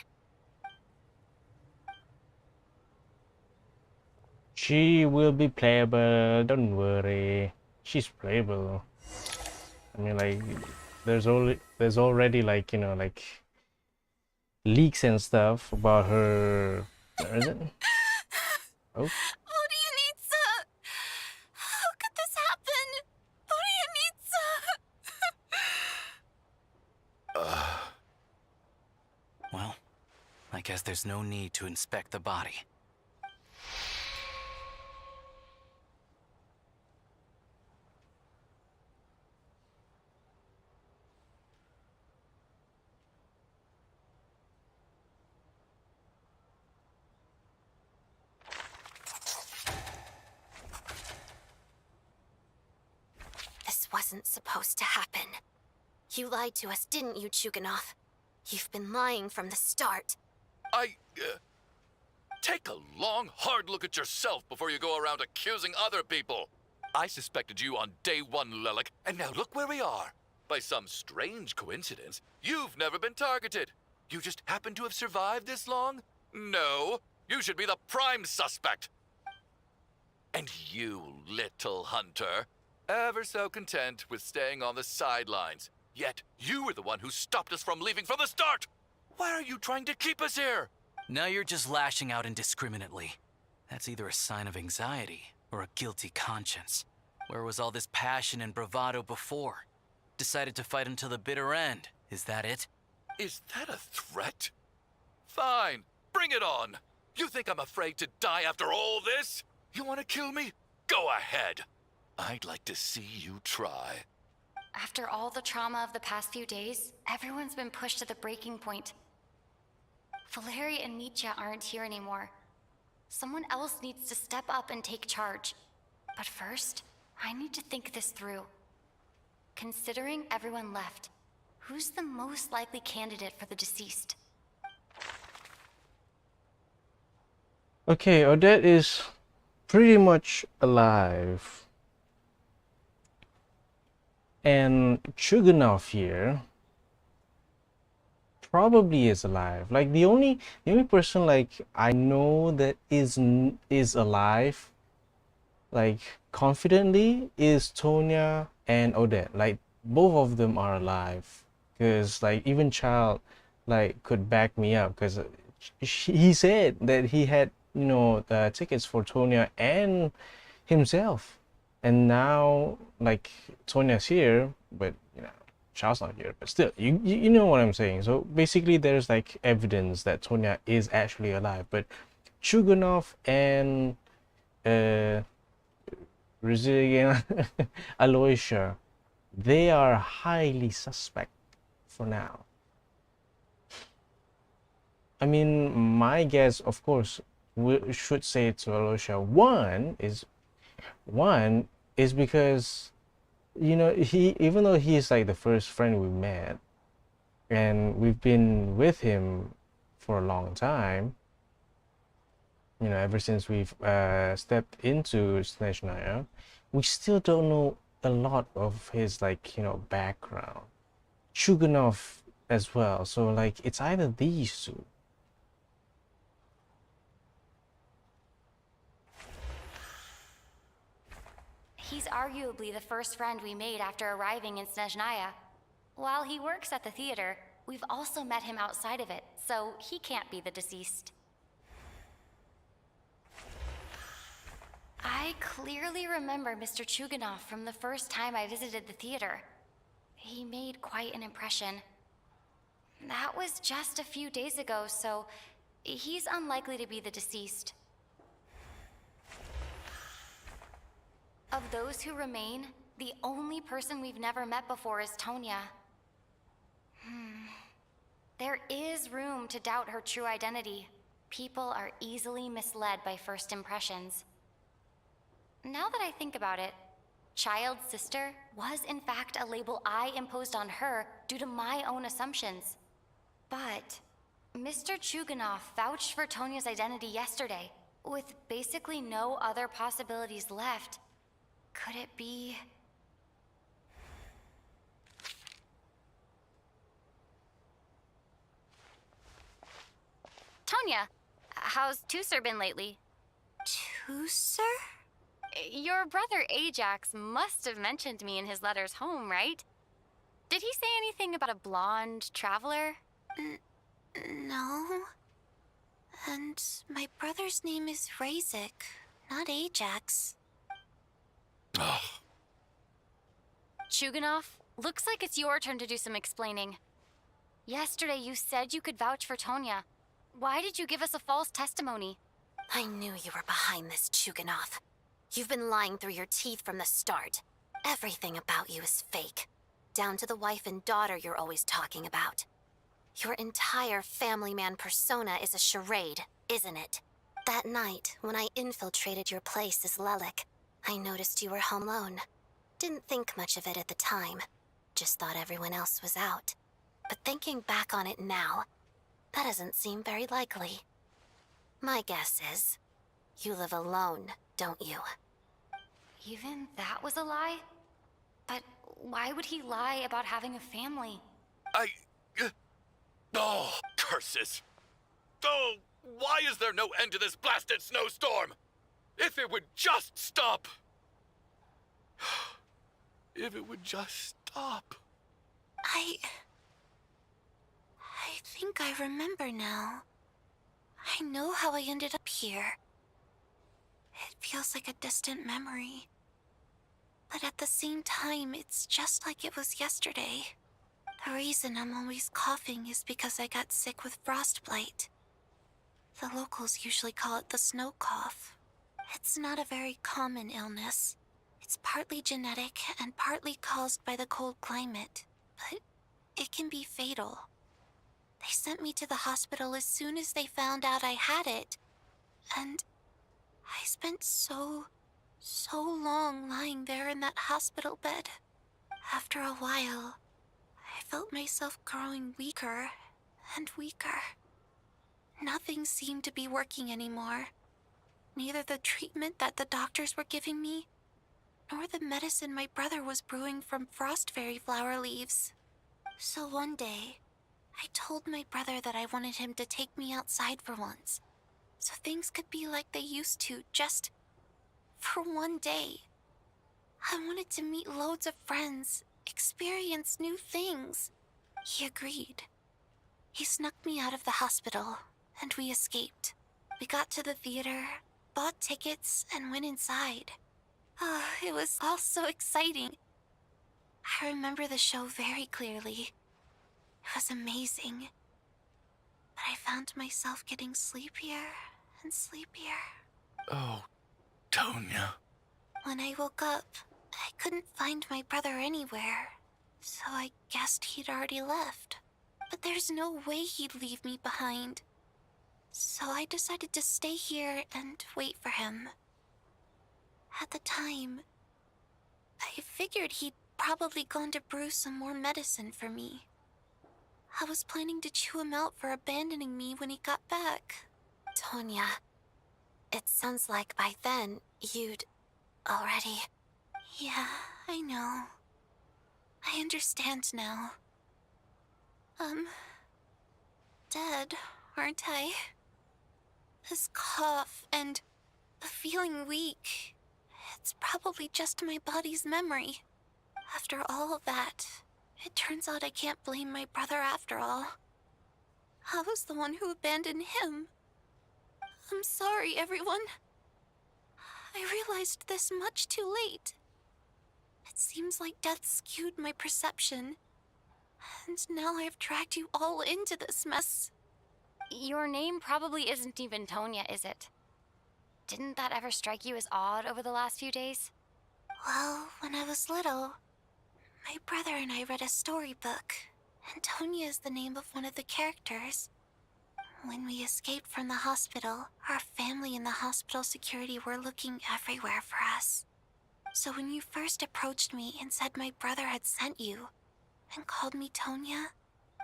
She will be playable, don't worry. She's playable. I mean, like, there's already like, you know, like leaks and stuff about her. Where is it? Oh, Odianitsa! How could this happen? Odianitsa! Well, I guess there's no need to inspect the body. This wasn't supposed to happen. You lied to us, didn't you, Chuganov? You've been lying from the start. Take a long, hard look at yourself before you go around accusing other people. I suspected you on day one, Lelik, and now look where we are. By some strange coincidence, you've never been targeted. You just happen to have survived this long? No, you should be the prime suspect. And you, little hunter, ever so content with staying on the sidelines. Yet you were the one who stopped us from leaving from the start. Why are you trying to keep us here? Now you're just lashing out indiscriminately. That's either a sign of anxiety or a guilty conscience. Where was all this passion and bravado before? Decided to fight until the bitter end. Is that it? Is that a threat? Fine, bring it on. You think I'm afraid to die after all this? You want to kill me? Go ahead. I'd like to see you try. After all the trauma of the past few days, everyone's been pushed to the breaking point. Valeri and Mitya aren't here anymore. Someone else needs to step up and take charge. But first, I need to think this through. Considering everyone left, who's the most likely candidate for the deceased? okay, Odette is pretty much alive. And Chuganov here probably is alive. Like the only person like I know that is alive, like confidently, is Tonya and Odette. Like both of them are alive, because like even Child like could back me up, because he said that he had, you know, the tickets for Tonya and himself, and now like Tonya's here, but you know Child's not here, but still, you know what I'm saying. So basically there's like evidence that Tonya is actually alive, but Chuganov and Rizzigan Aloysia, they are highly suspect for now. I mean, my guess, of course, we should say to Aloysia, one is because, you know, even though he's like the first friend we met and we've been with him for a long time, you know, ever since we've stepped into Snezhnaya, we still don't know a lot of his, like, you know, background. Chuganov as well. So like it's either these two. He's arguably the first friend we made after arriving in Snezhnaya. While he works at the theater, we've also met him outside of it, so he can't be the deceased. I clearly remember Mr. Chuganov from the first time I visited the theater. He made quite an impression. That was just a few days ago, so he's unlikely to be the deceased. Of those who remain, the only person we've never met before is Tonya. There is room to doubt her true identity. People are easily misled by first impressions. Now that I think about it, Child's sister was in fact a label I imposed on her due to my own assumptions. But Mr. Chuganov vouched for Tonya's identity yesterday, with basically no other possibilities left. Could it be... Tonya, how's Tusser been lately? Who, sir? Your brother Ajax must have mentioned me in his letters home, right? Did he say anything about a blonde traveler? No. And my brother's name is Razik, not Ajax. Chuganov, looks like it's your turn to do some explaining. Yesterday you said you could vouch for Tonya. Why did you give us a false testimony? I knew you were behind this, Chuganov. You've been lying through your teeth from the start. Everything about you is fake. Down to the wife and daughter you're always talking about. Your entire family man persona is a charade, isn't it? That night, when I infiltrated your place as Lelik, I noticed you were home alone. Didn't think much of it at the time. Just thought everyone else was out. But thinking back on it now, that doesn't seem very likely. My guess is, you live alone, don't you? Even that was a lie? But why would he lie about having a family? Oh, curses! Oh, why is there no end to this blasted snowstorm? If it would just stop! If it would just stop. I think I remember now. I know how I ended up here. It feels like a distant memory. But at the same time, it's just like it was yesterday. The reason I'm always coughing is because I got sick with frostbite. The locals usually call it the snow cough. It's not a very common illness. It's partly genetic and partly caused by the cold climate, but it can be fatal. They sent me to the hospital as soon as they found out I had it, and I spent so long lying there in that hospital bed. After a while, I felt myself growing weaker and weaker. Nothing seemed to be working anymore. Neither the treatment that the doctors were giving me, nor the medicine my brother was brewing from frost fairy flower leaves. So one day, I told my brother that I wanted him to take me outside for once, so things could be like they used to, just for one day. I wanted to meet loads of friends, experience new things. He agreed. He snuck me out of the hospital, and we escaped. We got to the theater, bought tickets, and went inside. Oh, it was all so exciting. I remember the show very clearly. It was amazing. But I found myself getting sleepier and sleepier. Oh, Tonya. When I woke up, I couldn't find my brother anywhere, so I guessed he'd already left. But there's no way he'd leave me behind. So I decided to stay here and wait for him. At the time, I figured he'd probably gone to brew some more medicine for me. I was planning to chew him out for abandoning me when he got back. Tonya, it sounds like by then, you'd already... Yeah, I know. I understand now. Dead, aren't I? This cough and the feeling weak, it's probably just my body's memory. After all of that, it turns out I can't blame my brother after all. I was the one who abandoned him. I'm sorry, everyone. I realized this much too late. It seems like death skewed my perception. And now I've dragged you all into this mess. Your name probably isn't even Tonya, is it? Didn't that ever strike you as odd over the last few days? Well, when I was little, my brother and I read a storybook, and Tonya is the name of one of the characters. When we escaped from the hospital, our family and the hospital security were looking everywhere for us. So when you first approached me and said my brother had sent you, and called me Tonya,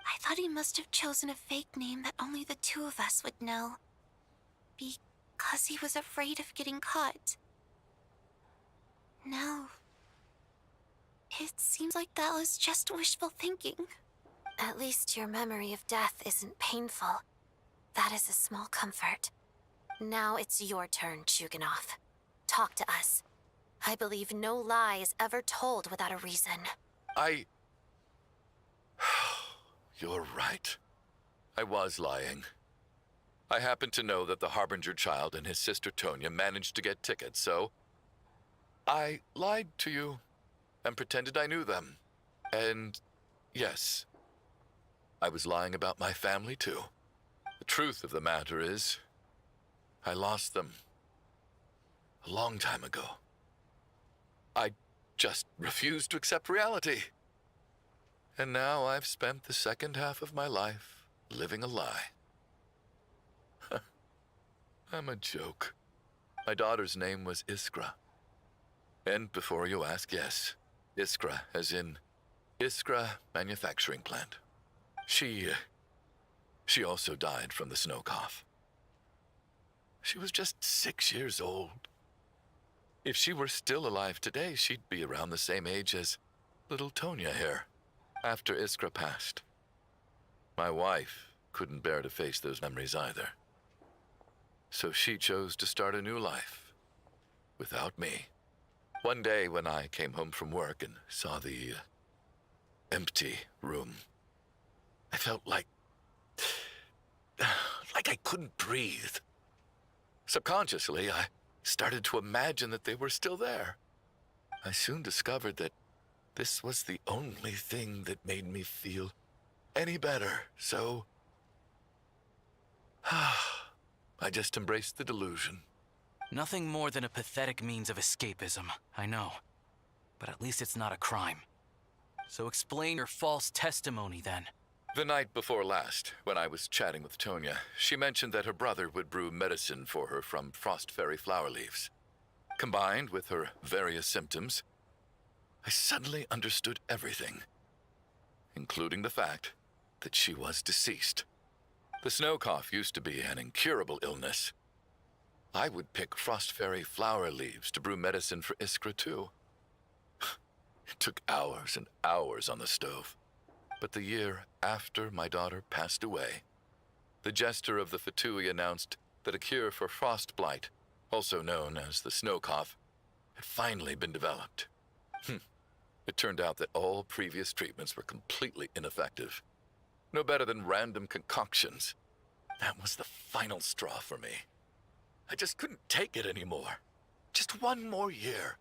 I thought he must have chosen a fake name that only the two of us would know. Because he was afraid of getting caught. Now, it seems like that was just wishful thinking. At least your memory of death isn't painful. That is a small comfort. Now it's your turn, Chuganov. Talk to us. I believe no lie is ever told without a reason. You're right. I was lying. I happen to know that the Harbinger child and his sister Tonya managed to get tickets, so I lied to you and pretended I knew them. And yes, I was lying about my family too. The truth of the matter is, I lost them a long time ago. I just refused to accept reality. And now I've spent the second half of my life living a lie. I'm a joke. My daughter's name was Iskra. And before you ask, yes, Iskra, as in Iskra Manufacturing Plant. She also died from the snow cough. She was just 6 years old. If she were still alive today, she'd be around the same age as little Tonya here. After Iskra passed, my wife couldn't bear to face those memories either. So she chose to start a new life without me. One day when I came home from work and saw the empty room, I felt like I couldn't breathe. Subconsciously, I started to imagine that they were still there. I soon discovered that this was the only thing that made me feel any better, so I just embraced the delusion. Nothing more than a pathetic means of escapism, I know. But at least it's not a crime. So explain your false testimony, then. The night before last, when I was chatting with Tonya, she mentioned that her brother would brew medicine for her from frost fairy flower leaves. Combined with her various symptoms, I suddenly understood everything, including the fact that she was deceased. The snow cough used to be an incurable illness. I would pick frost fairy flower leaves to brew medicine for Iskra too. It took hours and hours on the stove. But the year after my daughter passed away, the jester of the Fatui announced that a cure for frost blight, also known as the snow cough, had finally been developed. It turned out that all previous treatments were completely ineffective. No better than random concoctions. That was the final straw for me. I just couldn't take it anymore. Just one more year.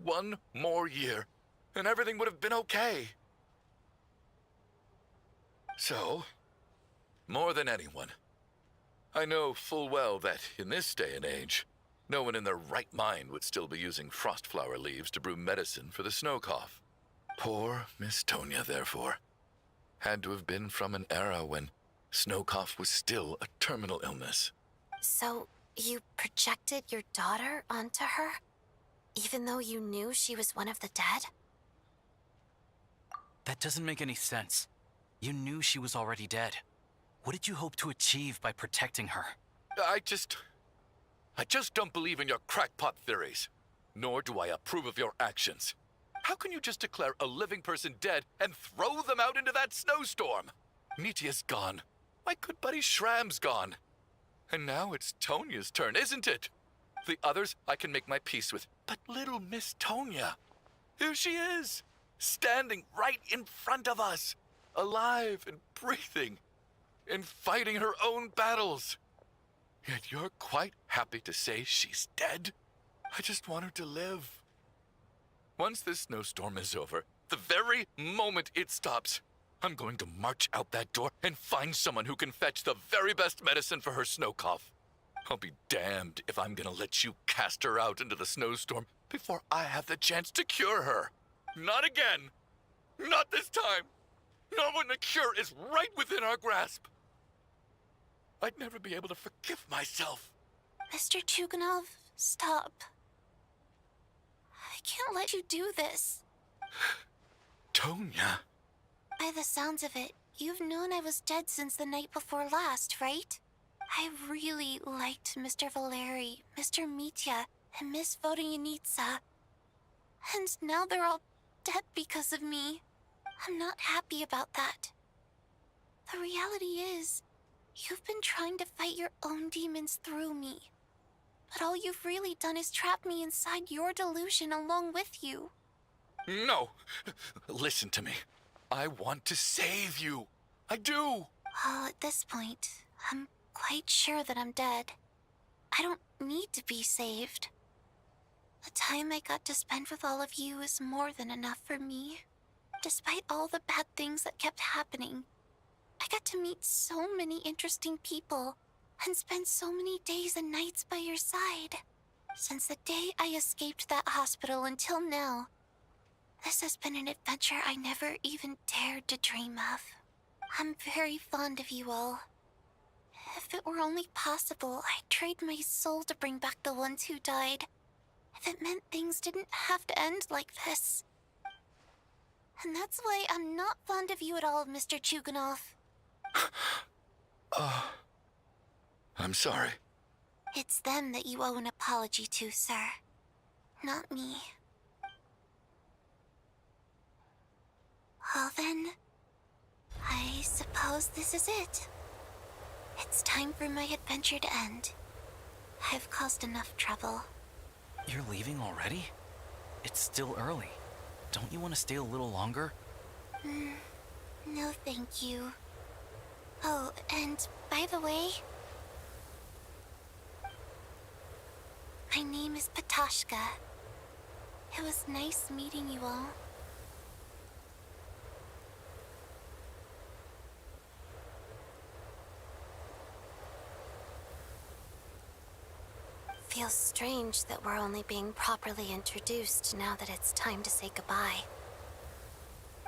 One more year, and everything would have been okay. So, more than anyone, I know full well that in this day and age, no one in their right mind would still be using frost flower leaves to brew medicine for the snow cough. Poor Miss Tonya, therefore, had to have been from an era when snow cough was still a terminal illness. So, you projected your daughter onto her? Even though you knew she was one of the dead? That doesn't make any sense. You knew she was already dead. What did you hope to achieve by protecting her? I just don't believe in your crackpot theories. Nor do I approve of your actions. How can you just declare a living person dead and throw them out into that snowstorm? Nitia's gone. My good buddy Shram's gone. And now it's Tonya's turn, isn't it? The others I can make my peace with. But little Miss Tonya, here she is, standing right in front of us, alive and breathing, and fighting her own battles. Yet you're quite happy to say she's dead? I just want her to live. Once this snowstorm is over, the very moment it stops, I'm going to march out that door and find someone who can fetch the very best medicine for her snow cough. I'll be damned if I'm gonna let you cast her out into the snowstorm before I have the chance to cure her. Not again. Not this time. Not when the cure is right within our grasp. I'd never be able to forgive myself. Mr. Chuganov, stop. I can't let you do this. Tonya. By the sounds of it, you've known I was dead since the night before last, right? I really liked Mr. Valeri, Mr. Mitya, and Miss Vodyanitsa. And now they're all dead because of me. I'm not happy about that. The reality is, you've been trying to fight your own demons through me. But all you've really done is trap me inside your delusion along with you. No! Listen to me. I want to save you. I do! Well, at this point, I'm quite sure that I'm dead. I don't need to be saved. The time I got to spend with all of you is more than enough for me. Despite all the bad things that kept happening, I got to meet so many interesting people and spend so many days and nights by your side. Since the day I escaped that hospital until now, this has been an adventure I never even dared to dream of. I'm very fond of you all. If it were only possible, I'd trade my soul to bring back the ones who died. If it meant things didn't have to end like this. And that's why I'm not fond of you at all, Mr. Chuganov. I'm sorry. It's them that you owe an apology to, sir. Not me. Well then, I suppose this is it. It's time for my adventure to end. I've caused enough trouble. You're leaving already? It's still early. Don't you want to stay a little longer? No, thank you. Oh, and by the way, my name is Patoshka. It was nice meeting you all. Feels strange that we're only being properly introduced now that it's time to say goodbye.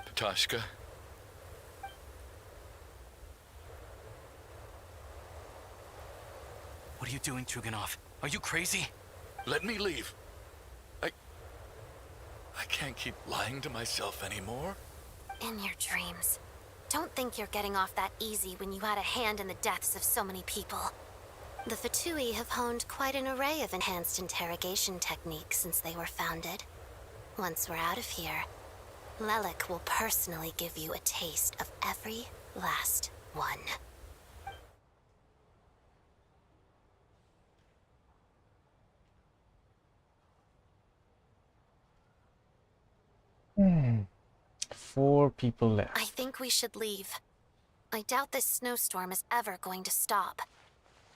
Patoshka? What are you doing, Chuganov? Are you crazy? Let me leave. I can't keep lying to myself anymore. In your dreams. Don't think you're getting off that easy when you had a hand in the deaths of so many people. The Fatui have honed quite an array of enhanced interrogation techniques since they were founded. Once we're out of here, Lelik will personally give you a taste of every last one. Four people left. I think we should leave. I doubt this snowstorm is ever going to stop.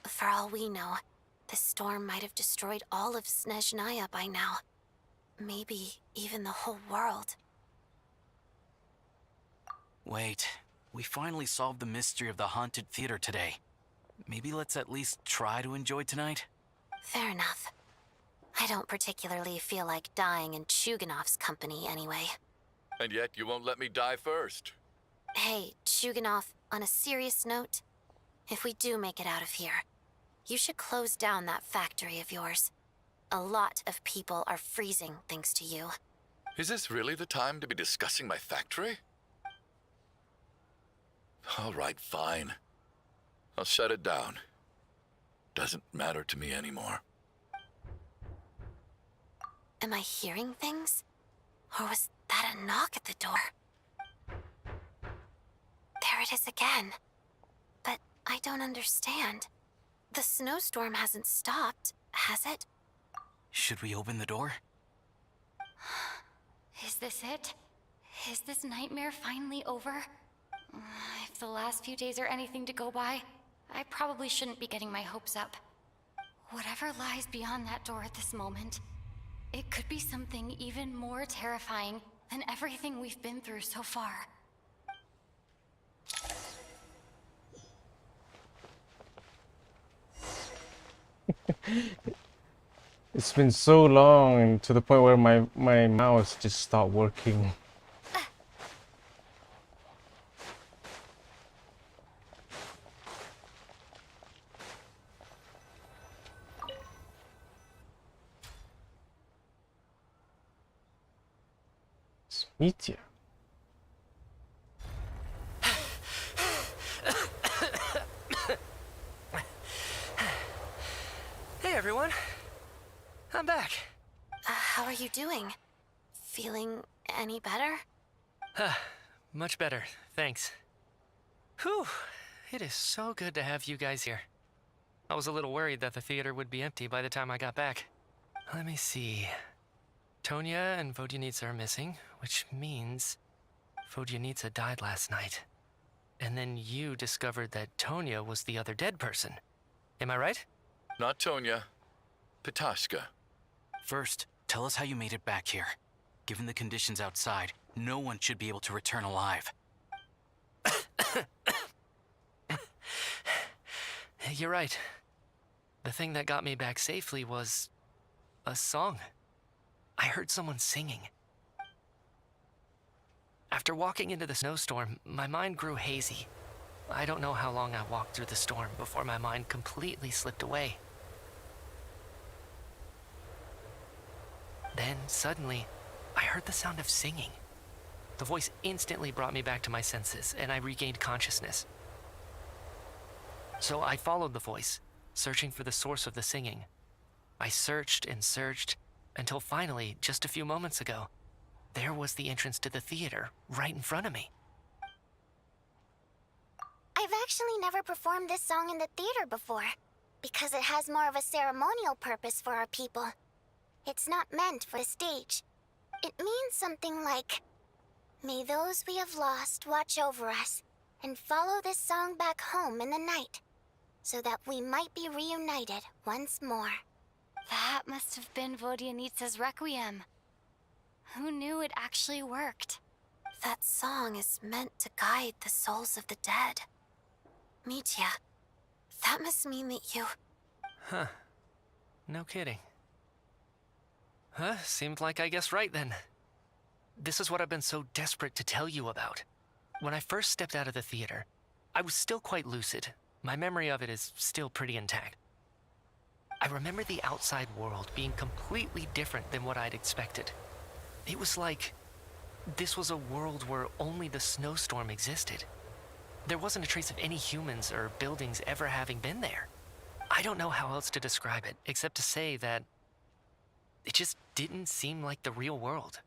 For all we know, this storm might have destroyed all of Snezhnaya by now. Maybe even the whole world. Wait, we finally solved the mystery of the haunted theater today. Maybe let's at least try to enjoy tonight? Fair enough. I don't particularly feel like dying in Chuganov's company anyway. And yet you won't let me die first. Hey, Chuganov, on a serious note, if we do make it out of here, you should close down that factory of yours. A lot of people are freezing thanks to you. Is this really the time to be discussing my factory? All right, fine. I'll shut it down. Doesn't matter to me anymore. Am I hearing things? Or was that a knock at the door? There it is again. But I don't understand. The snowstorm hasn't stopped, has it? Should we open the door? Is this it? Is this nightmare finally over? If the last few days are anything to go by, I probably shouldn't be getting my hopes up. Whatever lies beyond that door at this moment, it could be something even more terrifying than everything we've been through so far. It's been so long and to the point where my mouse just stopped working. Sweet, yeah. Hey everyone, I'm back. How are you doing? Feeling any better? Much better, thanks. Whew, it is so good to have you guys here. I was a little worried that the theater would be empty by the time I got back. Let me see. Tonya and Vodyanitsa are missing, which means Vodyanitsa died last night. And then you discovered that Tonya was the other dead person. Am I right? Not Tonya. Petashka. First, tell us how you made it back here. Given the conditions outside, no one should be able to return alive. You're right. The thing that got me back safely was a song. I heard someone singing. After walking into the snowstorm, my mind grew hazy. I don't know how long I walked through the storm before my mind completely slipped away. Then, suddenly, I heard the sound of singing. The voice instantly brought me back to my senses, and I regained consciousness. So I followed the voice, searching for the source of the singing. I searched and searched, until finally, just a few moments ago, there was the entrance to the theater, right in front of me. I've actually never performed this song in the theater before, because it has more of a ceremonial purpose for our people. It's not meant for the stage. It means something like, "May those we have lost watch over us, and follow this song back home in the night, so that we might be reunited once more." That must have been Vodyanitsa's Requiem. Who knew it actually worked? That song is meant to guide the souls of the dead. Mitya, that must mean that you... Huh. No kidding. Huh, seemed like I guessed right then. This is what I've been so desperate to tell you about. When I first stepped out of the theater, I was still quite lucid. My memory of it is still pretty intact. I remember the outside world being completely different than what I'd expected. It was like this was a world where only the snowstorm existed. There wasn't a trace of any humans or buildings ever having been there. I don't know how else to describe it, except to say that it just didn't seem like the real world.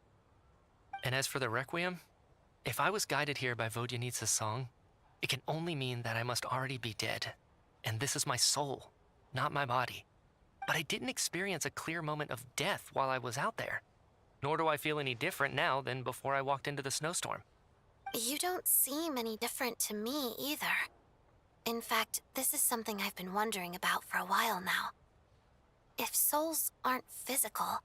And as for the Requiem, if I was guided here by Vodyanitsa's song, it can only mean that I must already be dead. And this is my soul, not my body. But I didn't experience a clear moment of death while I was out there. Nor do I feel any different now than before I walked into the snowstorm. You don't seem any different to me either. In fact, this is something I've been wondering about for a while now. If souls aren't physical,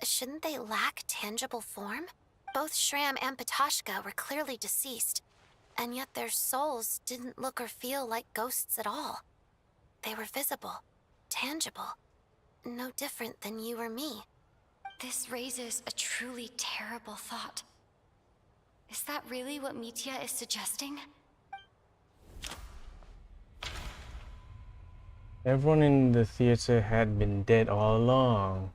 shouldn't they lack tangible form? Both Shram and Petashka were clearly deceased, and yet their souls didn't look or feel like ghosts at all. They were visible, tangible, no different than you or me. This raises a truly terrible thought. Is that really what Mitya is suggesting? Everyone in the theater had been dead all along.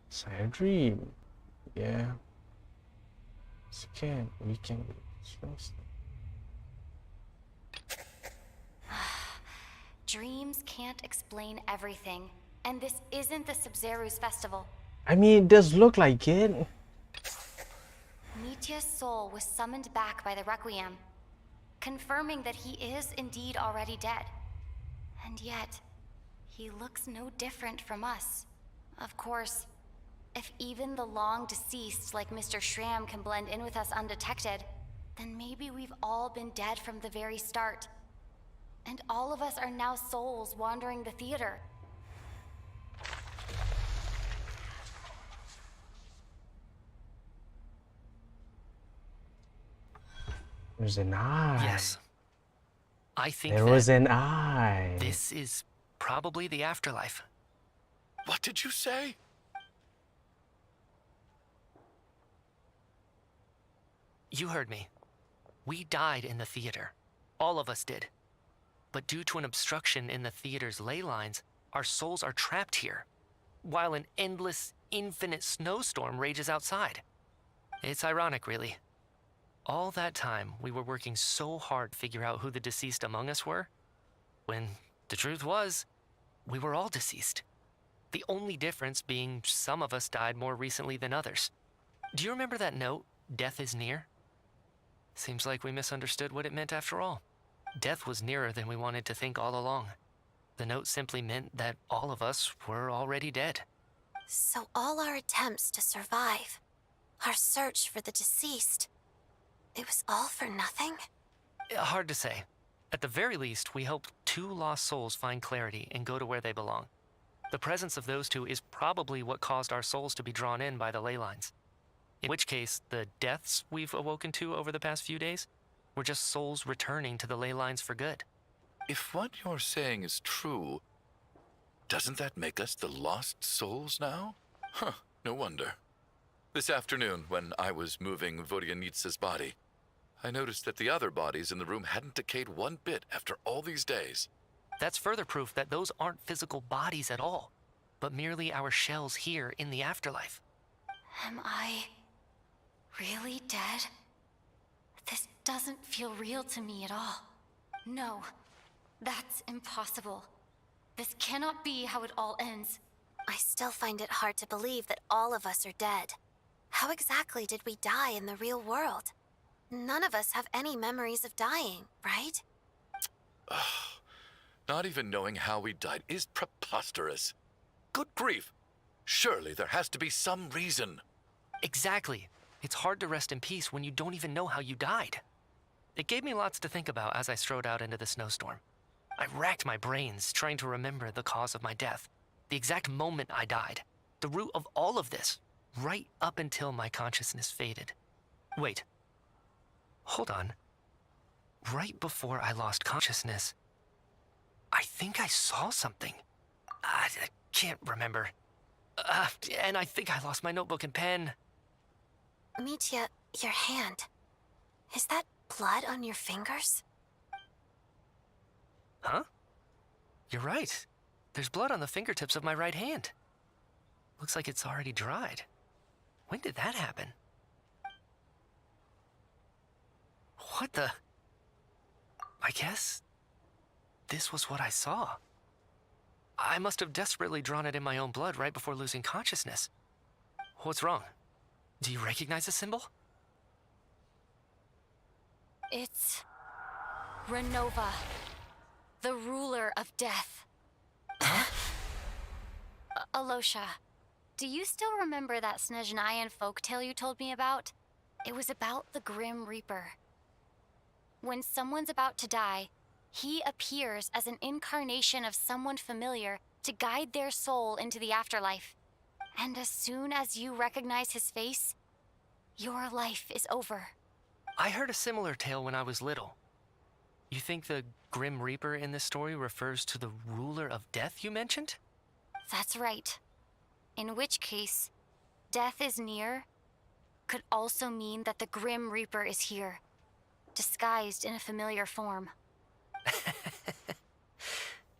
It's a dream. Yeah. We can. Dreams can't explain everything, and this isn't the Sub-Zeru's festival. I mean, it does look like it. Mitya's soul was summoned back by the Requiem, confirming that he is indeed already dead. And yet, he looks no different from us. Of course, if even the long-deceased like Mr. Shram can blend in with us undetected, then maybe we've all been dead from the very start. And all of us are now souls wandering the theater. There's an eye. Yes. I think there that was an eye. this is probably the afterlife. What did you say? You heard me. We died in the theater. All of us did. But due to an obstruction in the theater's ley lines, our souls are trapped here, while an endless, infinite snowstorm rages outside. It's ironic, really. All that time, we were working so hard to figure out who the deceased among us were, when the truth was, we were all deceased. The only difference being some of us died more recently than others. Do you remember that note, "Death is near"? Seems like we misunderstood what it meant after all. Death was nearer than we wanted to think all along. The note simply meant that all of us were already dead. So all our attempts to survive, our search for the deceased, it was all for nothing? Hard to say. At the very least, we hope 2 lost souls find clarity and go to where they belong. The presence of those 2 is probably what caused our souls to be drawn in by the ley lines. In which case, the deaths we've awoken to over the past few days were just souls returning to the ley lines for good. If what you're saying is true, doesn't that make us the lost souls now? Huh, no wonder. This afternoon, when I was moving Vodyanitsa's body, I noticed that the other bodies in the room hadn't decayed one bit after all these days. That's further proof that those aren't physical bodies at all, but merely our shells here in the afterlife. Am I really dead? This doesn't feel real to me at all. No, that's impossible. This cannot be how it all ends. I still find it hard to believe that all of us are dead. How exactly did we die in the real world? None of us have any memories of dying, right? Not even knowing how we died is preposterous. Good grief! Surely there has to be some reason. Exactly. It's hard to rest in peace when you don't even know how you died. It gave me lots to think about as I strode out into the snowstorm. I racked my brains trying to remember the cause of my death, the exact moment I died, the root of all of this, right up until my consciousness faded. Wait. Hold on. Right before I lost consciousness, I think I saw something. I can't remember. And I think I lost my notebook and pen. Mitya, your hand. Is that blood on your fingers? Huh? You're right. There's blood on the fingertips of my right hand. Looks like it's already dried. When did that happen? What the? I guess this was what I saw. I must have desperately drawn it in my own blood right before losing consciousness. What's wrong? Do you recognize the symbol? It's Renova, the ruler of death. Huh? Alosha, do you still remember that Snezhnayan folktale you told me about? It was about the Grim Reaper. When someone's about to die, he appears as an incarnation of someone familiar to guide their soul into the afterlife. And as soon as you recognize his face, your life is over. I heard a similar tale when I was little. You think the Grim Reaper in this story refers to the ruler of death you mentioned? That's right. In which case, death is near could also mean that the Grim Reaper is here, disguised in a familiar form.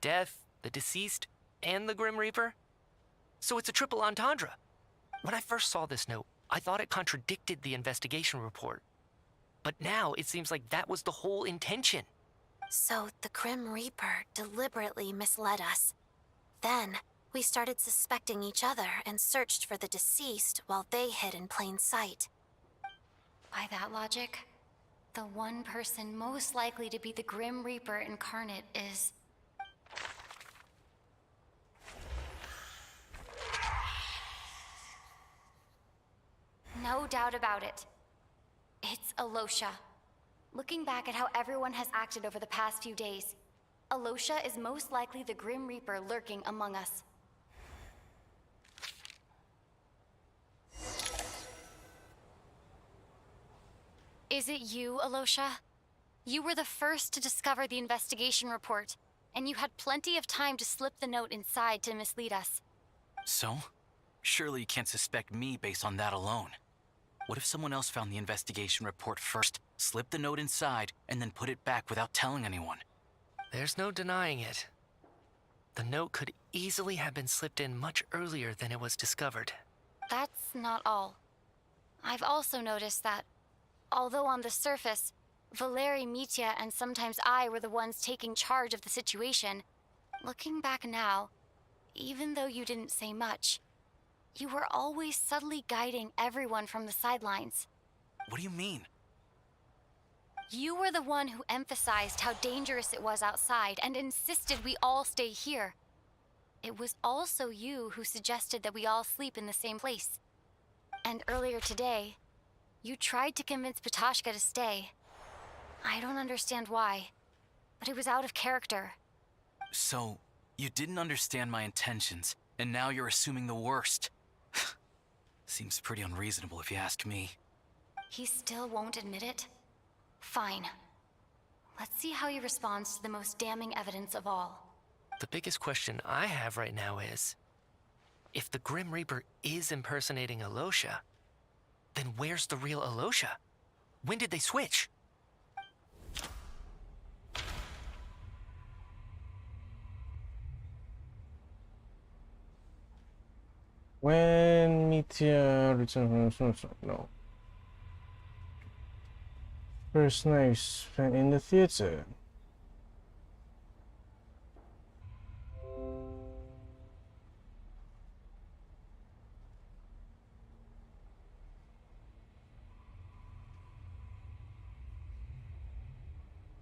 Death, the deceased, and the Grim Reaper? So it's a triple entendre. When I first saw this note, I thought it contradicted the investigation report. But now it seems like that was the whole intention. So the Grim Reaper deliberately misled us. Then we started suspecting each other and searched for the deceased while they hid in plain sight. By that logic, the one person most likely to be the Grim Reaper incarnate is... No doubt about it. It's Alosha. Looking back at how everyone has acted over the past few days, Alosha is most likely the Grim Reaper lurking among us. Is it you, Alosha? You were the first to discover the investigation report, and you had plenty of time to slip the note inside to mislead us. So? Surely you can't suspect me based on that alone. What if someone else found the investigation report first, slipped the note inside, and then put it back without telling anyone? There's no denying it. The note could easily have been slipped in much earlier than it was discovered. That's not all. I've also noticed that, although on the surface, Valeri, Mitya, and sometimes I were the ones taking charge of the situation, looking back now, even though you didn't say much, you were always subtly guiding everyone from the sidelines. What do you mean? You were the one who emphasized how dangerous it was outside and insisted we all stay here. It was also you who suggested that we all sleep in the same place. And earlier today, you tried to convince Patoshka to stay. I don't understand why, but it was out of character. So, you didn't understand my intentions, and now you're assuming the worst. Seems pretty unreasonable if you ask me. He still won't admit it? Fine. Let's see how he responds to the most damning evidence of all. The biggest question I have right now is, if the Grim Reaper is impersonating Alosha, then where's the real Alosha? When did they switch? When Meteor returns from no. First night spent in the theater.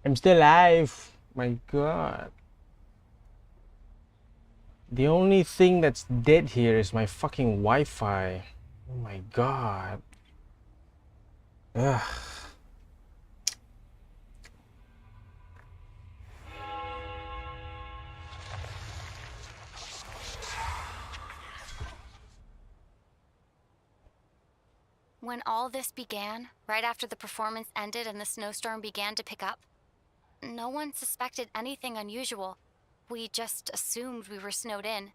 I'm still alive. My God. The only thing that's dead here is my fucking Wi-Fi. Oh my God. Ugh. When all this began, right after the performance ended and the snowstorm began to pick up, no one suspected anything unusual. We just assumed we were snowed in.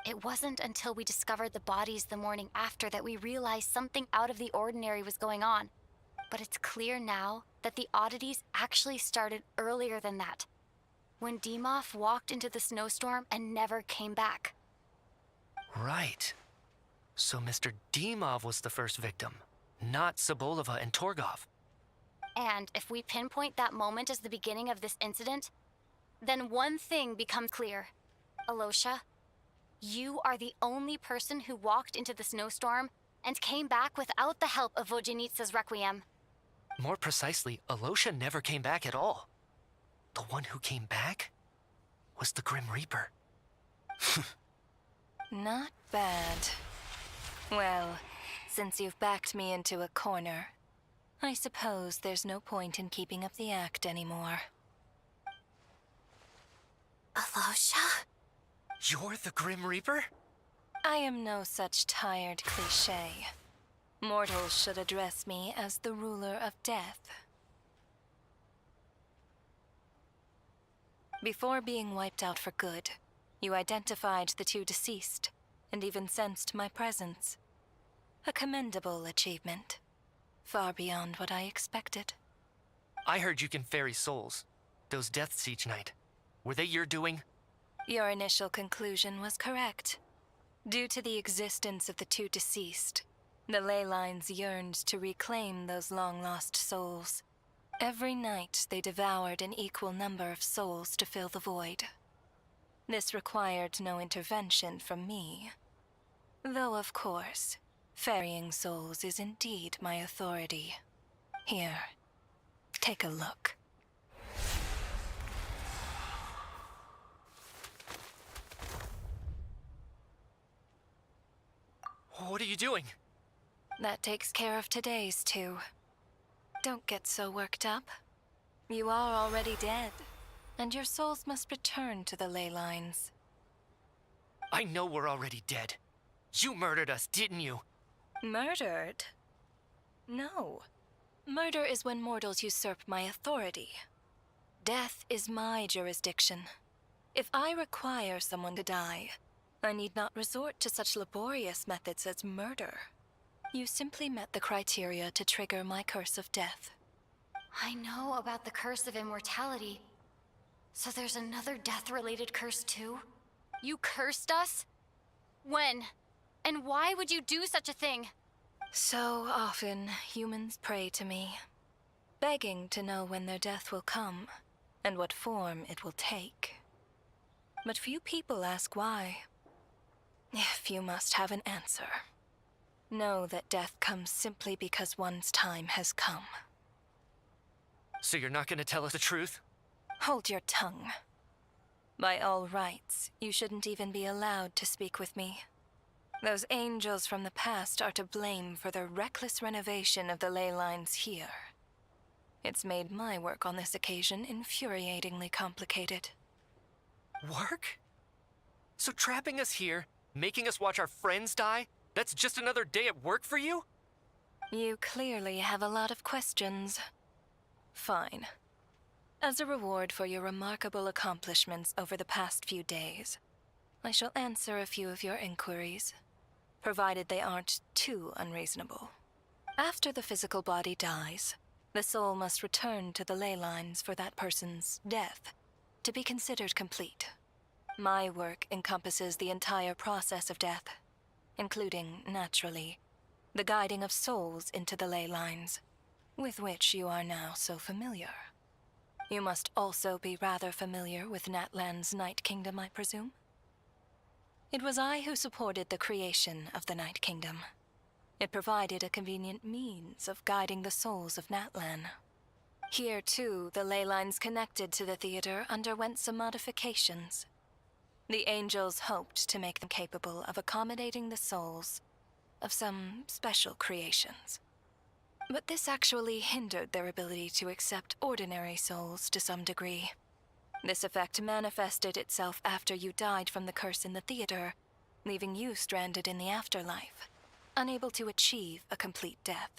It wasn't until we discovered the bodies the morning after that we realized something out of the ordinary was going on. But it's clear now that the oddities actually started earlier than that, when Dimov walked into the snowstorm and never came back. Right. So Mr. Dimov was the first victim, not Sobolova and Torgov. And if we pinpoint that moment as the beginning of this incident, then one thing becomes clear. Alosha, you are the only person who walked into the snowstorm and came back without the help of Vojanitsa's Requiem. More precisely, Alosha never came back at all. The one who came back was the Grim Reaper. Not bad. Well, since you've backed me into a corner, I suppose there's no point in keeping up the act anymore. Alosha? You're the Grim Reaper? I am no such tired cliché. Mortals should address me as the ruler of death. Before being wiped out for good, you identified the two deceased, and even sensed my presence. A commendable achievement. Far beyond what I expected. I heard you can ferry souls. Those deaths each night. Were they your doing? Your initial conclusion was correct. Due to the existence of the two deceased, the ley lines yearned to reclaim those long-lost souls. Every night they devoured an equal number of souls to fill the void. This required no intervention from me. Though, of course, ferrying souls is indeed my authority. Here, take a look. What are you doing? That takes care of today's too. Don't get so worked up. You are already dead, and your souls must return to the ley lines. I know we're already dead. You murdered us, didn't you? Murdered? No. Murder is when mortals usurp my authority. Death is my jurisdiction. If I require someone to die, I need not resort to such laborious methods as murder. You simply met the criteria to trigger my curse of death. I know about the curse of immortality. So there's another death-related curse too? You cursed us? When? And why would you do such a thing? So often, humans pray to me, begging to know when their death will come, and what form it will take. But few people ask why. If you must have an answer, know that death comes simply because one's time has come. So you're not gonna tell us the truth? Hold your tongue. By all rights, you shouldn't even be allowed to speak with me. Those angels from the past are to blame for the reckless renovation of the ley lines here. It's made my work on this occasion infuriatingly complicated. Work? So trapping us here, making us watch our friends die, that's just another day at work for you? You clearly have a lot of questions. Fine. As a reward for your remarkable accomplishments over the past few days, I shall answer a few of your inquiries, provided they aren't too unreasonable. After the physical body dies, the soul must return to the ley lines for that person's death to be considered complete. My work encompasses the entire process of death, including, naturally, the guiding of souls into the ley lines, with which you are now so familiar. You must also be rather familiar with Natlan's Night Kingdom, I presume? It was I who supported the creation of the Night Kingdom. It provided a convenient means of guiding the souls of Natlan. Here, too, the ley lines connected to the theater underwent some modifications. The angels hoped to make them capable of accommodating the souls of some special creations. But this actually hindered their ability to accept ordinary souls to some degree. This effect manifested itself after you died from the curse in the theater, leaving you stranded in the afterlife, unable to achieve a complete death.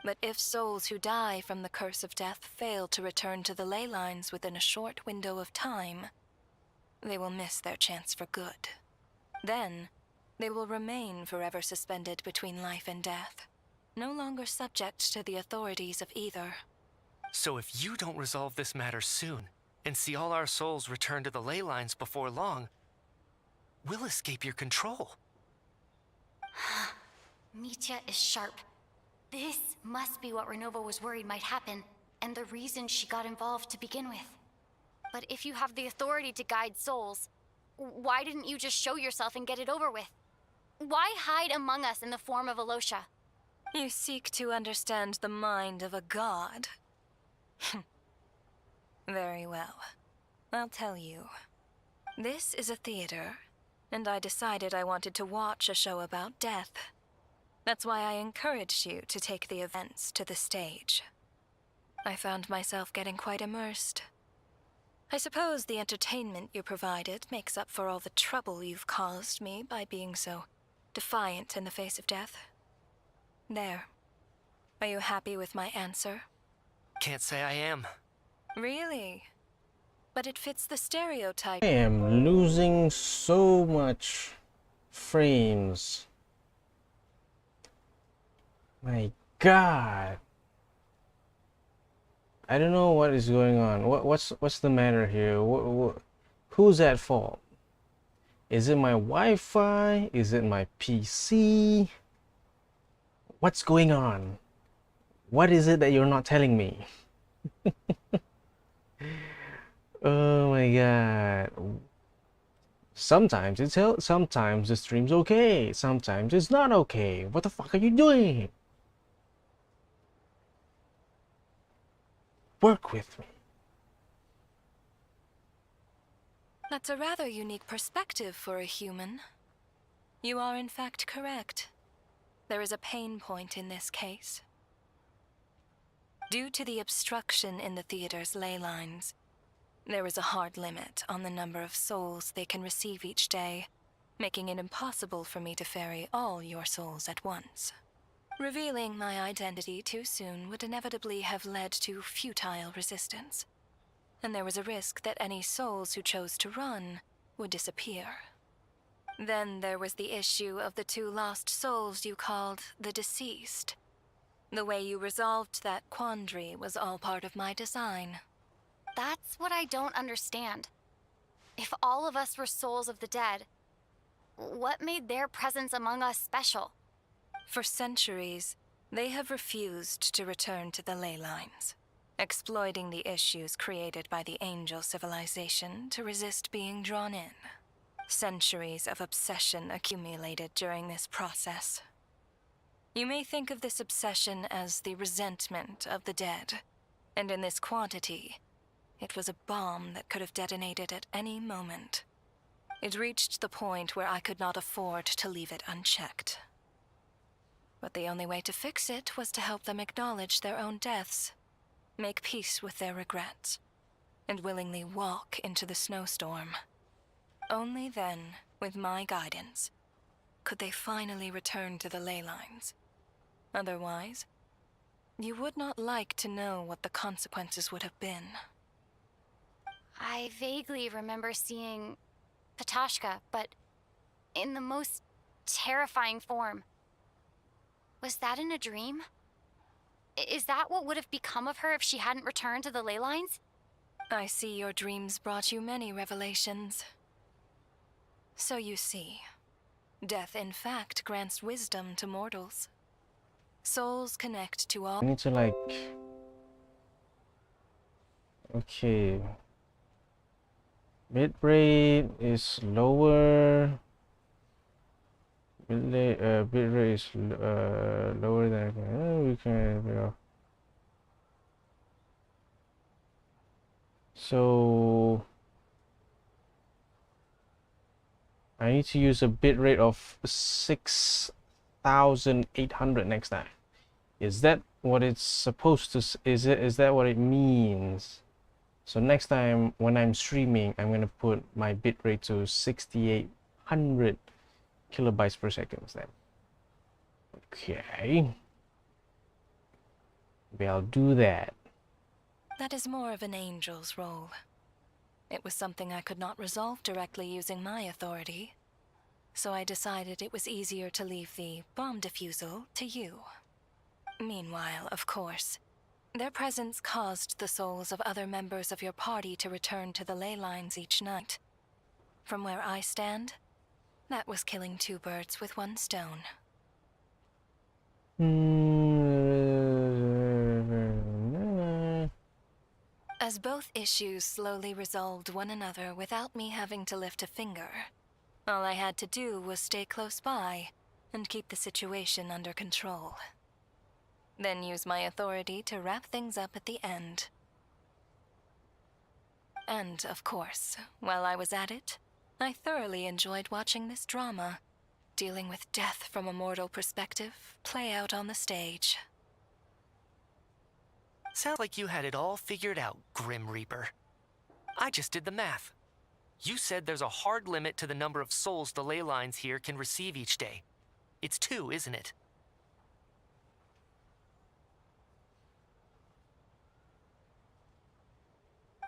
But if souls who die from the curse of death fail to return to the ley lines within a short window of time, they will miss their chance for good. Then, they will remain forever suspended between life and death, no longer subject to the authorities of either. So if you don't resolve this matter soon, and see all our souls return to the ley lines before long, we'll escape your control. Mitya is sharp. This must be what Renova was worried might happen, and the reason she got involved to begin with. But if you have the authority to guide souls, why didn't you just show yourself and get it over with? Why hide among us in the form of Alosha? You seek to understand the mind of a god. Very well. I'll tell you. This is a theater, and I decided I wanted to watch a show about death. That's why I encouraged you to take the events to the stage. I found myself getting quite immersed. I suppose the entertainment you provided makes up for all the trouble you've caused me by being so defiant in the face of death. There. Are you happy with my answer? Can't say I am. Really? But it fits the stereotype. I am losing so much frames. My God. I don't know what is going on. What's the matter here? Who's at fault? Is it my Wi-Fi? Is it my PC? What's going on? What is it that you're not telling me? Oh my God. Sometimes sometimes the stream's okay, sometimes it's not okay. What the fuck are you doing? Work with me. That's a rather unique perspective for a human. You are in fact correct. There is a pain point in this case. Due to the obstruction in the theater's ley lines, there is a hard limit on the number of souls they can receive each day, making it impossible for me to ferry all your souls at once. Revealing my identity too soon would inevitably have led to futile resistance, and there was a risk that any souls who chose to run would disappear. Then there was the issue of the 2 lost souls you called the deceased. The way you resolved that quandary was all part of my design. That's what I don't understand. If all of us were souls of the dead, what made their presence among us special? For centuries, they have refused to return to the ley lines, exploiting the issues created by the angel civilization to resist being drawn in. Centuries of obsession accumulated during this process. You may think of this obsession as the resentment of the dead, And in this quantity, it was a bomb that could have detonated at any moment. It reached the point where I could not afford to leave it unchecked. But the only way to fix it was to help them acknowledge their own deaths, make peace with their regrets, and willingly walk into the snowstorm. Only then, with my guidance, could they finally return to the ley lines. Otherwise, you would not like to know what the consequences would have been. I vaguely remember seeing Patashka, but in the most terrifying form. Was that in a dream? Is that what would have become of her if she hadn't returned to the ley lines? I see your dreams brought you many revelations. So you see, death in fact grants wisdom to mortals. Souls connect to all. I need to like. Okay. Bitrate is lower. Bitrate is lower than we can. So I need to use a bitrate of 6,800 next time. Is that what it's supposed to? Is that what it means? So next time when I'm streaming, I'm gonna put my bitrate to 6,800 kilobytes per second then. Okay. Maybe I'll do that. That is more of an angel's role. It was something I could not resolve directly using my authority, so I decided it was easier to leave the bomb defusal to you. Meanwhile, of course, their presence caused the souls of other members of your party to return to the ley lines each night. From where I stand, that was killing two birds with one stone. As both issues slowly resolved one another without me having to lift a finger, all I had to do was stay close by and keep the situation under control. Then use my authority to wrap things up at the end. And, of course, while I was at it, I thoroughly enjoyed watching this drama, dealing with death from a mortal perspective, play out on the stage. Sounds like you had it all figured out, Grim Reaper. I just did the math. You said there's a hard limit to the number of souls the ley lines here can receive each day. It's 2, isn't it?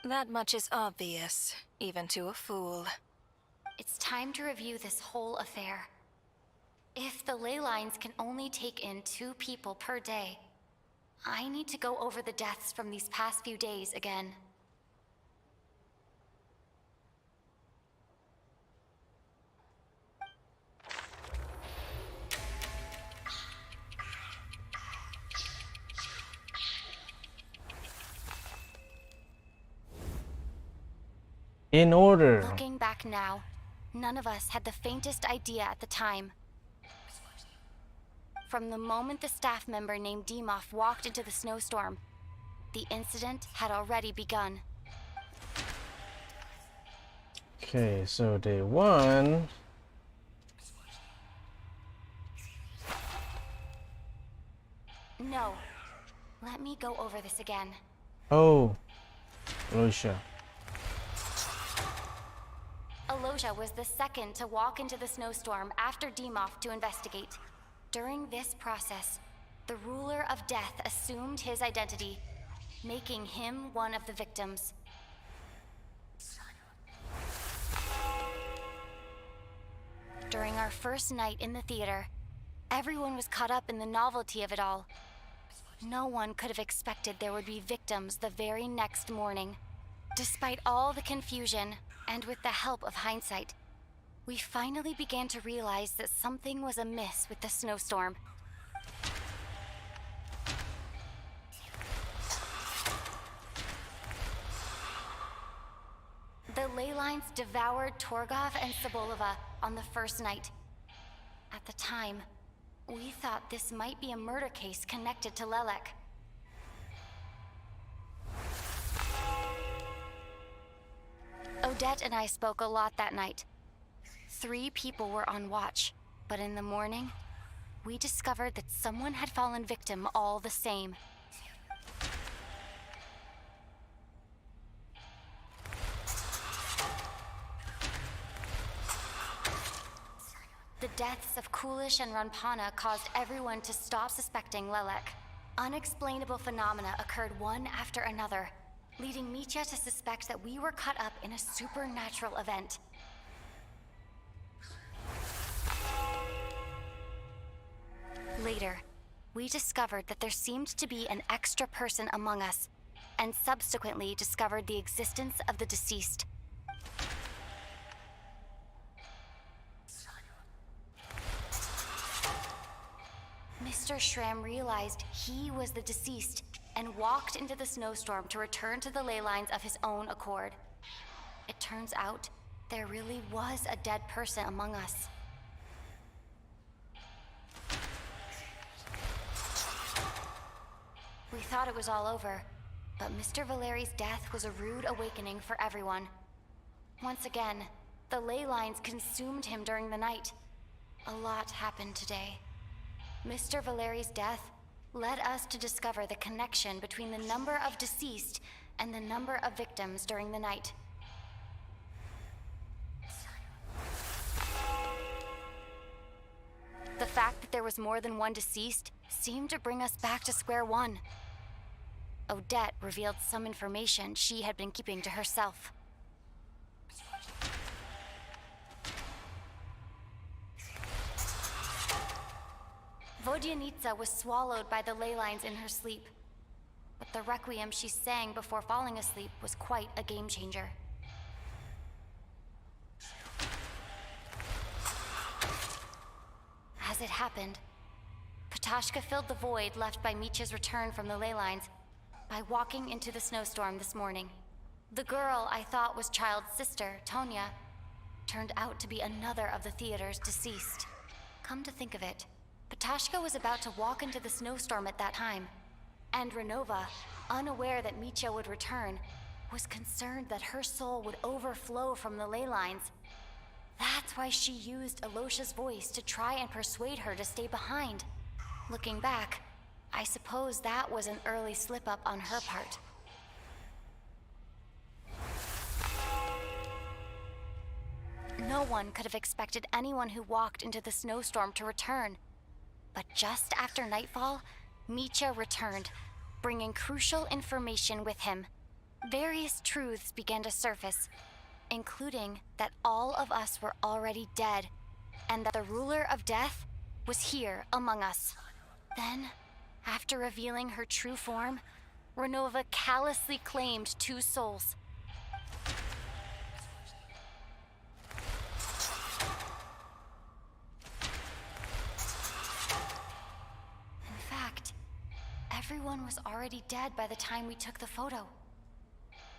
That much is obvious, even to a fool. It's time to review this whole affair. If the ley lines can only take in 2 people per day, I need to go over the deaths from these past few days again. In order. Looking back now, none of us had the faintest idea at the time. From the moment the staff member named Dimov walked into the snowstorm, the incident had already begun. Okay, so day 1. No. Let me go over this again. Oh, Lucia. Aloja was the second to walk into the snowstorm after Dimov to investigate. During this process, the ruler of death assumed his identity, making him one of the victims. During our first night in the theater, everyone was caught up in the novelty of it all. No one could have expected there would be victims the very next morning. Despite all the confusion, and with the help of hindsight, we finally began to realize that something was amiss with the snowstorm. The ley lines devoured Torgov and Sobolova on the first night. At the time, we thought this might be a murder case connected to Lelek. Odette and I spoke a lot that night. 3 people were on watch, but in the morning, we discovered that someone had fallen victim all the same. The deaths of Coolish and Ranpana caused everyone to stop suspecting Lelek. Unexplainable phenomena occurred one after another, leading Mitya to suspect that we were caught up in a supernatural event. Later, we discovered that there seemed to be an extra person among us, and subsequently discovered the existence of the deceased. Mr. Shram realized he was the deceased and walked into the snowstorm to return to the ley lines of his own accord. It turns out there really was a dead person among us. We thought it was all over, but Mr. Valeri's death was a rude awakening for everyone. Once again, the ley lines consumed him during the night. A lot happened today. Mr. Valeri's death led us to discover the connection between the number of deceased and the number of victims during the night. The fact that there was more than one deceased seemed to bring us back to square one. Odette revealed some information she had been keeping to herself. Vodyanitsa was swallowed by the ley lines in her sleep, but the requiem she sang before falling asleep was quite a game changer. As it happened, Patashka filled the void left by Mitya's return from the ley lines by walking into the snowstorm this morning. The girl I thought was Child's sister, Tonya, turned out to be another of the theater's deceased. Come to think of it, Patashka was about to walk into the snowstorm at that time, and Renova, unaware that Mitya would return, was concerned that her soul would overflow from the ley lines. That's why she used Alosha's voice to try and persuade her to stay behind. Looking back, I suppose that was an early slip-up on her part. No one could have expected anyone who walked into the snowstorm to return. But just after nightfall, Mitya returned, bringing crucial information with him. Various truths began to surface, including that all of us were already dead, and that the ruler of death was here among us. Then, after revealing her true form, Renova callously claimed 2 souls. In fact, everyone was already dead by the time we took the photo.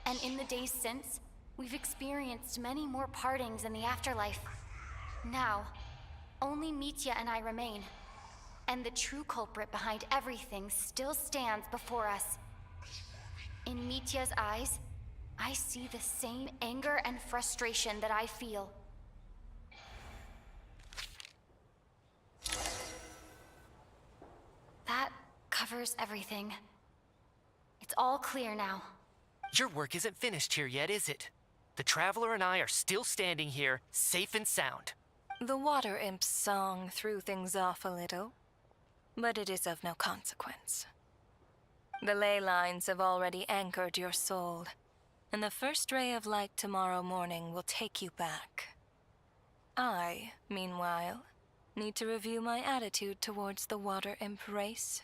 And in the days since, we've experienced many more partings in the afterlife. Now, only Mitya and I remain. And the true culprit behind everything still stands before us. In Mitya's eyes, I see the same anger and frustration that I feel. That covers everything. It's all clear now. Your work isn't finished here yet, is it? The Traveler and I are still standing here, safe and sound. The water imp's song threw things off a little, but it is of no consequence. The ley lines have already anchored your soul, and the first ray of light tomorrow morning will take you back. I, meanwhile, need to review my attitude towards the water imp race.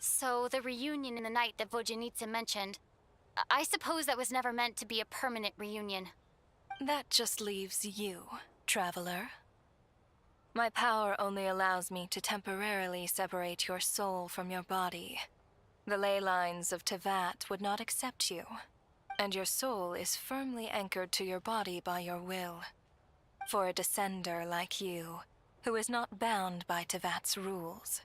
So the reunion in the night that Vodyanitsa mentioned, I suppose that was never meant to be a permanent reunion. That just leaves you, Traveler. My power only allows me to temporarily separate your soul from your body. The ley lines of Tevat would not accept you, and your soul is firmly anchored to your body by your will. For a descender like you, who is not bound by Tevat's rules,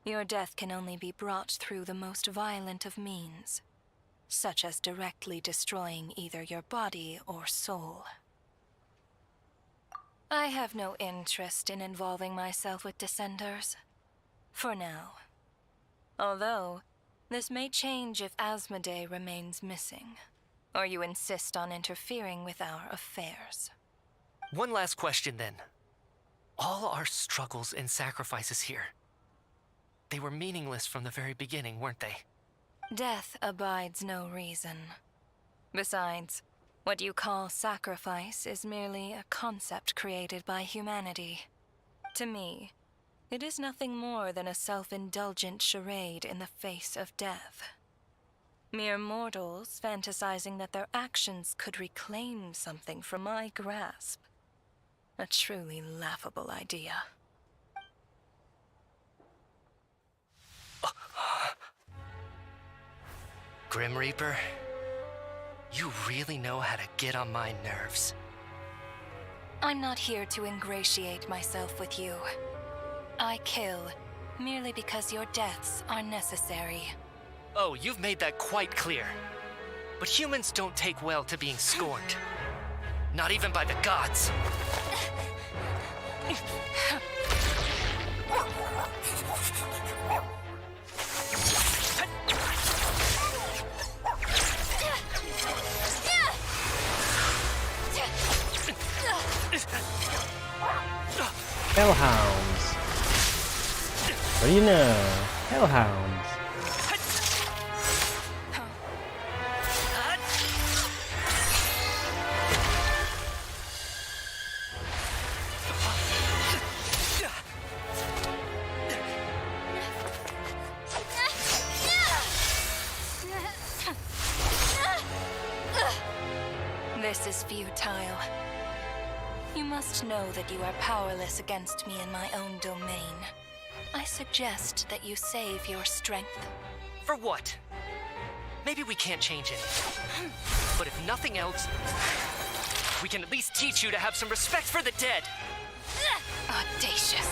your death can only be brought through the most violent of means. such as directly destroying either your body or soul. I have no interest in involving myself with Descenders. For now. Although, this may change if Asmodee remains missing, or you insist on interfering with our affairs. One last question then. All our struggles and sacrifices here, they were meaningless from the very beginning, weren't they? Death abides no reason. Besides, what you call sacrifice is merely a concept created by humanity. To me, it is nothing more than a self-indulgent charade in the face of death. Mere mortals fantasizing that their actions could reclaim something from my grasp. A truly laughable idea. Grim Reaper, you really know how to get on my nerves. I'm not here to ingratiate myself with you. I kill merely because your deaths are necessary. Oh, you've made that quite clear. But humans don't take well to being scorned. Not even by the gods. Hellhounds. What do you know? Hellhounds. This is futile. You must know that you are powerless against me in my own domain. I suggest that you save your strength. For what? Maybe we can't change it. But if nothing else, we can at least teach you to have some respect for the dead. Audacious.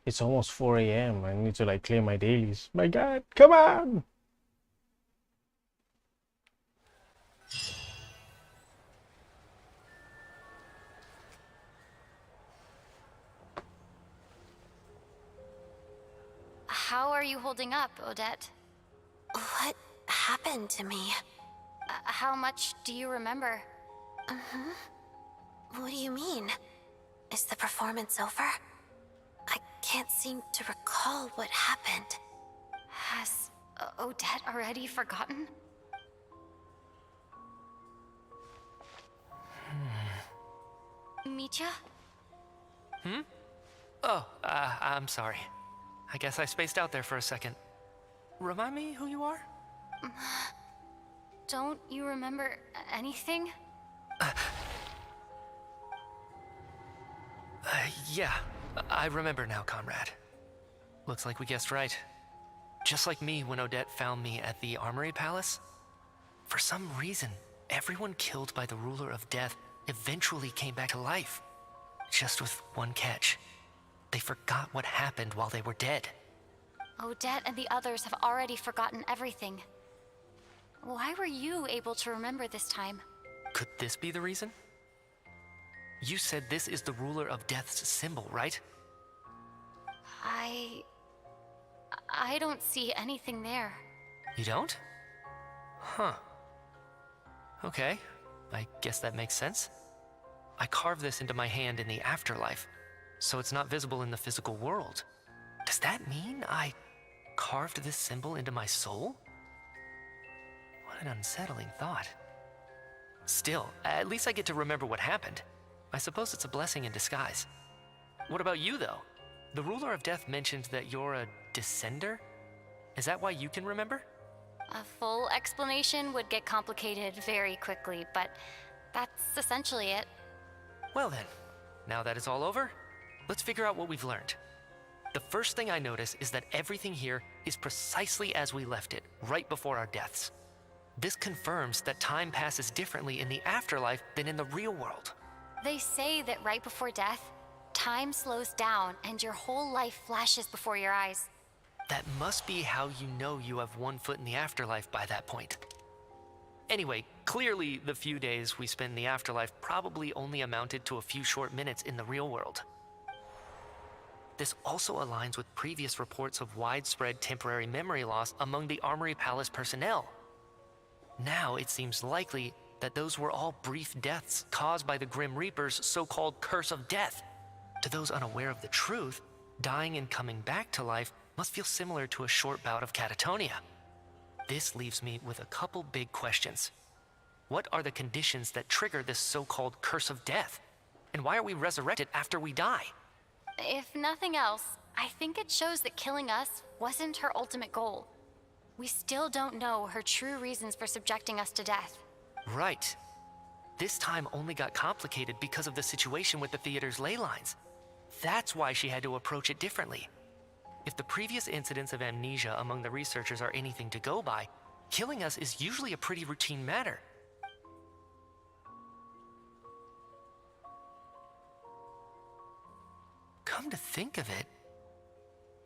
It's almost 4 a.m. I need to like clear my dailies. My God, come on! How are you holding up, Odette? What happened to me? How much do you remember? What do you mean? Is the performance over? I can't seem to recall what happened. Has Odette already forgotten? Mitya? Hmm? Oh, I'm sorry. I guess I spaced out there for a second. Remind me who you are? Don't you remember anything? Yeah, I remember now, comrade. Looks like we guessed right. Just like me when Odette found me at the Armory Palace. For some reason, everyone killed by the ruler of death eventually came back to life. Just with one catch. They forgot what happened while they were dead. Odette and the others have already forgotten everything. Why were you able to remember this time? Could this be the reason? You said this is the ruler of death's symbol, right? I don't see anything there. You don't? Huh. Okay, I guess that makes sense. I carved this into my hand in the afterlife, so it's not visible in the physical world. Does that mean I carved this symbol into my soul? What an unsettling thought. Still, at least I get to remember what happened. I suppose it's a blessing in disguise. What about you, though? The ruler of death mentioned that you're a descender? Is that why you can remember? A full explanation would get complicated very quickly, but that's essentially it. Well then, now that it's all over, let's figure out what we've learned. The first thing I notice is that everything here is precisely as we left it, right before our deaths. This confirms that time passes differently in the afterlife than in the real world. They say that right before death, time slows down and your whole life flashes before your eyes. That must be how you know you have one foot in the afterlife by that point. Anyway, clearly the few days we spent in the afterlife probably only amounted to a few short minutes in the real world. This also aligns with previous reports of widespread temporary memory loss among the Armory Palace personnel. Now it seems likely that those were all brief deaths caused by the Grim Reaper's so-called curse of death. To those unaware of the truth, dying and coming back to life must feel similar to a short bout of catatonia. This leaves me with a couple big questions. What are the conditions that trigger this so-called curse of death? And why are we resurrected after we die? If nothing else, I think it shows that killing us wasn't her ultimate goal. We still don't know her true reasons for subjecting us to death. Right. This time only got complicated because of the situation with the theater's ley lines. That's why she had to approach it differently. If the previous incidents of amnesia among the researchers are anything to go by, killing us is usually a pretty routine matter. Come to think of it,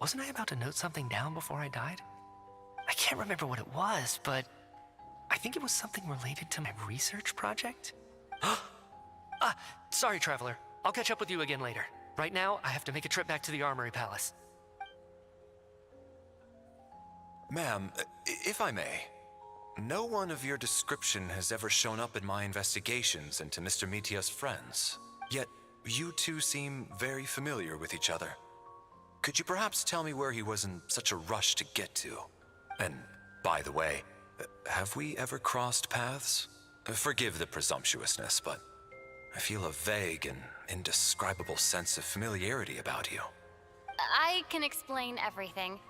wasn't I about to note something down before I died? I can't remember what it was, but I think it was something related to my research project. Sorry, Traveler. I'll catch up with you again later. Right now, I have to make a trip back to the Armory Palace. Ma'am, if I may, no one of your description has ever shown up in my investigations into Mr. Mitya's friends. Yet, you two seem very familiar with each other. Could you perhaps tell me where he was in such a rush to get to? And, by the way, have we ever crossed paths? Forgive the presumptuousness, but I feel a vague and indescribable sense of familiarity about you. I can explain everything.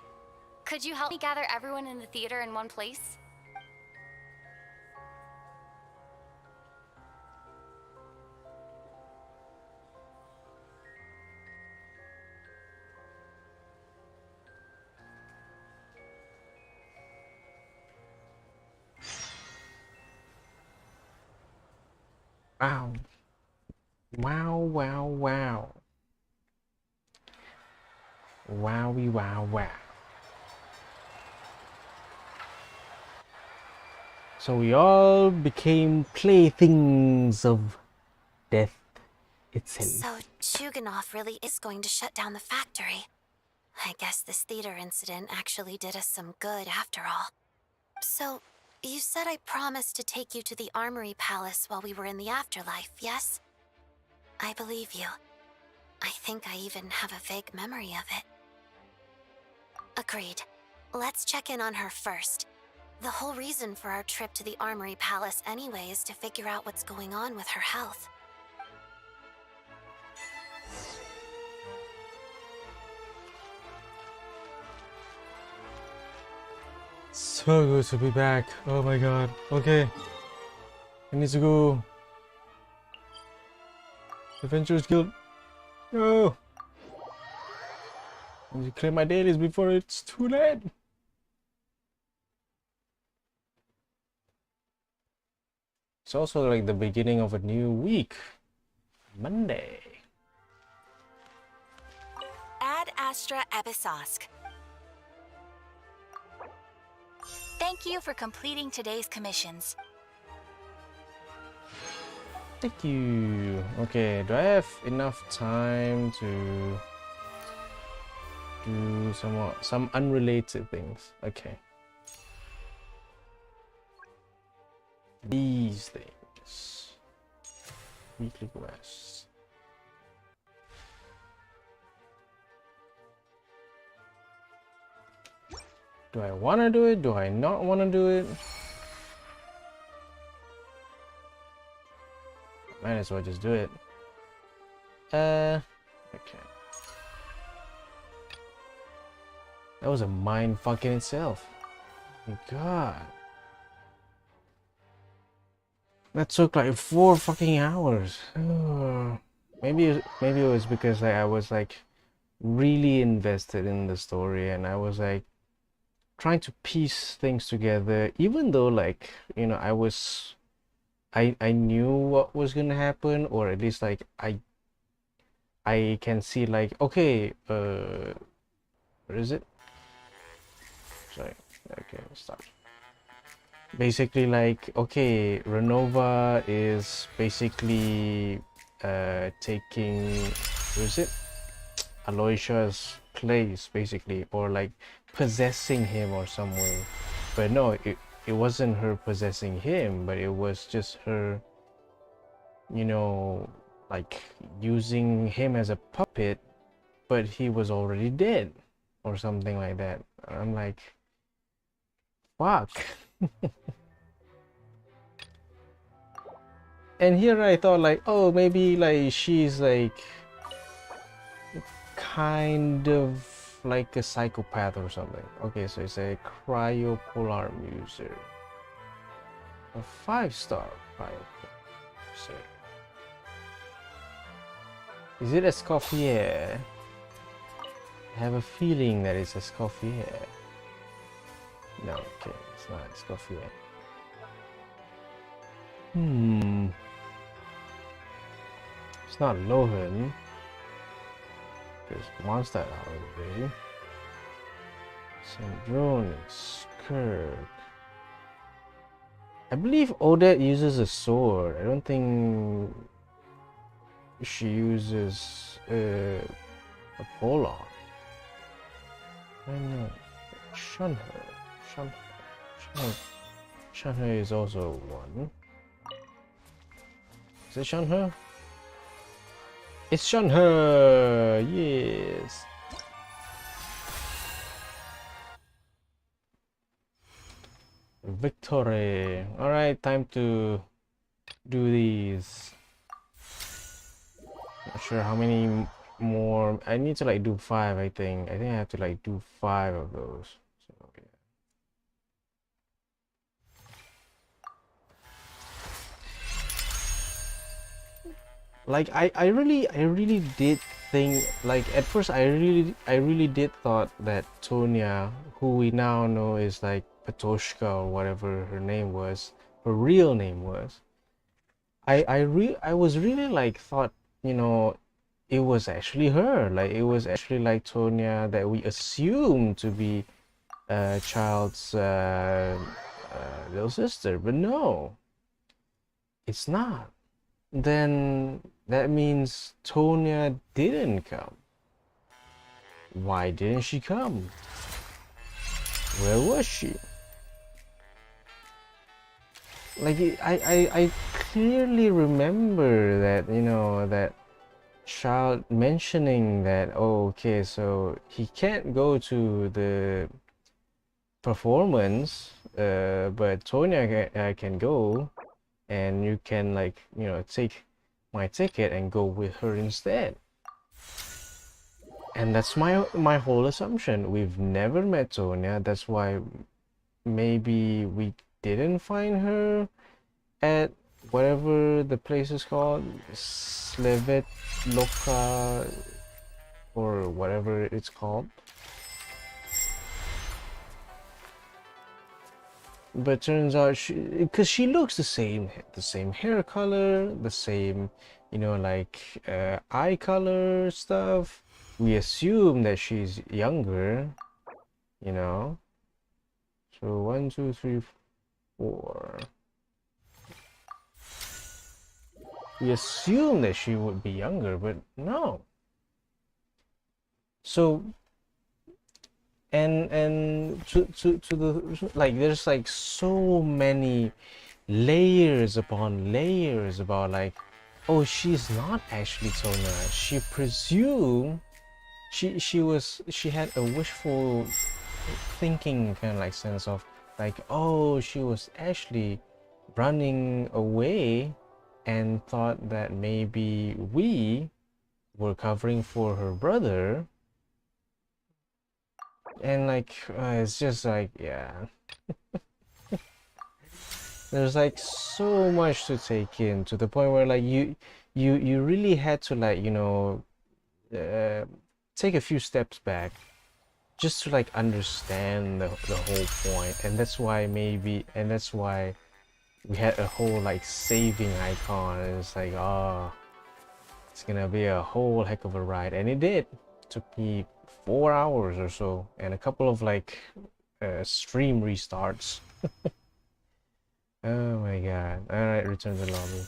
Could you help me gather everyone in the theater in one place? Wow. Wow, wow, wow. Wowie, wow, wow. So we all became playthings of death itself. So Chuganov really is going to shut down the factory. I guess this theater incident actually did us some good after all. So, you said I promised to take you to the Armory Palace while we were in the afterlife, yes? I believe you. I think I even have a vague memory of it. Agreed. Let's check in on her first. The whole reason for our trip to the Armory Palace anyway is to figure out what's going on with her health. so good to be back. Oh my god. Okay. I need to go. Adventurers Guild. No. I need to clear my dailies before it's too late. It's also like the beginning of a new week. Monday. Ad Astra Ebisosk. Thank you for completing today's commissions. Thank you. Okay, do I have enough time to do some unrelated things? Okay. These things. Weekly quests. Do I want to do it? Do I not want to do it? Might as well just do it. Okay. That was a mind fuck in itself. My god. That took like 4 fucking hours. Maybe it was because I was like really invested in the story and I was like trying to piece things together, even though like, you know, I knew what was gonna happen, or at least like I can see like, okay, where is it? Sorry. Okay, start. Basically like, okay, Renova is basically taking, where is it? Aloysia's place basically, or like possessing him or some way. But no, it wasn't her possessing him, but it was just her, you know, like using him as a puppet, but he was already dead or something like that. I'm like, fuck. And here I thought like, oh, maybe like she's like kind of like a psychopath or something. Okay, so it's a cryopolar user. A 5-star cryopolar user. Is it Escoffier? I have a feeling that it's Escoffier. No, okay, it's not Escoffier. It's not Lohan. There's Monster out of the way. St. Drone is Skirk. I believe Odette uses a sword. I don't think she uses a polearm. I know. Shun her. Shun her is also one. Is it Shun her? It's Shun her! Yes! Victory! Alright, time to do these. Not sure how many more. I need to like do 5, I think. I think I have to like do 5 of those. So, okay. Like I really did think, like at first I really did thought that Tonya, who we now know is like Patoshka or whatever her name was, her real name was, I was really like thought, you know, it was actually her, like it was actually like Tonya that we assumed to be Child's little sister, but no, it's not. Then that means Tonya didn't come. Why didn't she come? Where was she? Like I clearly remember that, you know, that Child mentioning that, oh, okay, so he can't go to the performance, but Tonya can go, and you can, like, you know, take my ticket and go with her instead. And that's my whole assumption. We've never met Tonya. That's why maybe we didn't find her at whatever the place is called, Slevet Loka or whatever it's called. But turns out because she looks the same hair color, the same, you know, like eye color stuff. We assume that she's younger, you know. So 1, 2, 3, 4. We assume that she would be younger, but no. So and to the, like, there's like so many layers upon layers about, like, oh, she's not actually Tona. She presumed she had a wishful thinking kind of like sense of like, oh, she was actually running away and thought that maybe we were covering for her brother. And like it's just like, yeah. There's like so much to take in, to the point where like you really had to, like, you know, take a few steps back just to like understand the whole point. And that's why we had a whole like saving icon, and it's like, oh, it's gonna be a whole heck of a ride. And it did. It took me 4 hours or so and a couple of like stream restarts. Oh my god. Alright, return to the lobby.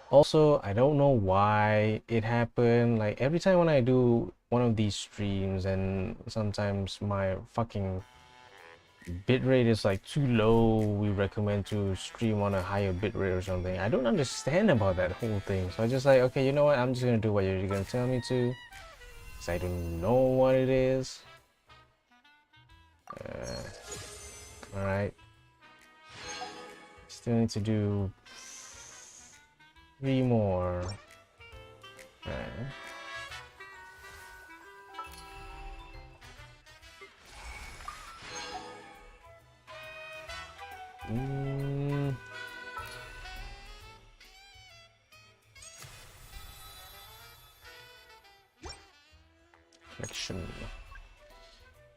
Also, I don't know why it happened. Like, every time when I do one of these streams and sometimes my fucking bitrate is like too low, we recommend to stream on a higher bitrate or something. I don't understand about that whole thing. So I just like, okay, you know what? I'm just gonna do what you're gonna tell me to. Because I don't know what it is. Alright. Still need to do 3 more. Okay. Collection.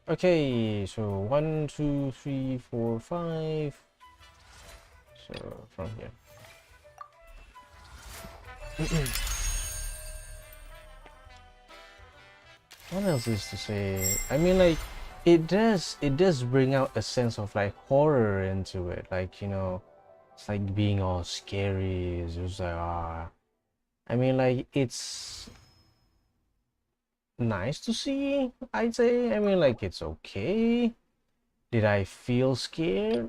Okay, so 1, 2, 3, 4, 5. So from here. What else is to say? I mean, like, it does bring out a sense of like horror into it. Like, you know, it's like being all scary. It's just like, I mean, like, it's nice to see, I'd say. I mean, like, it's okay. Did I feel scared?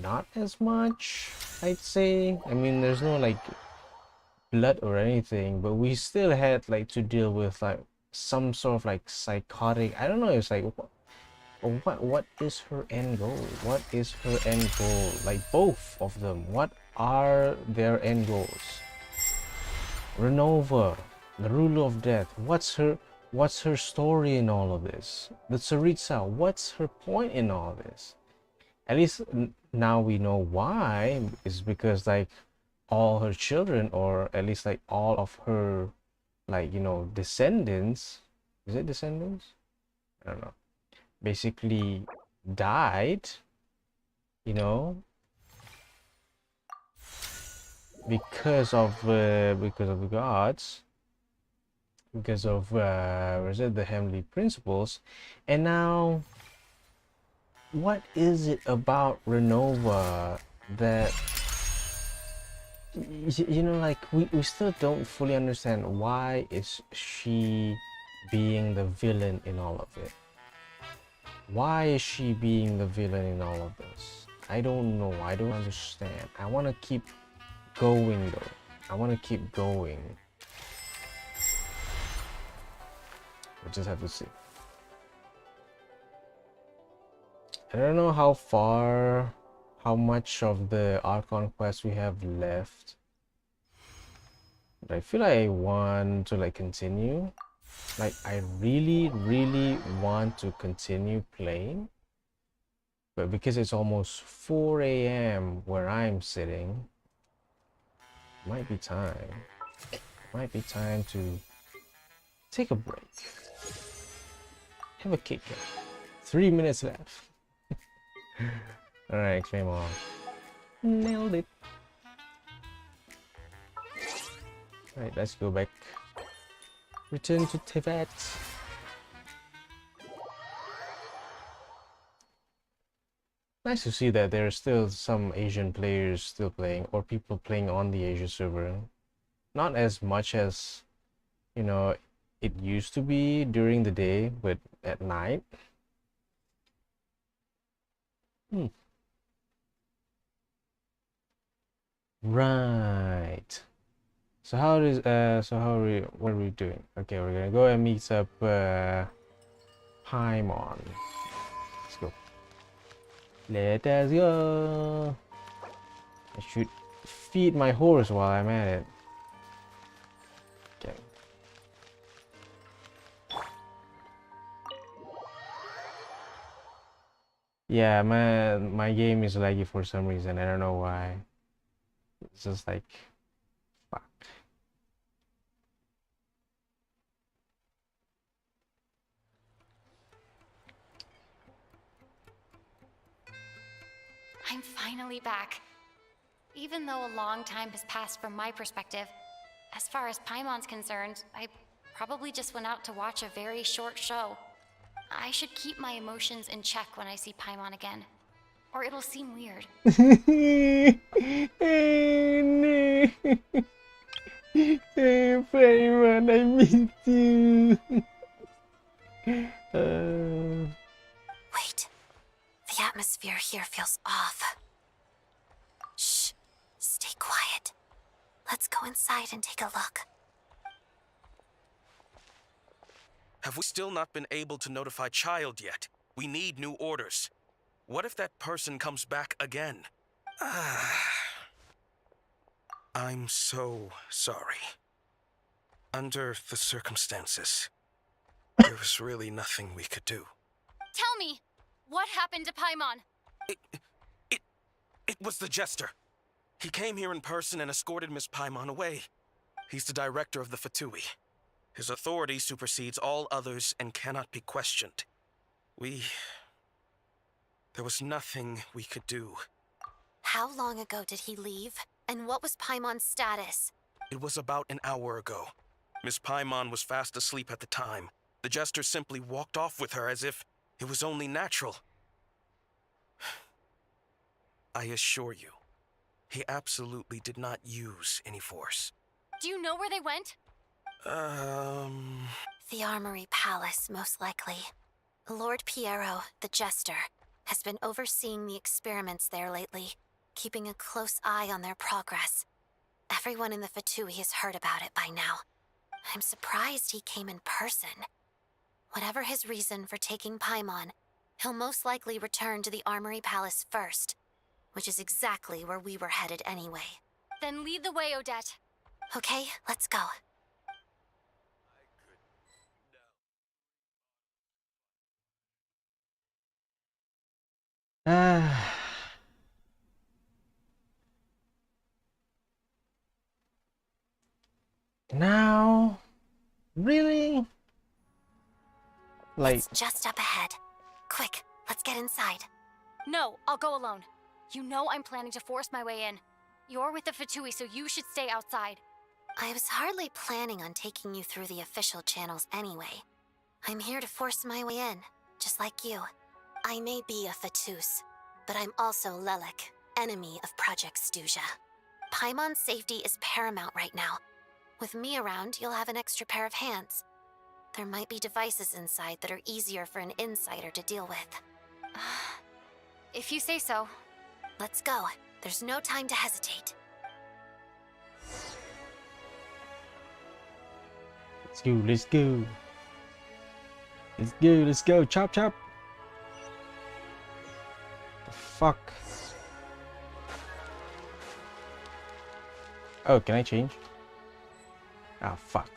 Not as much, I'd say. I mean, there's no like blood or anything, but we still had like to deal with like some sort of like psychotic, I don't know, it's like what is her end goal? What is her end goal? Like, both of them, what are their end goals? Renova, the ruler of death, what's her story in all of this? The Tsaritsa, what's her point in all this? At least now we know why. Is because like all her children, or at least like all of her, like, you know, descendants, is it descendants? I don't know, basically died, you know, because of the gods, because of the heavenly principles. And now, what is it about Renova that, you know, like, we still don't fully understand? Why is she being the villain in all of it? Why is she being the villain in all of this? I don't know. I don't understand. I want to keep going though. I want to keep going. We just have to see. I don't know how much of the Archon quest we have left, but I feel like I want to like continue. Like, I really want to continue playing. But because it's almost 4 a.m. where I'm sitting, might be time. Might be time to take a break. Have a Kit Kat. 3 minutes left. Alright, claim on. Nailed it. Alright, let's go back. Return to Tibet. Nice to see that there are still some Asian players still playing, or people playing on the Asia server. Not as much as, you know, it used to be during the day, but at night. Right. So how is what are we doing? Okay, we're gonna go and meet up Paimon. Let's go. Let us go. I should feed my horse while I'm at it. Okay. Yeah, my game is laggy for some reason. I don't know why. It's just like, fuck. I'm finally back. Even though a long time has passed from my perspective, as far as Paimon's concerned, I probably just went out to watch a very short show. I should keep my emotions in check when I see Paimon again, or it'll seem weird. Hey, Paimon, I miss you. Wait. The atmosphere here feels off. Shh. Stay quiet. Let's go inside and take a look. Have we still not been able to notify Child yet? We need new orders. What if that person comes back again? I'm so sorry. Under the circumstances, there was really nothing we could do. Tell me, what happened to Paimon? It was the Jester. He came here in person and escorted Miss Paimon away. He's the director of the Fatui. His authority supersedes all others and cannot be questioned. There was nothing we could do. How long ago did he leave? And what was Paimon's status? It was about an hour ago. Miss Paimon was fast asleep at the time. The Jester simply walked off with her as if it was only natural. I assure you, he absolutely did not use any force. Do you know where they went? The Armory Palace, most likely. Lord Piero, the Jester, has been overseeing the experiments there lately, keeping a close eye on their progress. Everyone in the Fatui has heard about it by now. I'm surprised he came in person. Whatever his reason for taking Paimon, he'll most likely return to the Armory Palace first, which is exactly where we were headed anyway. Then lead the way, Odette. Okay, let's go. Now? Really? Like, It's just up ahead. Quick, let's get inside. No, I'll go alone. You know I'm planning to force my way in. You're with the Fatui, so you should stay outside. I was hardly planning on taking you through the official channels anyway. I'm here to force my way in, just like you. I may be a Fatus, but I'm also Lelek, enemy of Project Stuja. Paimon's safety is paramount right now. With me around, you'll have an extra pair of hands. There might be devices inside that are easier for an insider to deal with. If you say so. Let's go. There's no time to hesitate. let's go, let's go. Let's go, let's go. Chop, chop. The fuck? Oh, can I change? Ah, fuck.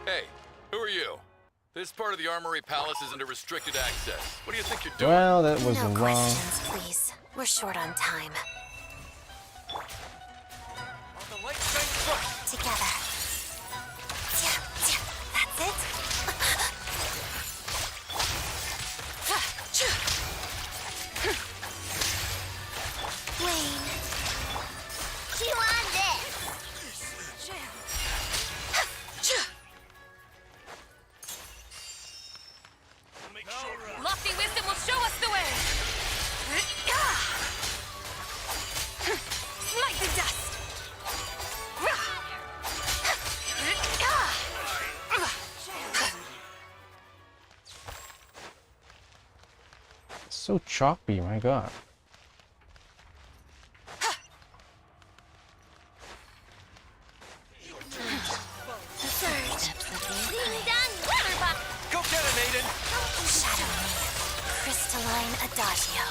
Hey, part of the Armory Palace is under restricted access. What do you think you're doing? Well, that was No wrong. questions, please. We're short on time. On the light shine bright. Together. That's it. Wayne. Chew on this. Lofty wisdom will show us the way! Smite the dust! So choppy, my god. Go get him, Aiden! Shadow me. Crystalline Adagio.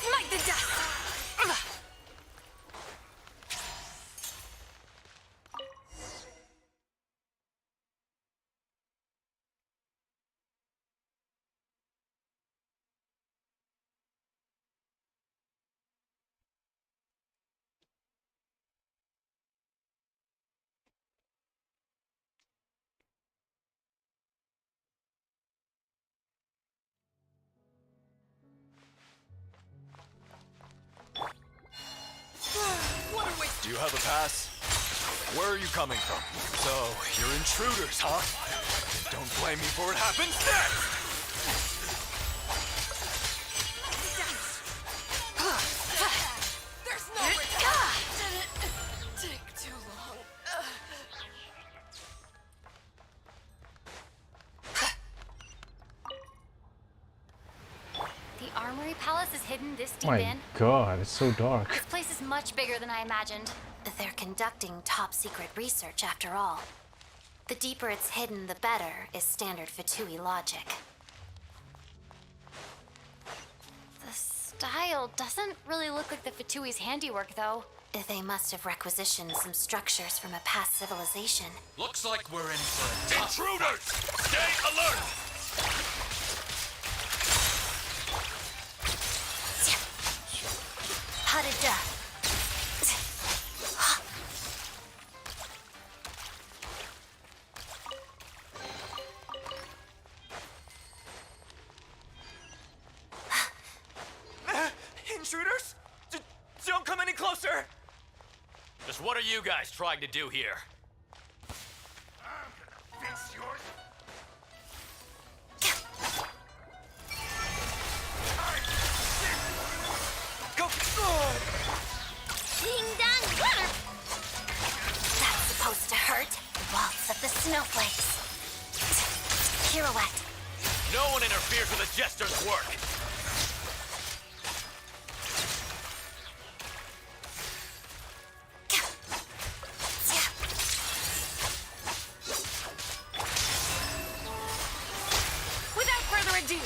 Smite the dust! Do you have a pass? Where are you coming from? So, you're intruders, huh? Don't blame me for what happens next! There's no way. Didn't take too long. The Armory Palace is hidden this deep My in. god, it's so dark. This place is much bigger than I imagined. They're conducting top secret research after all. The deeper it's hidden, the better, is standard Fatui logic. The style doesn't really look like the Fatui's handiwork, though. They must have requisitioned some structures from a past civilization. Looks like we're in for a tough intruders! Stay alert! Harada. Intruders? Don't come any closer! Just what are you guys trying to do here? Fix yours. Go! Ding dong! That's supposed to hurt. Waltz of the snowflakes. Pirouette. No one interferes with a jester's work! Without further ado.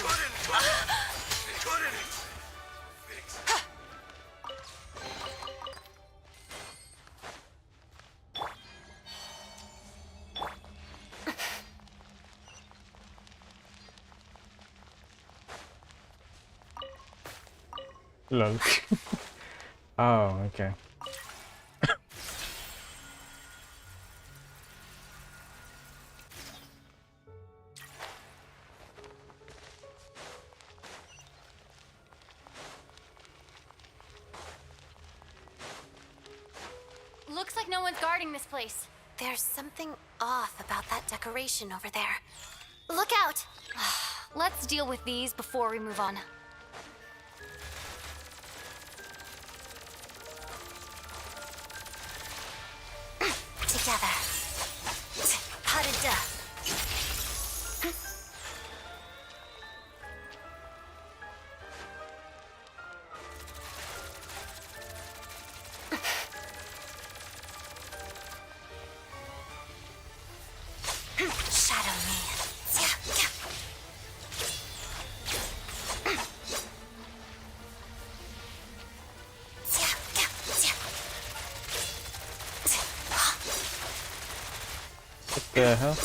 Lol. Oh, okay. Looks like no one's guarding this place. There's something off about that decoration over there. Look out! Let's deal with these before we move on. Together. Harada. Shadow me. the hell?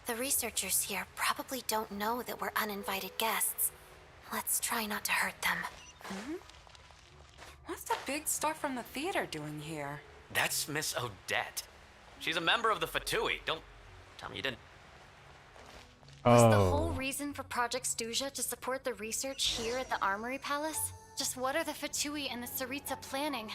The researchers here probably don't know that we're uninvited guests. Let's try not to hurt them. What's the big star from the theater doing here? That's Miss Odette. She's a member of the Fatui. Don't tell me you didn't. Was the whole reason for Project Stuja to support the research here at the Armory Palace? Just what are the Fatui and the Tsaritsa planning?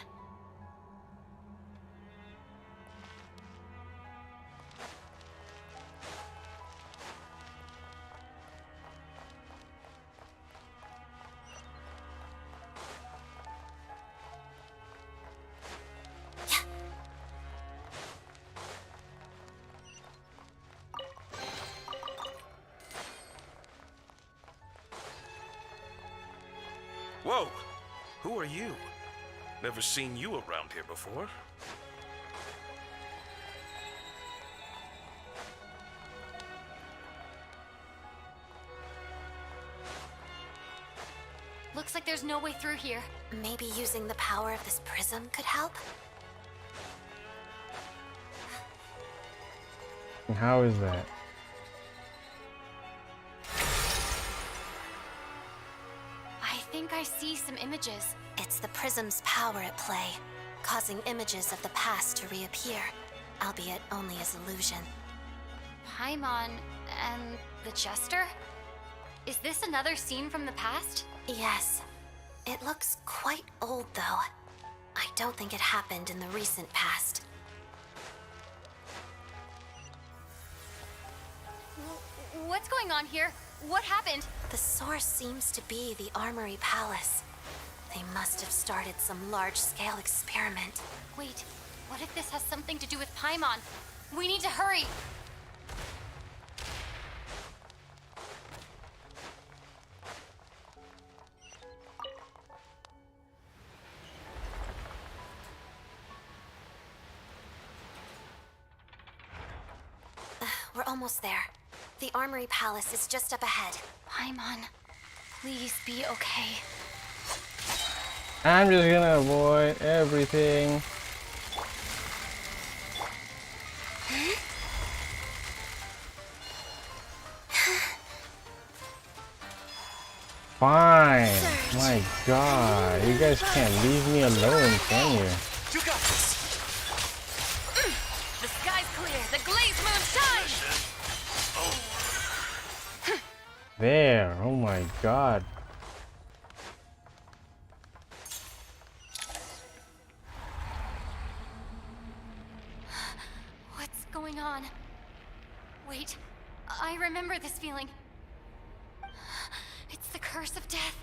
Whoa! Who are you? Never seen you around here before. Looks like there's no way through here. Maybe using the power of this prism could help? And how is that? I think I see some images. It's the prism's power at play, causing images of the past to reappear, albeit only as illusion. Paimon and the Jester? Is this another scene from the past? Yes. It looks quite old, though. I don't think it happened in the recent past. What's going on here? What happened? The source seems to be the Armory Palace. They must have started some large-scale experiment. Wait, what if this has something to do with Paimon? We need to hurry! We're almost there. The Armory Palace is just up ahead. Paimon, please be okay. I'm just gonna avoid everything. Fine. My God, you guys can't leave me alone, can you? You got this. The sky's clear. The glaze moon shines. There. Oh my God. What's going on? Wait, I remember this feeling. It's the curse of death.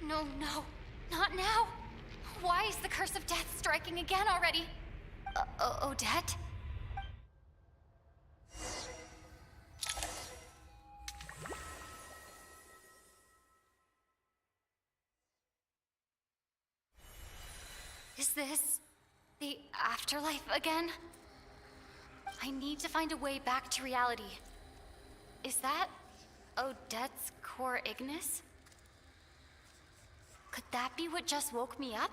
No, not now. Why is the curse of death striking again already? Odette? Is this the afterlife again? I need to find a way back to reality. Is that Odette's core Ignis? Could that be what just woke me up?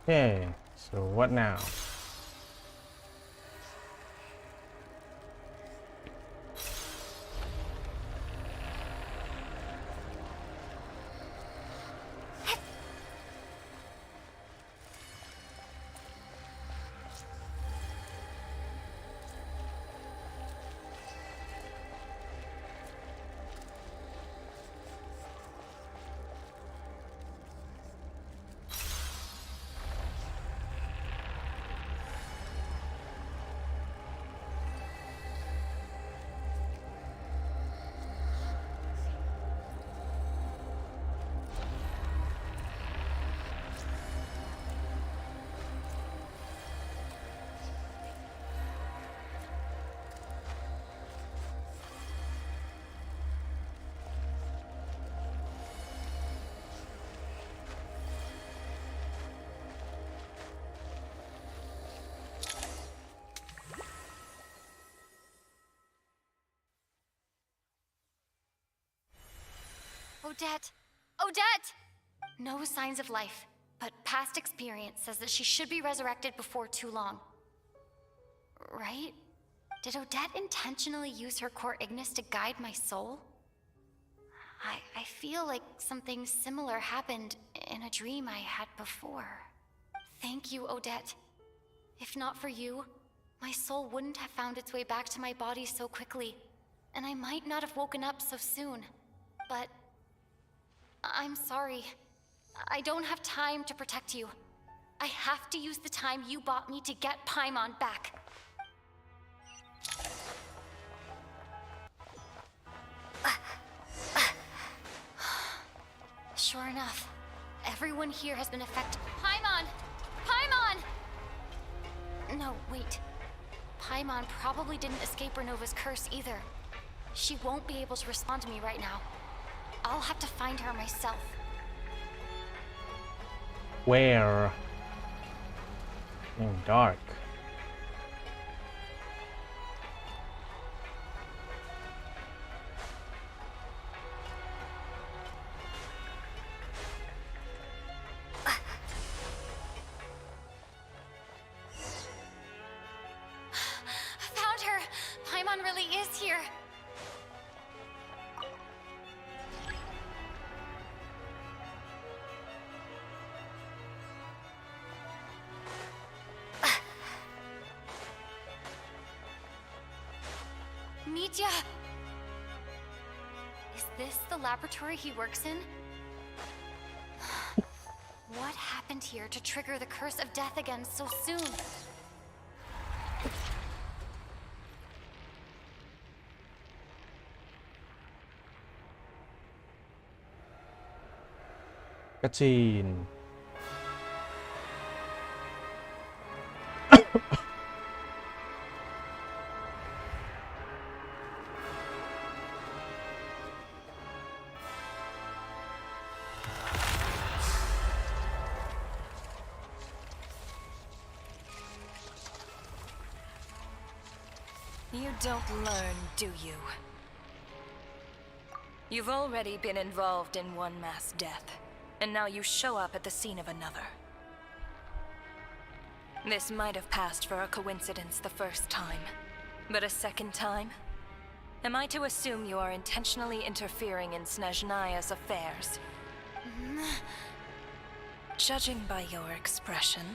Okay, so what now? Odette! Odette! No signs of life, but past experience says that she should be resurrected before too long. Right? Did Odette intentionally use her core Ignis to guide my soul? I feel like something similar happened in a dream I had before. Thank you, Odette. If not for you, my soul wouldn't have found its way back to my body so quickly, and I might not have woken up so soon. But I'm sorry. I don't have time to protect you. I have to use the time you bought me to get Paimon back. Sure enough, everyone here has been affected. Paimon! Paimon! No, wait. Paimon probably didn't escape Renova's curse either. She won't be able to respond to me right now. I'll have to find her myself. Where? In dark. Found her! Paimon really is here. Mitya! Is this the laboratory he works in? What happened here to trigger the curse of death again so soon? Cutscene. You don't learn, do you? You've already been involved in one mass death, and now you show up at the scene of another. This might have passed for a coincidence the first time, but a second time? Am I to assume you are intentionally interfering in Snezhnaya's affairs? Judging by your expression,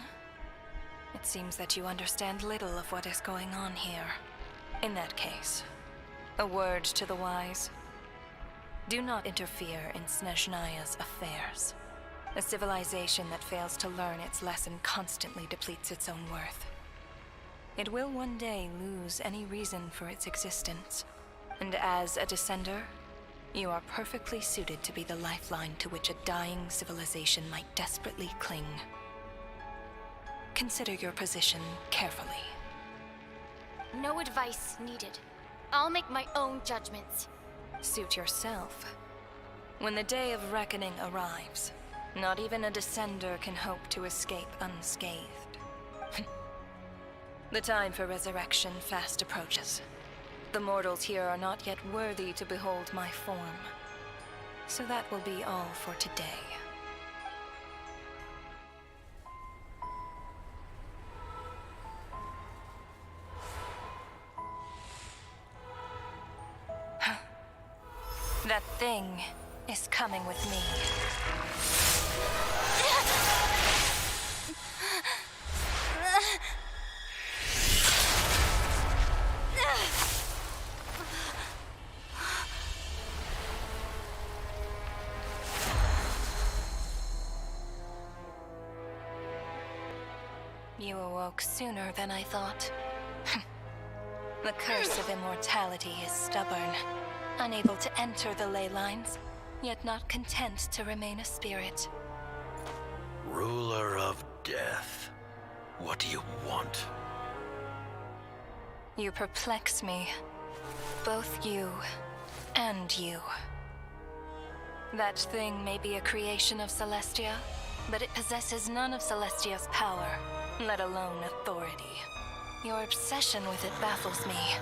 it seems that you understand little of what is going on here. In that case, a word to the wise. Do not interfere in Snezhnaya's affairs. A civilization that fails to learn its lesson constantly depletes its own worth. It will one day lose any reason for its existence, and as a descender, you are perfectly suited to be the lifeline to which a dying civilization might desperately cling. Consider your position carefully. No advice needed. I'll make my own judgments. Suit yourself. When the day of reckoning arrives, not even a descender can hope to escape unscathed. The time for resurrection fast approaches. The mortals here are not yet worthy to behold my form. So that will be all for today. That thing is coming with me. You awoke sooner than I thought. The curse of immortality is stubborn. Unable to enter the ley lines, yet not content to remain a spirit. Ruler of death, what do you want? You perplex me. Both you and you. That thing may be a creation of Celestia, but it possesses none of Celestia's power, let alone authority. Your obsession with it baffles me.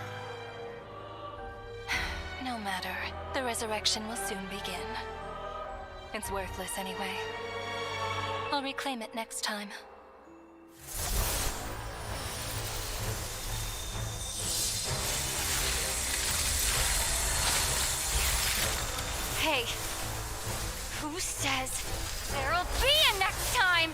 No matter, the resurrection will soon begin. It's worthless anyway. I'll reclaim it next time. Hey, who says there'll be a next time?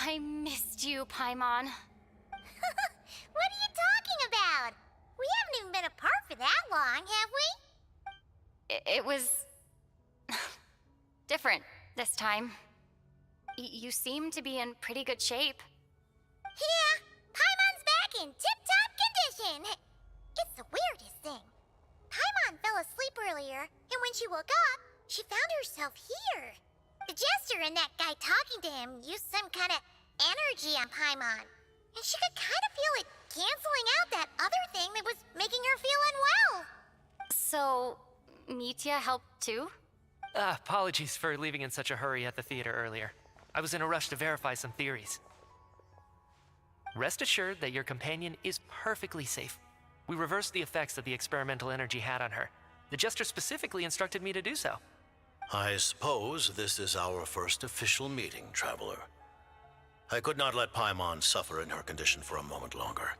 I missed you, Paimon. What are you talking about? We haven't even been apart for that long, have we? It was different this time. You seem to be in pretty good shape. Yeah, Paimon's back in tip-top condition. It's the weirdest thing. Paimon fell asleep earlier, and when she woke up, she found herself here. The jester and that guy talking to him used some kind of energy on Paimon, and she could kind of feel it canceling out that other thing that was making her feel unwell. So, Mitya helped too? Apologies for leaving in such a hurry at the theater earlier. I was in a rush to verify some theories. Rest assured that your companion is perfectly safe. We reversed the effects that the experimental energy had on her. The jester specifically instructed me to do so. I suppose this is our first official meeting, Traveler. I could not let Paimon suffer in her condition for a moment longer,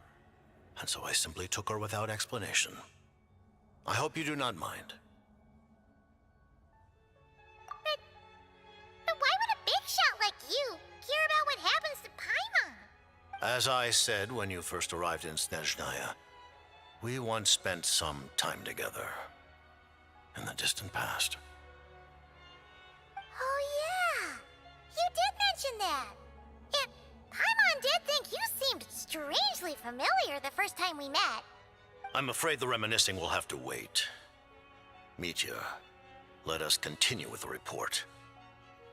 and so I simply took her without explanation. I hope you do not mind. But why would a big shot like you care about what happens to Paimon? As I said when you first arrived in Snezhnaya, we once spent some time together in the distant past. Oh yeah, you did mention that. And Paimon did think you seemed strangely familiar the first time we met. I'm afraid the reminiscing will have to wait. Mitya, let us continue with the report.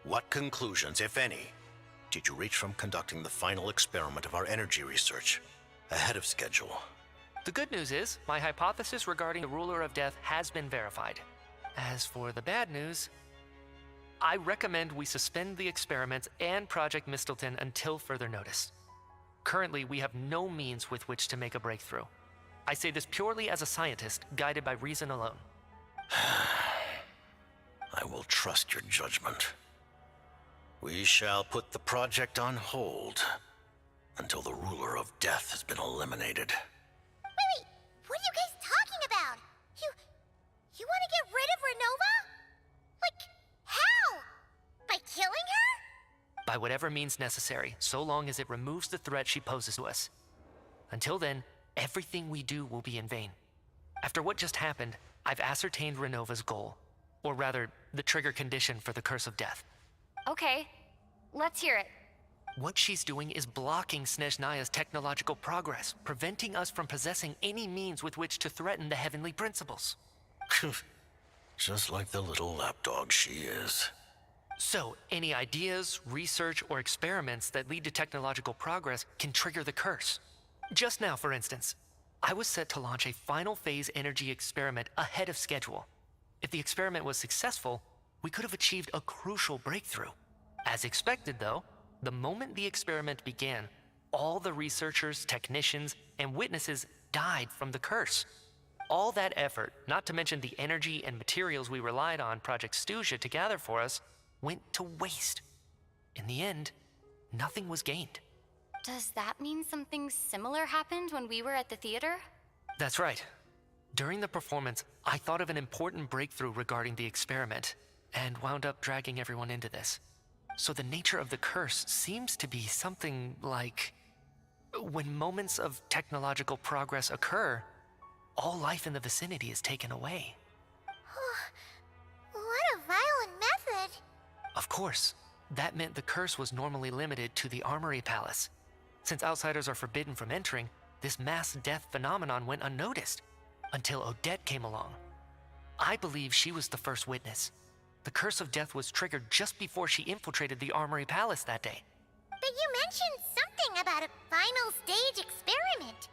What conclusions, if any, did you reach from conducting the final experiment of our energy research ahead of schedule? The good news is, my hypothesis regarding the Ruler of Death has been verified. As for the bad news, I recommend we suspend the experiments and Project Mistleton until further notice. Currently, we have no means with which to make a breakthrough. I say this purely as a scientist, guided by reason alone. I will trust your judgment. We shall put the project on hold until the Ruler of Death has been eliminated. Wait, what are you guys talking about? You want to get rid of Renova? Like, how? By killing her? By whatever means necessary, so long as it removes the threat she poses to us. Until then, everything we do will be in vain. After what just happened, I've ascertained Renova's goal. Or rather, the trigger condition for the Curse of Death. Okay, let's hear it. What she's doing is blocking Snezhnaya's technological progress, preventing us from possessing any means with which to threaten the heavenly principles. Just like the little lapdog she is. So, any ideas, research, or experiments that lead to technological progress can trigger the curse. Just now, for instance, I was set to launch a final phase energy experiment ahead of schedule. If the experiment was successful, we could have achieved a crucial breakthrough. As expected, though, the moment the experiment began, all the researchers, technicians, and witnesses died from the curse. All that effort, not to mention the energy and materials we relied on Project Stuja to gather for us, went to waste. In the end, nothing was gained. Does that mean something similar happened when we were at the theater? That's right. During the performance, I thought of an important breakthrough regarding the experiment, and wound up dragging everyone into this. So the nature of the curse seems to be something like, when moments of technological progress occur, all life in the vicinity is taken away. What a violent method! Of course, that meant the curse was normally limited to the Armory Palace. Since outsiders are forbidden from entering, this mass death phenomenon went unnoticed, until Odette came along. I believe she was the first witness. The curse of death was triggered just before she infiltrated the Armory Palace that day. But you mentioned something about a final stage experiment.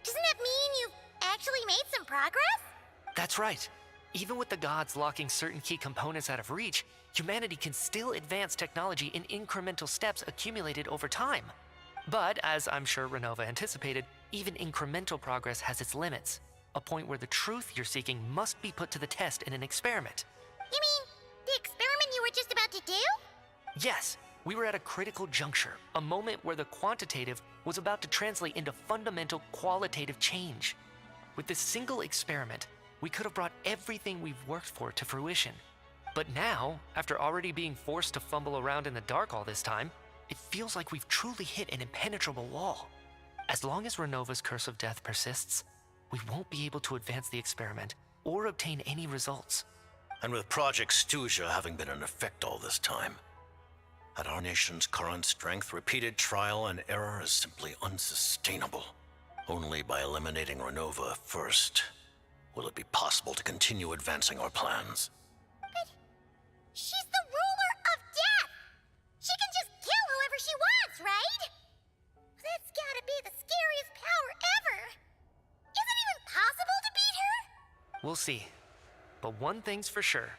Doesn't that mean you've actually made some progress? That's right. Even with the gods locking certain key components out of reach, humanity can still advance technology in incremental steps accumulated over time. But, as I'm sure Renova anticipated, even incremental progress has its limits. A point where the truth you're seeking must be put to the test in an experiment. You mean the experiment you were just about to do? Yes, we were at a critical juncture, a moment where the quantitative was about to translate into fundamental qualitative change. With this single experiment, we could have brought everything we've worked for to fruition. But now, after already being forced to fumble around in the dark all this time, it feels like we've truly hit an impenetrable wall. As long as Renova's curse of death persists, we won't be able to advance the experiment or obtain any results. And with Project Stuja having been in effect all this time, at our nation's current strength, repeated trial and error is simply unsustainable. Only by eliminating Renova first will it be possible to continue advancing our plans. But she's the ruler of death! She can just kill whoever she wants, right? That's gotta be the scariest power ever! Is it even possible to beat her? We'll see. But one thing's for sure.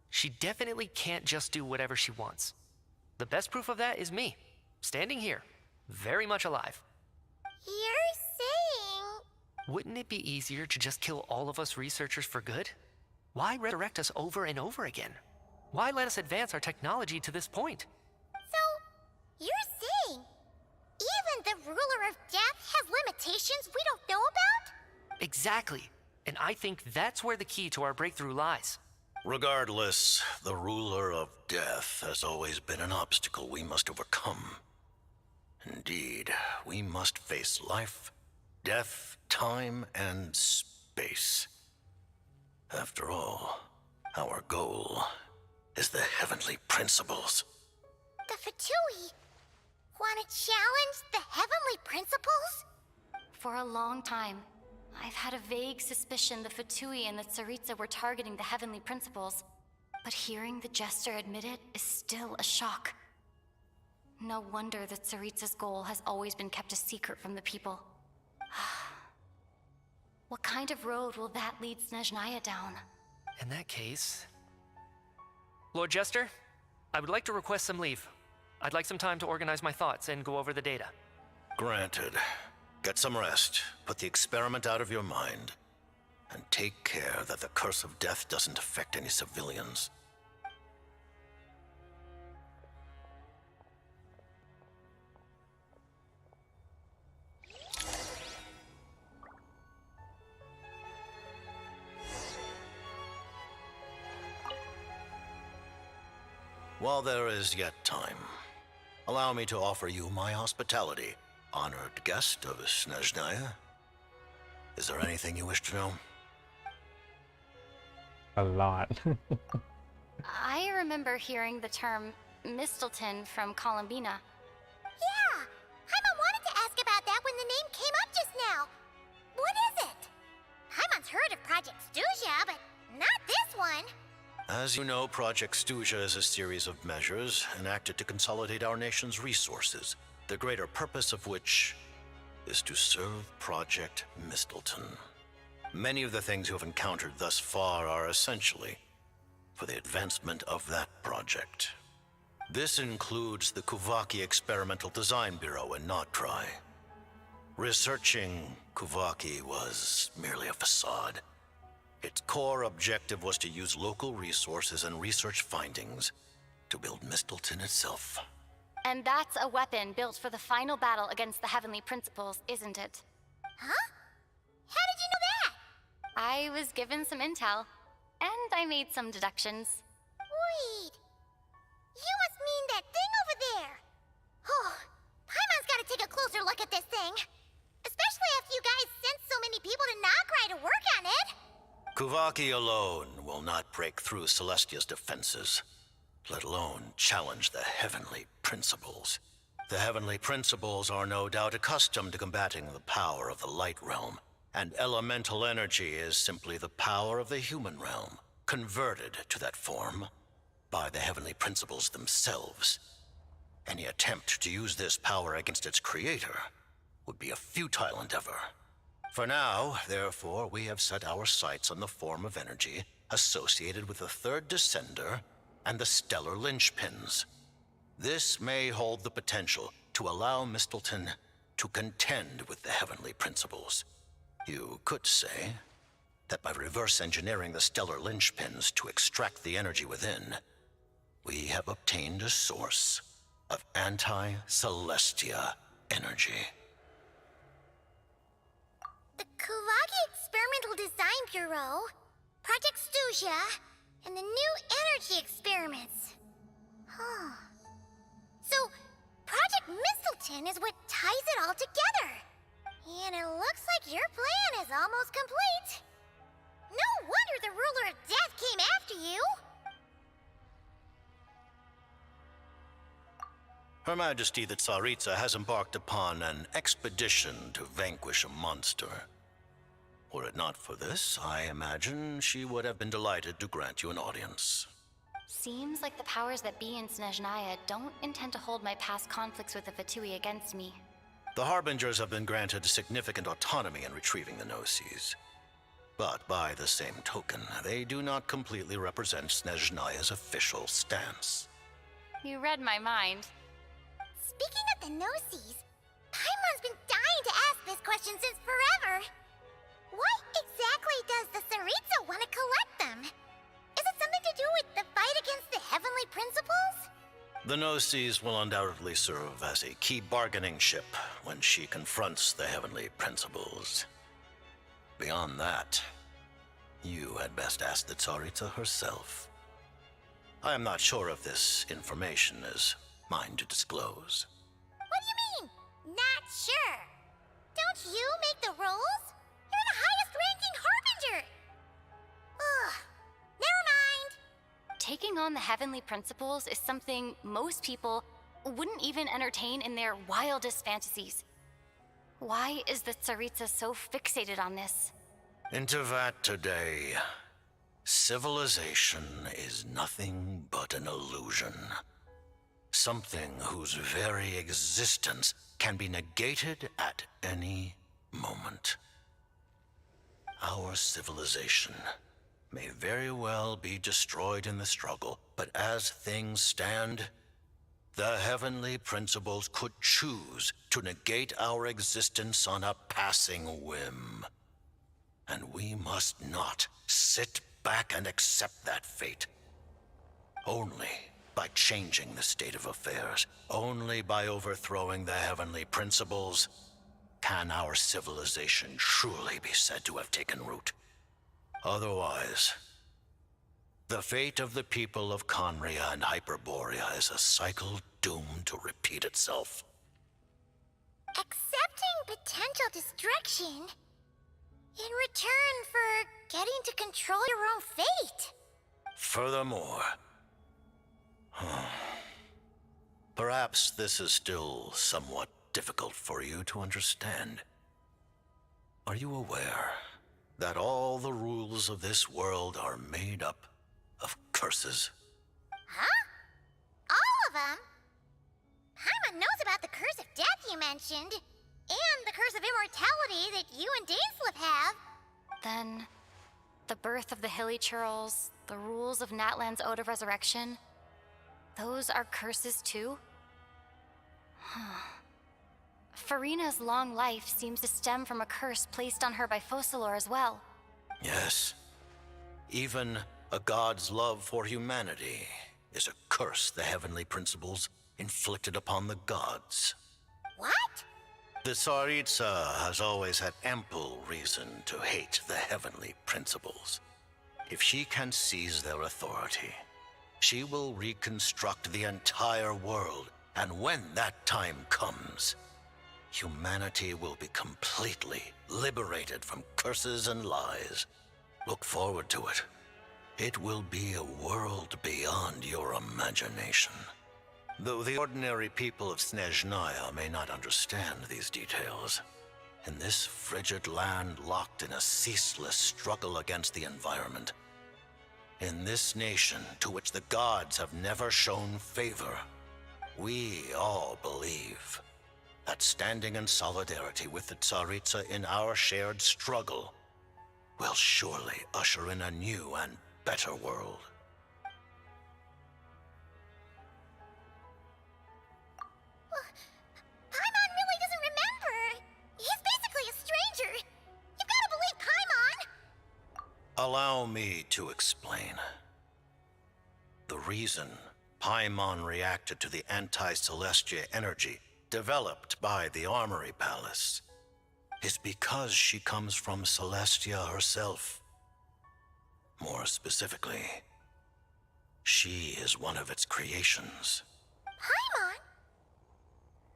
She definitely can't just do whatever she wants. The best proof of that is me, standing here, very much alive. You're saying... Wouldn't it be easier to just kill all of us researchers for good? Why resurrect us over and over again? Why let us advance our technology to this point? So, you're saying even the ruler of death has limitations we don't know about? Exactly. And I think that's where the key to our breakthrough lies. Regardless, the ruler of death has always been an obstacle we must overcome. Indeed, we must face life, death, time, and space. After all, our goal is the heavenly principles. The Fatui want to challenge the heavenly principles? For a long time, I've had a vague suspicion the Fatui and the Tsaritsa were targeting the heavenly principles. But hearing the Jester admit it is still a shock. No wonder the Tsaritsa's goal has always been kept a secret from the people. What kind of road will that lead Snezhnaya down? In that case... Lord Jester, I would like to request some leave. I'd like some time to organize my thoughts and go over the data. Granted. Get some rest, put the experiment out of your mind, and take care that the curse of death doesn't affect any civilians. While there is yet time, allow me to offer you my hospitality. Honored guest of Snezhnaya. Is there anything you wish to know? A lot. I remember hearing the term Mistleton from Columbina. As you know, Project Stuja is a series of measures enacted to consolidate our nation's resources, the greater purpose of which is to serve Project Mistleton. Many of the things you have encountered thus far are essentially for the advancement of that project. This includes the Kuvaki Experimental Design Bureau in Notdry. Researching Kuvaki was merely a facade. Its core objective was to use local resources and research findings to build Mistleton itself. And that's a weapon built for the final battle against the Heavenly Principles, isn't it? Huh? How did you know that? I was given some intel, and I made some deductions. Wait. You must mean that thing over there. Oh, Paimon's gotta take a closer look at this thing. Especially after you guys sent so many people to Notdry to work on it. Kuvaki alone will not break through Celestia's defenses, let alone challenge the Heavenly Principles. The Heavenly Principles are no doubt accustomed to combating the power of the Light Realm, and elemental energy is simply the power of the human realm, converted to that form by the Heavenly Principles themselves. Any attempt to use this power against its creator would be a futile endeavor. For now, therefore, we have set our sights on the form of energy associated with the Third Descender and the Stellar Linchpins. This may hold the potential to allow Mistleton to contend with the Heavenly Principles. You could say that by reverse engineering the Stellar Linchpins to extract the energy within, we have obtained a source of anti-Celestia energy. The Kuvaki Experimental Design Bureau, Project Stuja, and the new energy experiments. Huh. So, Project Mistleton is what ties it all together. And it looks like your plan is almost complete. No wonder the Ruler of Death came after you. Her Majesty the Tsaritsa has embarked upon an expedition to vanquish a monster. Were it not for this, I imagine she would have been delighted to grant you an audience. Seems like the powers that be in Snezhnaya don't intend to hold my past conflicts with the Fatui against me. The Harbingers have been granted significant autonomy in retrieving the Gnosis. But by the same token, they do not completely represent Snezhnaya's official stance. You read my mind. Speaking of the Gnosis, Paimon's been dying to ask this question since forever. Why exactly does the Tsaritsa want to collect them? Is it something to do with the fight against the Heavenly Principles? The Gnosis will undoubtedly serve as a key bargaining chip when she confronts the Heavenly Principles. Beyond that, you had best ask the Tsaritsa herself. I am not sure if this information is mine to disclose. What do you mean, not sure? Don't you make the rules? You're the highest-ranking Harbinger! Ugh, never mind. Taking on the Heavenly Principles is something most people wouldn't even entertain in their wildest fantasies. Why is the Tsaritsa so fixated on this? In Tevat today, civilization is nothing but an illusion. Something whose very existence can be negated at any moment. Our civilization may very well be destroyed in the struggle, but as things stand, the Heavenly Principles could choose to negate our existence on a passing whim. And we must not sit back and accept that fate. Only by changing the state of affairs, only by overthrowing the Heavenly Principles, can our civilization truly be said to have taken root. Otherwise, the fate of the people of Conria and Hyperborea is a cycle doomed to repeat itself. Accepting potential destruction in return for getting to control your own fate. Furthermore, perhaps this is still somewhat difficult for you to understand. Are you aware that all the rules of this world are made up of curses. Huh? All of them? Paimon knows about the curse of death you mentioned, and the curse of immortality that you and Dainsleif have. Then, the birth of the Hilly Churls, the rules of Natlan's Ode of Resurrection, those are curses too? Farina's long life seems to stem from a curse placed on her by Focalor as well. Yes. Even a god's love for humanity is a curse the heavenly principles inflicted upon the gods. What? The Tsaritsa has always had ample reason to hate the heavenly principles. If she can seize their authority, she will reconstruct the entire world, and when that time comes, humanity will be completely liberated from curses and lies. Look forward to it. It will be a world beyond your imagination. Though the ordinary people of Snezhnaya may not understand these details, in this frigid land locked in a ceaseless struggle against the environment, in this nation to which the gods have never shown favor, we all believe that standing in solidarity with the Tsaritsa in our shared struggle will surely usher in a new and better world. Paimon really doesn't remember. He's basically a stranger. You've got to believe Paimon. Allow me to explain. The reason Paimon reacted to the anti-Celestia energy developed by the Armory Palace is because she comes from Celestia herself. More specifically, she is one of its creations. Paimon?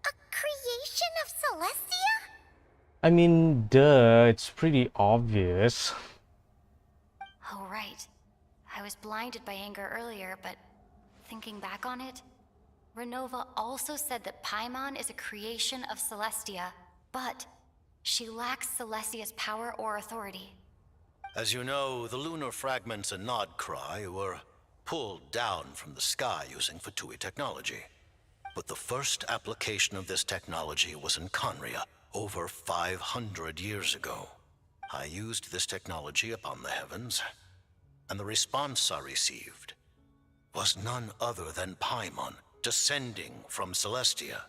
A creation of Celestia? I mean, duh, it's pretty obvious. Oh, right. I was blinded by anger earlier, but thinking back on it, Renova also said that Paimon is a creation of Celestia, but she lacks Celestia's power or authority. As you know, the lunar fragments in Nodcry were pulled down from the sky using Fatui technology. But the first application of this technology was in Conria over 500 years ago. I used this technology upon the heavens, and the response I received was none other than Paimon descending from Celestia.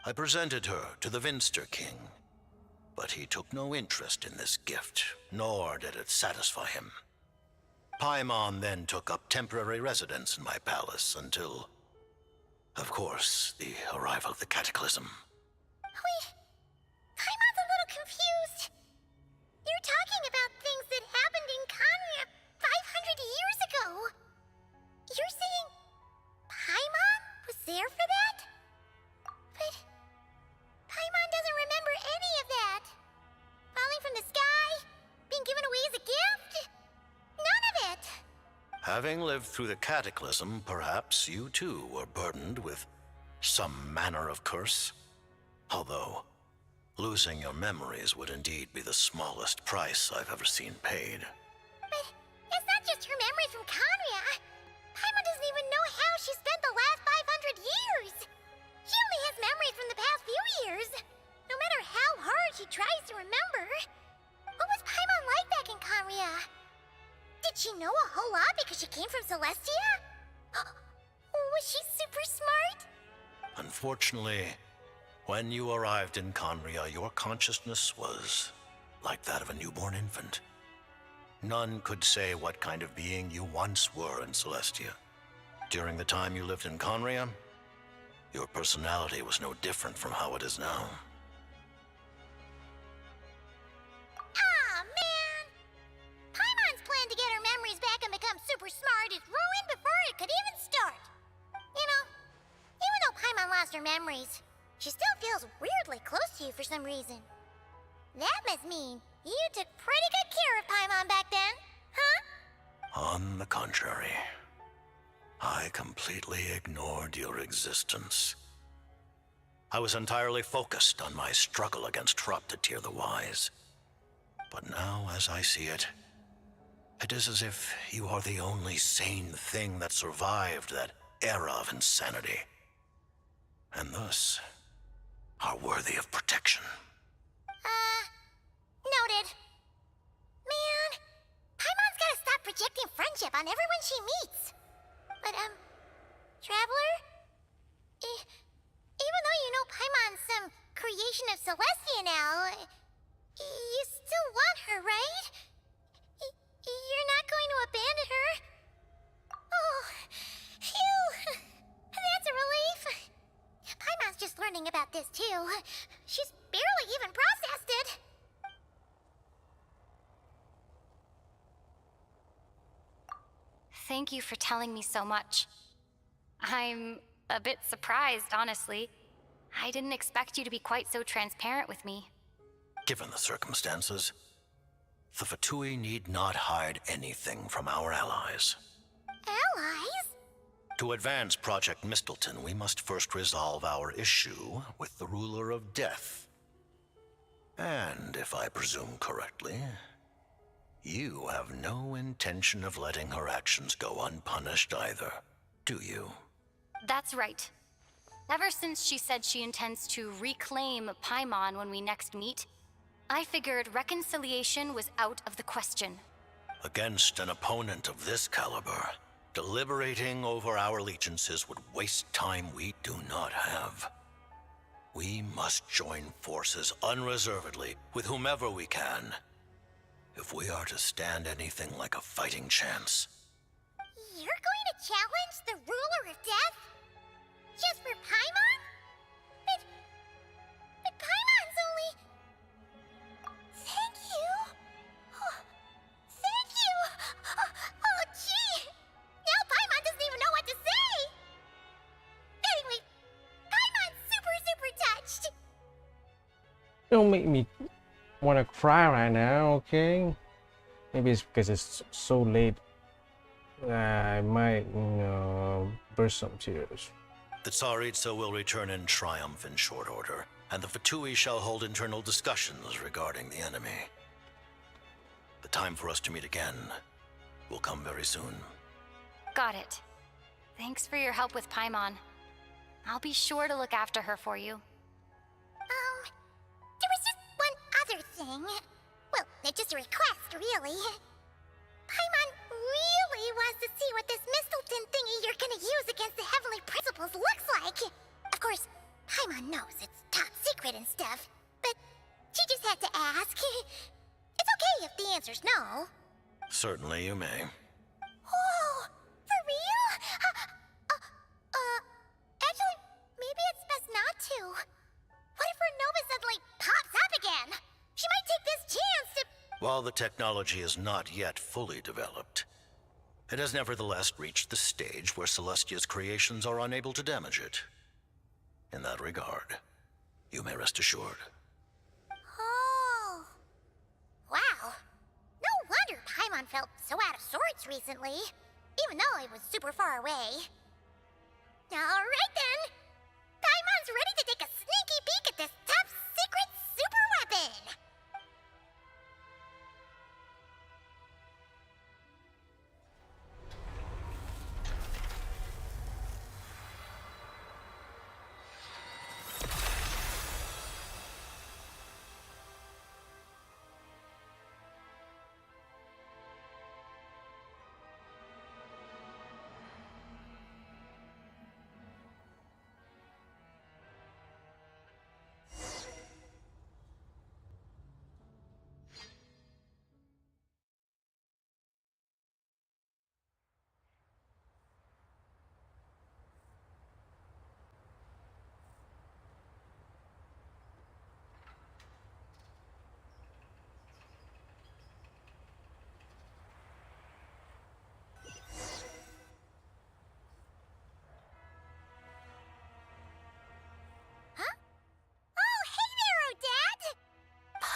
I presented her to the Vinster King, but he took no interest in this gift, nor did it satisfy him. Paimon then took up temporary residence in my palace until, of course, the arrival of the Cataclysm. Wait, Paimon's a little confused. You're talking about things that happened in Conria 500 years ago. You're saying Paimon was there for that? But Paimon doesn't remember any of that. Falling from the sky? Being given away as a gift? None of it. Having lived through the Cataclysm, perhaps you too were burdened with some manner of curse. Although, losing your memories would indeed be the smallest price I've ever seen paid. But it's not just her memory from Conria. Paimon doesn't even know how she spent the last 500 years. She only has memories from the past few years. No matter how hard she tries to remember. What was Paimon like back in Conria? Did she know a whole lot because she came from Celestia? Was she super smart? Unfortunately, when you arrived in Conria, your consciousness was like that of a newborn infant. None could say what kind of being you once were in Celestia. During the time you lived in Conria, your personality was no different from how it is now. Aw, man! Paimon's plan to get her memories back and become super smart is ruined before it could even start. You know, even though Paimon lost her memories, she still feels weirdly close to you for some reason. That must mean you took pretty good care of Paimon back then, huh? On the contrary, I completely ignored your existence. I was entirely focused on my struggle against Hraptatir the Wise. But now, as I see it, It is as if you are the only sane thing that survived that era of insanity, and thus are worthy of protection. Noted. Man, Paimon's gotta stop projecting friendship on everyone she meets. But, Traveler? Even though you know Paimon's some creation of Celestia now, you still want her, right? You're not going to abandon her? Oh, phew! That's a relief. Paimon's just learning about this, too. She's barely even processed it. Thank you for telling me so much. I'm a bit surprised, honestly. I didn't expect you to be quite so transparent with me. Given the circumstances, the Fatui need not hide anything from our allies. Allies? To advance Project Mistleton, we must first resolve our issue with the Ruler of Death. And if I presume correctly, you have no intention of letting her actions go unpunished either, do you? That's right. Ever since she said she intends to reclaim Paimon when we next meet, I figured reconciliation was out of the question. Against an opponent of this caliber, deliberating over our allegiances would waste time we do not have. We must join forces unreservedly with whomever we can, if we are to stand anything like a fighting chance. You're going to challenge the Ruler of Death? Just for Paimon? But Paimon's only... Thank you. Oh, thank you. Oh, gee. Now Paimon doesn't even know what to say. Anyway, Paimon's super touched. Don't make me want to cry right now, okay? Maybe it's because it's so late. I might, burst some tears. The Tsaritsa will return in triumph in short order, and the Fatui shall hold internal discussions regarding the enemy. The time for us to meet again will come very soon. Got it. Thanks for your help with Paimon. I'll be sure to look after her for you. There was just one other thing. Well, just a request, really. Paimon really wants to see what this Mistleton thingy you're gonna use against the Heavenly Principles looks like. Of course, Paimon knows it's top secret and stuff, but she just had to ask. It's okay if the answer's no. Certainly you may. Oh, for real? Actually, maybe it's best not to. What if her Nova suddenly pops up again? She might take this chance to... While the technology is not yet fully developed, it has nevertheless reached the stage where Celestia's creations are unable to damage it. In that regard, you may rest assured. Oh. Wow. No wonder Paimon felt so out of sorts recently, even though it was super far away. Alright then. Paimon's ready to take a sneaky peek at this top secret super weapon.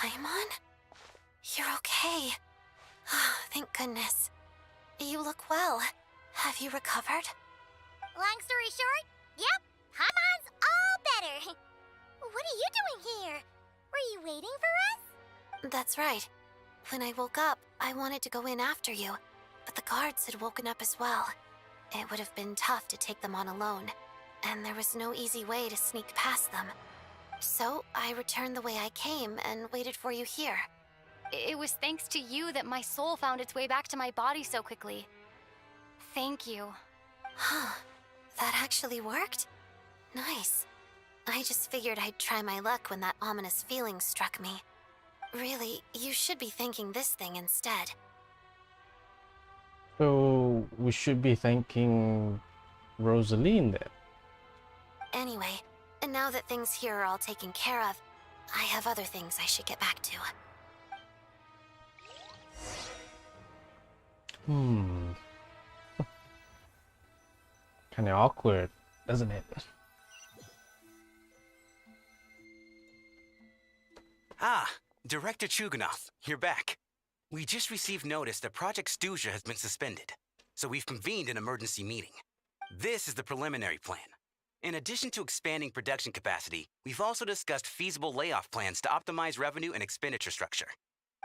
Paimon? You're okay. Thank goodness. You look well. Have you recovered? Long story short, yep, Paimon's all better. What are you doing here? Were you waiting for us? That's right. When I woke up, I wanted to go in after you, but the guards had woken up as well. It would have been tough to take them on alone, and there was no easy way to sneak past them. So I returned the way I came and waited for you here. It was thanks to you that my soul found its way back to my body so quickly. Thank you. Huh. That actually worked? Nice. I just figured I'd try my luck when that ominous feeling struck me. Really, you should be thanking this thing instead. So we should be thanking Rosaline then. Anyway, and now that things here are all taken care of, I have other things I should get back to. Kinda awkward, doesn't it? Ah, Director Chuganov, you're back. We just received notice that Project Stuja has been suspended, so we've convened an emergency meeting. This is the preliminary plan. In addition to expanding production capacity, we've also discussed feasible layoff plans to optimize revenue and expenditure structure.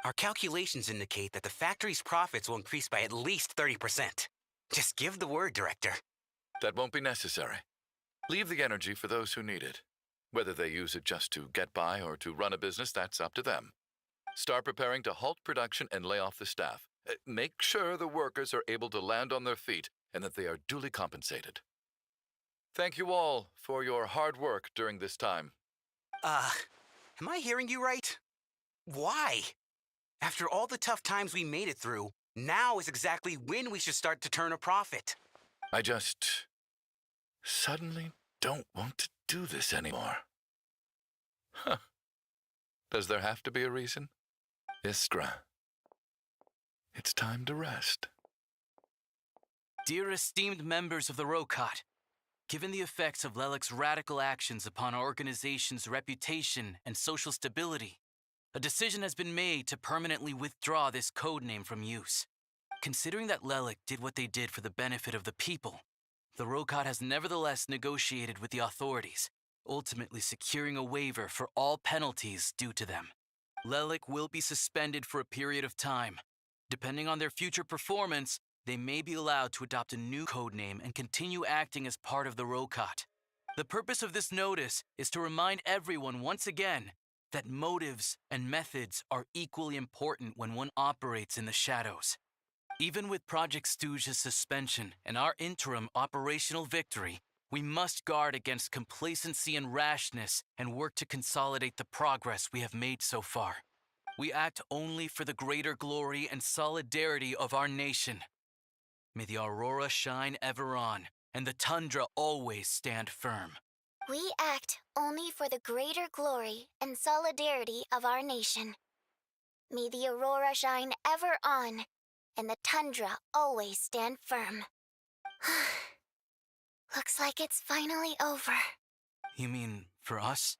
Our calculations indicate that the factory's profits will increase by at least 30%. Just give the word, Director. That won't be necessary. Leave the energy for those who need it. Whether they use it just to get by or to run a business, that's up to them. Start preparing to halt production and lay off the staff. Make sure the workers are able to land on their feet and that they are duly compensated. Thank you all for your hard work during this time. Am I hearing you right? Why? After all the tough times we made it through, now is exactly when we should start to turn a profit. I just suddenly don't want to do this anymore. Huh. Does there have to be a reason? Iskra, it's time to rest. Dear esteemed members of the Rokat, given the effects of Lelik's radical actions upon our organization's reputation and social stability, a decision has been made to permanently withdraw this codename from use. Considering that Lelik did what they did for the benefit of the people, the Rokat has nevertheless negotiated with the authorities, ultimately securing a waiver for all penalties due to them. Lelik will be suspended for a period of time. Depending on their future performance, they may be allowed to adopt a new codename and continue acting as part of the Rokat. The purpose of this notice is to remind everyone once again that motives and methods are equally important when one operates in the shadows. Even with Project Stuja's suspension and our interim operational victory, we must guard against complacency and rashness and work to consolidate the progress we have made so far. We act only for the greater glory and solidarity of our nation. May the aurora shine ever on, and the tundra always stand firm. We act only for the greater glory and solidarity of our nation. May the aurora shine ever on, and the tundra always stand firm. Looks like it's finally over. You mean for us?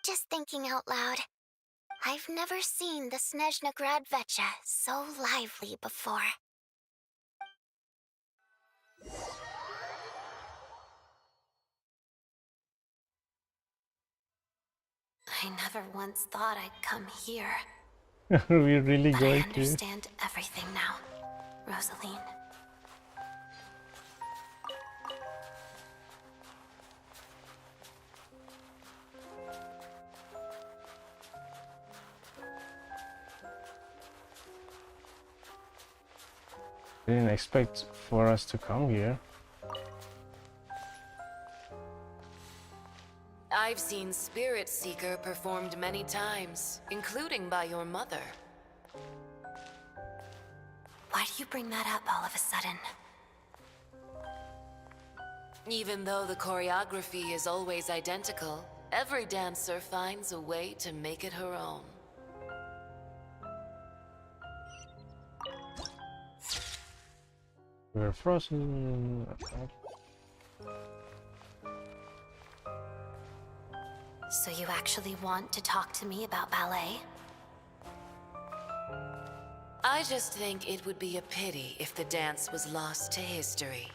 Just thinking out loud. I've never seen the Snezhnegrad Vecha so lively before. I never once thought I'd come here. Are we really But I going to? understand everything now, Rosaline. Didn't expect for us to come here. I've seen Spirit Seeker performed many times, including by your mother. Why do you bring that up all of a sudden? Even though the choreography is always identical, every dancer finds a way to make it her own. We're frozen. So you actually want to talk to me about ballet? I just think it would be a pity if the dance was lost to history.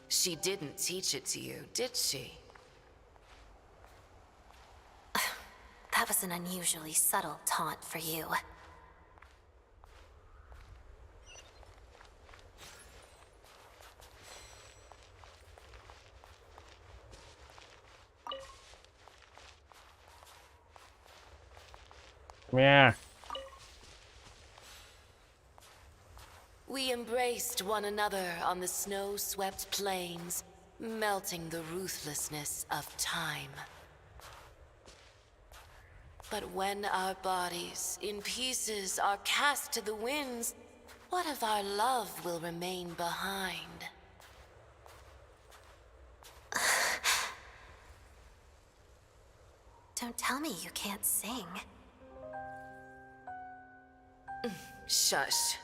She didn't teach it to you, did she? That was an unusually subtle taunt for you. Yeah. We embraced one another on the snow-swept plains, melting the ruthlessness of time. But when our bodies, in pieces, are cast to the winds, what of our love will remain behind? Don't tell me you can't sing. Shush.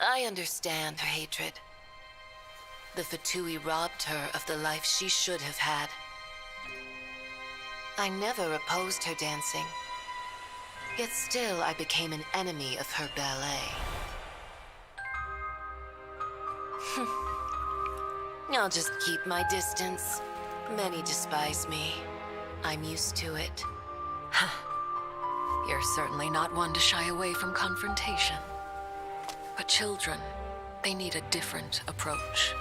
I understand her hatred. The Fatui robbed her of the life she should have had. I never opposed her dancing. Yet still I became an enemy of her ballet. I'll just keep my distance. Many despise me. I'm used to it. You're certainly not one to shy away from confrontation. But children, they need a different approach.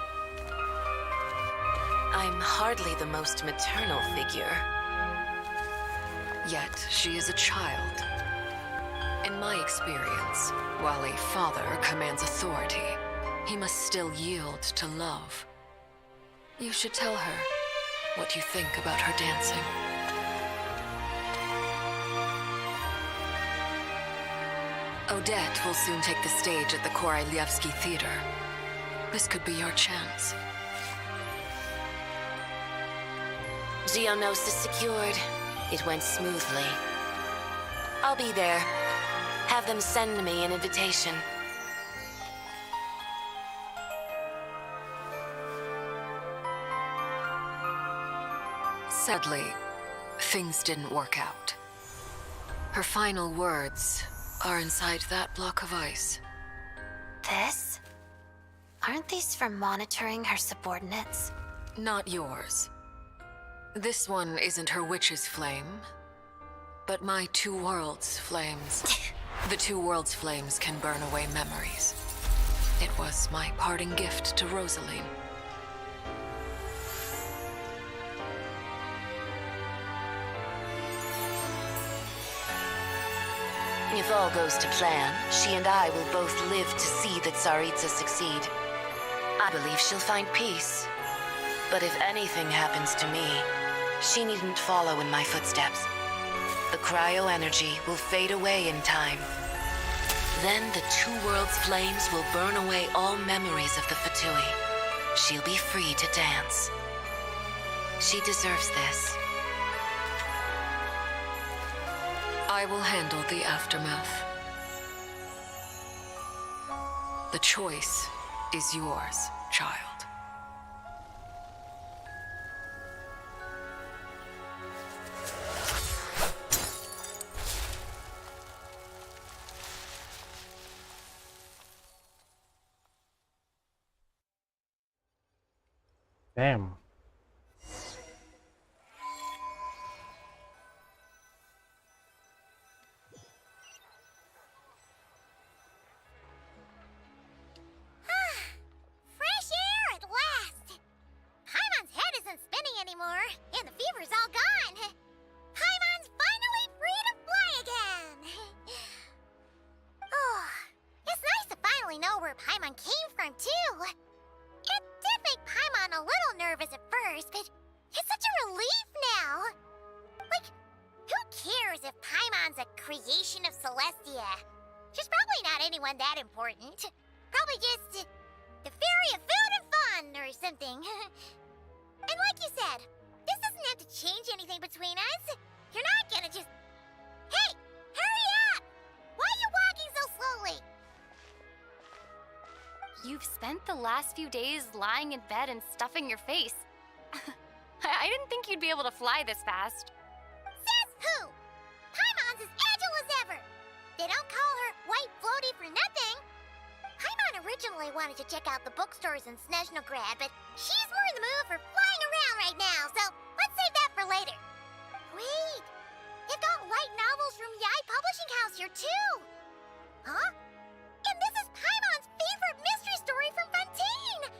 I'm hardly the most maternal figure. Yet she is a child. In my experience, while a father commands authority, he must still yield to love. You should tell her what you think about her dancing. Odette will soon take the stage at the Koralyevsky Theater. This could be your chance. Geonosis secured. It went smoothly. I'll be there. Have them send me an invitation. Sadly, things didn't work out. Her final words are inside that block of ice. This? Aren't these for monitoring her subordinates? Not yours. This one isn't her witch's flame, but my two worlds' flames. The two worlds' flames can burn away memories. It was my parting gift to Rosaline. If all goes to plan, she and I will both live to see that Tsaritsa succeed. I believe she'll find peace. But if anything happens to me, she needn't follow in my footsteps. The cryo-energy will fade away in time. Then the two worlds' flames will burn away all memories of the Fatui. She'll be free to dance. She deserves this. I will handle the aftermath. The choice is yours, child. Damn. Fresh air at last! Paimon's head isn't spinning anymore, and the fever's all gone. Paimon's finally free to fly again! Oh, it's nice to finally know where Paimon came from, too. It did make Paimon a little nervous at first, but it's such a relief now. Like, who cares if Paimon's a creation of Celestia? She's probably not anyone that important. Probably just the fairy of food and fun or something. And like you said, this doesn't have to change anything between us. You're not gonna just... Hey, hurry up! Why are you walking so slowly? You've spent the last few days lying in bed and stuffing your face. I didn't think you'd be able to fly this fast. Says who? Paimon's as agile as ever. They don't call her White Floaty for nothing. Paimon originally wanted to check out the bookstores in Snezhnograd, but she's more in the mood for flying around right now, so let's save that for later. Wait, they've got light novels from Yai Publishing House here too. Huh? And this is Paimon's favorite mystery story from Fontaine.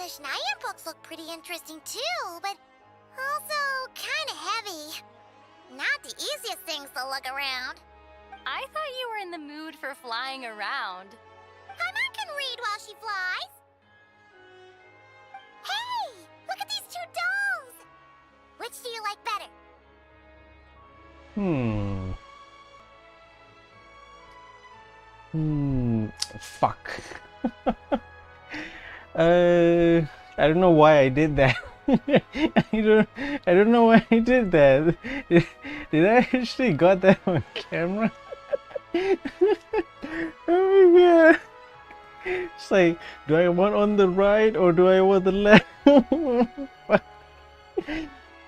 Schneier books look pretty interesting too, but also kind of heavy. Not the easiest things to look around. I thought you were in the mood for flying around. Paimon can read while she flies. Hey, look at these two dolls. Which do you like better? Fuck. I don't know why I did that. I don't know why I did that. Did I actually got that on camera? Oh my god. It's like, do I want on the right or do I want the left?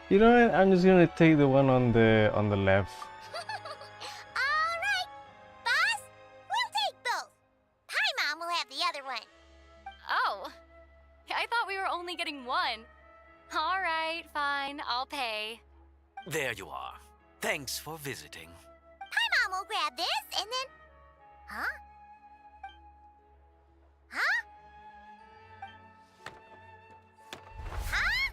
You know what? I'm just gonna take the one on the left. Alright, boss, we'll take both. Paimon will have the other one. Oh, I thought we were only getting one. All right, fine, I'll pay. There you are. Thanks for visiting. Paimon will grab this and then... Huh? Huh? Huh?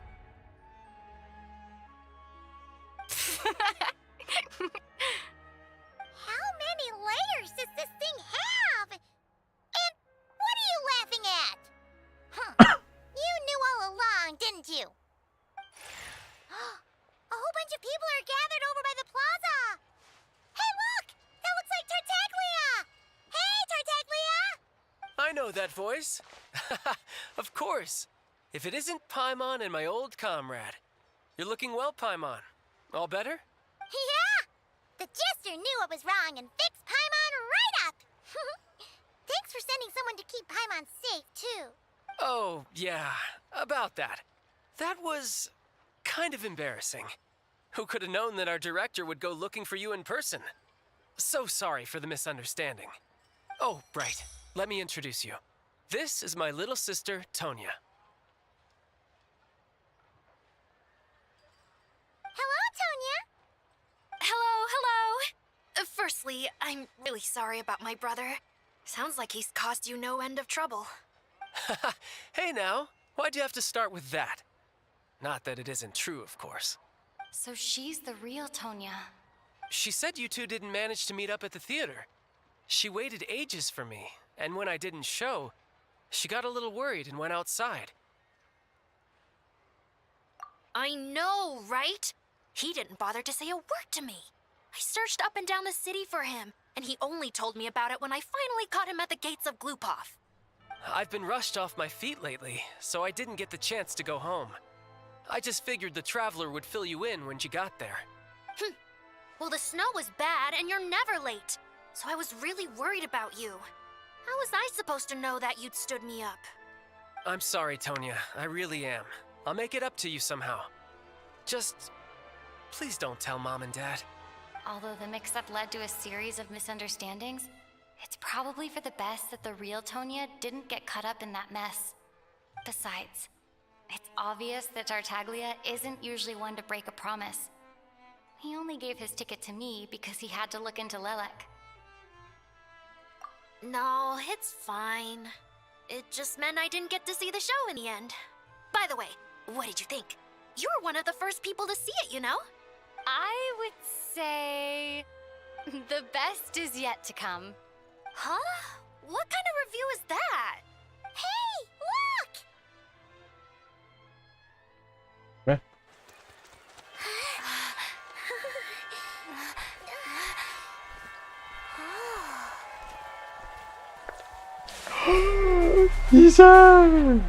How many layers does this thing have? And what are you laughing at? Huh. You knew all along, didn't you? A whole bunch of people are gathered over by the plaza. Hey, look! That looks like Tartaglia! Hey, Tartaglia! I know that voice. Of course. If it isn't Paimon and my old comrade. You're looking well, Paimon. All better? Yeah! The jester knew I was wrong and fixed Paimon right up! Thanks for sending someone to keep Paimon safe, too. Oh, yeah. About that. That was kind of embarrassing. Who could have known that our director would go looking for you in person? So sorry for the misunderstanding. Oh, right. Let me introduce you. This is my little sister, Tonya. Hello, Tonya. Hello. Firstly, I'm really sorry about my brother. Sounds like he's caused you no end of trouble. Hey now, why'd you have to start with that? Not that it isn't true, of course. So she's the real Tonya. She said you two didn't manage to meet up at the theater. She waited ages for me, and when I didn't show, she got a little worried and went outside. I know, right? He didn't bother to say a word to me. I searched up and down the city for him, and he only told me about it when I finally caught him at the gates of Glupov. I've been rushed off my feet lately, so I didn't get the chance to go home. I just figured the Traveler would fill you in when you got there. Well, the snow was bad, and you're never late. So I was really worried about you. How was I supposed to know that you'd stood me up? I'm sorry, Tonya. I really am. I'll make it up to you somehow. Just... please don't tell Mom and Dad. Although the mix-up led to a series of misunderstandings, it's probably for the best that the real Tonya didn't get caught up in that mess. Besides, it's obvious that Tartaglia isn't usually one to break a promise. He only gave his ticket to me because he had to look into Lelek. No, it's fine. It just meant I didn't get to see the show in the end. By the way, what did you think? You were one of the first people to see it, you know? I would say... the best is yet to come. Huh? What kind of review is that? Hey, look! Isa!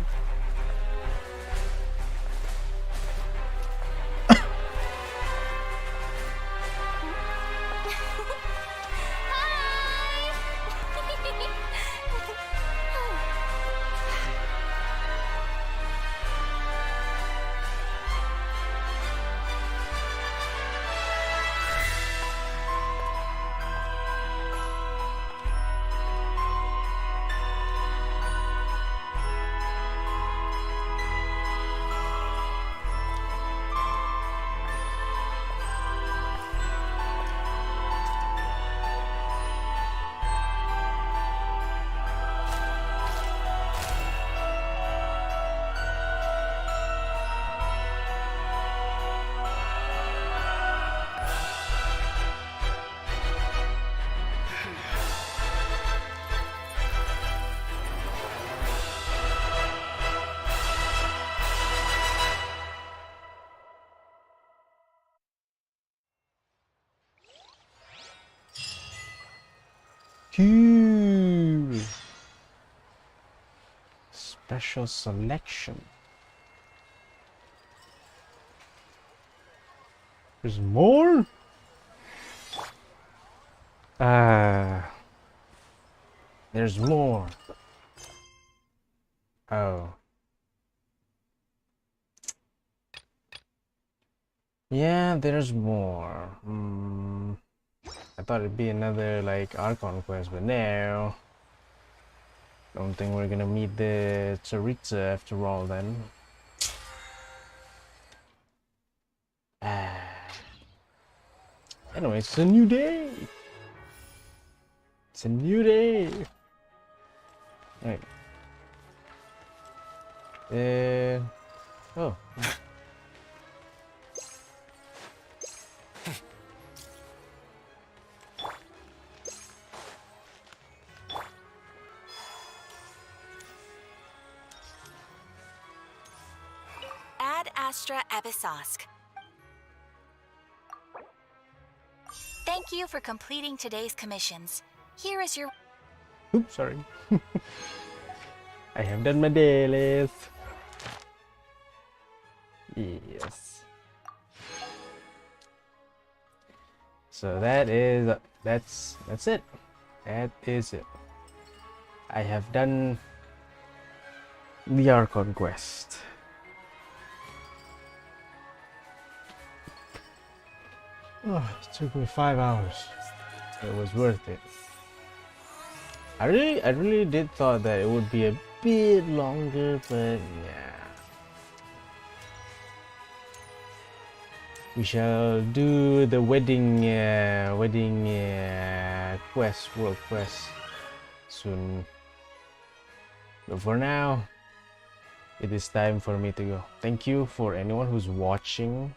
Cool. Special selection. There's more? There's more. Oh. Yeah, there's more. I thought it'd be another like Archon quest, but no. Don't think we're gonna meet the Tsaritsa after all then. Anyway, it's a new day. It's a new day. Right. Oh. Ad Astra Ebisosk. Thank you for completing today's commissions. Here is your... Oops, sorry. I have done my dailies. Yes. So that's it. That is it. I have done the Archon quest. Oh, it took me 5 hours. It was worth it. I really did thought that it would be a bit longer, but yeah. We shall do the wedding quest, world quest soon. But for now, it is time for me to go. Thank you for anyone who's watching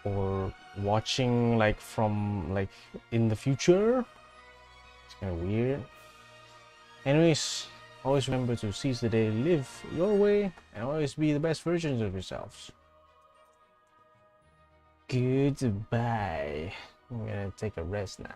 or watching like from like in the future. It's kind of weird. Anyways, always remember to seize the day, live your way, and always be the best versions of yourselves. Goodbye. I'm gonna take a rest now.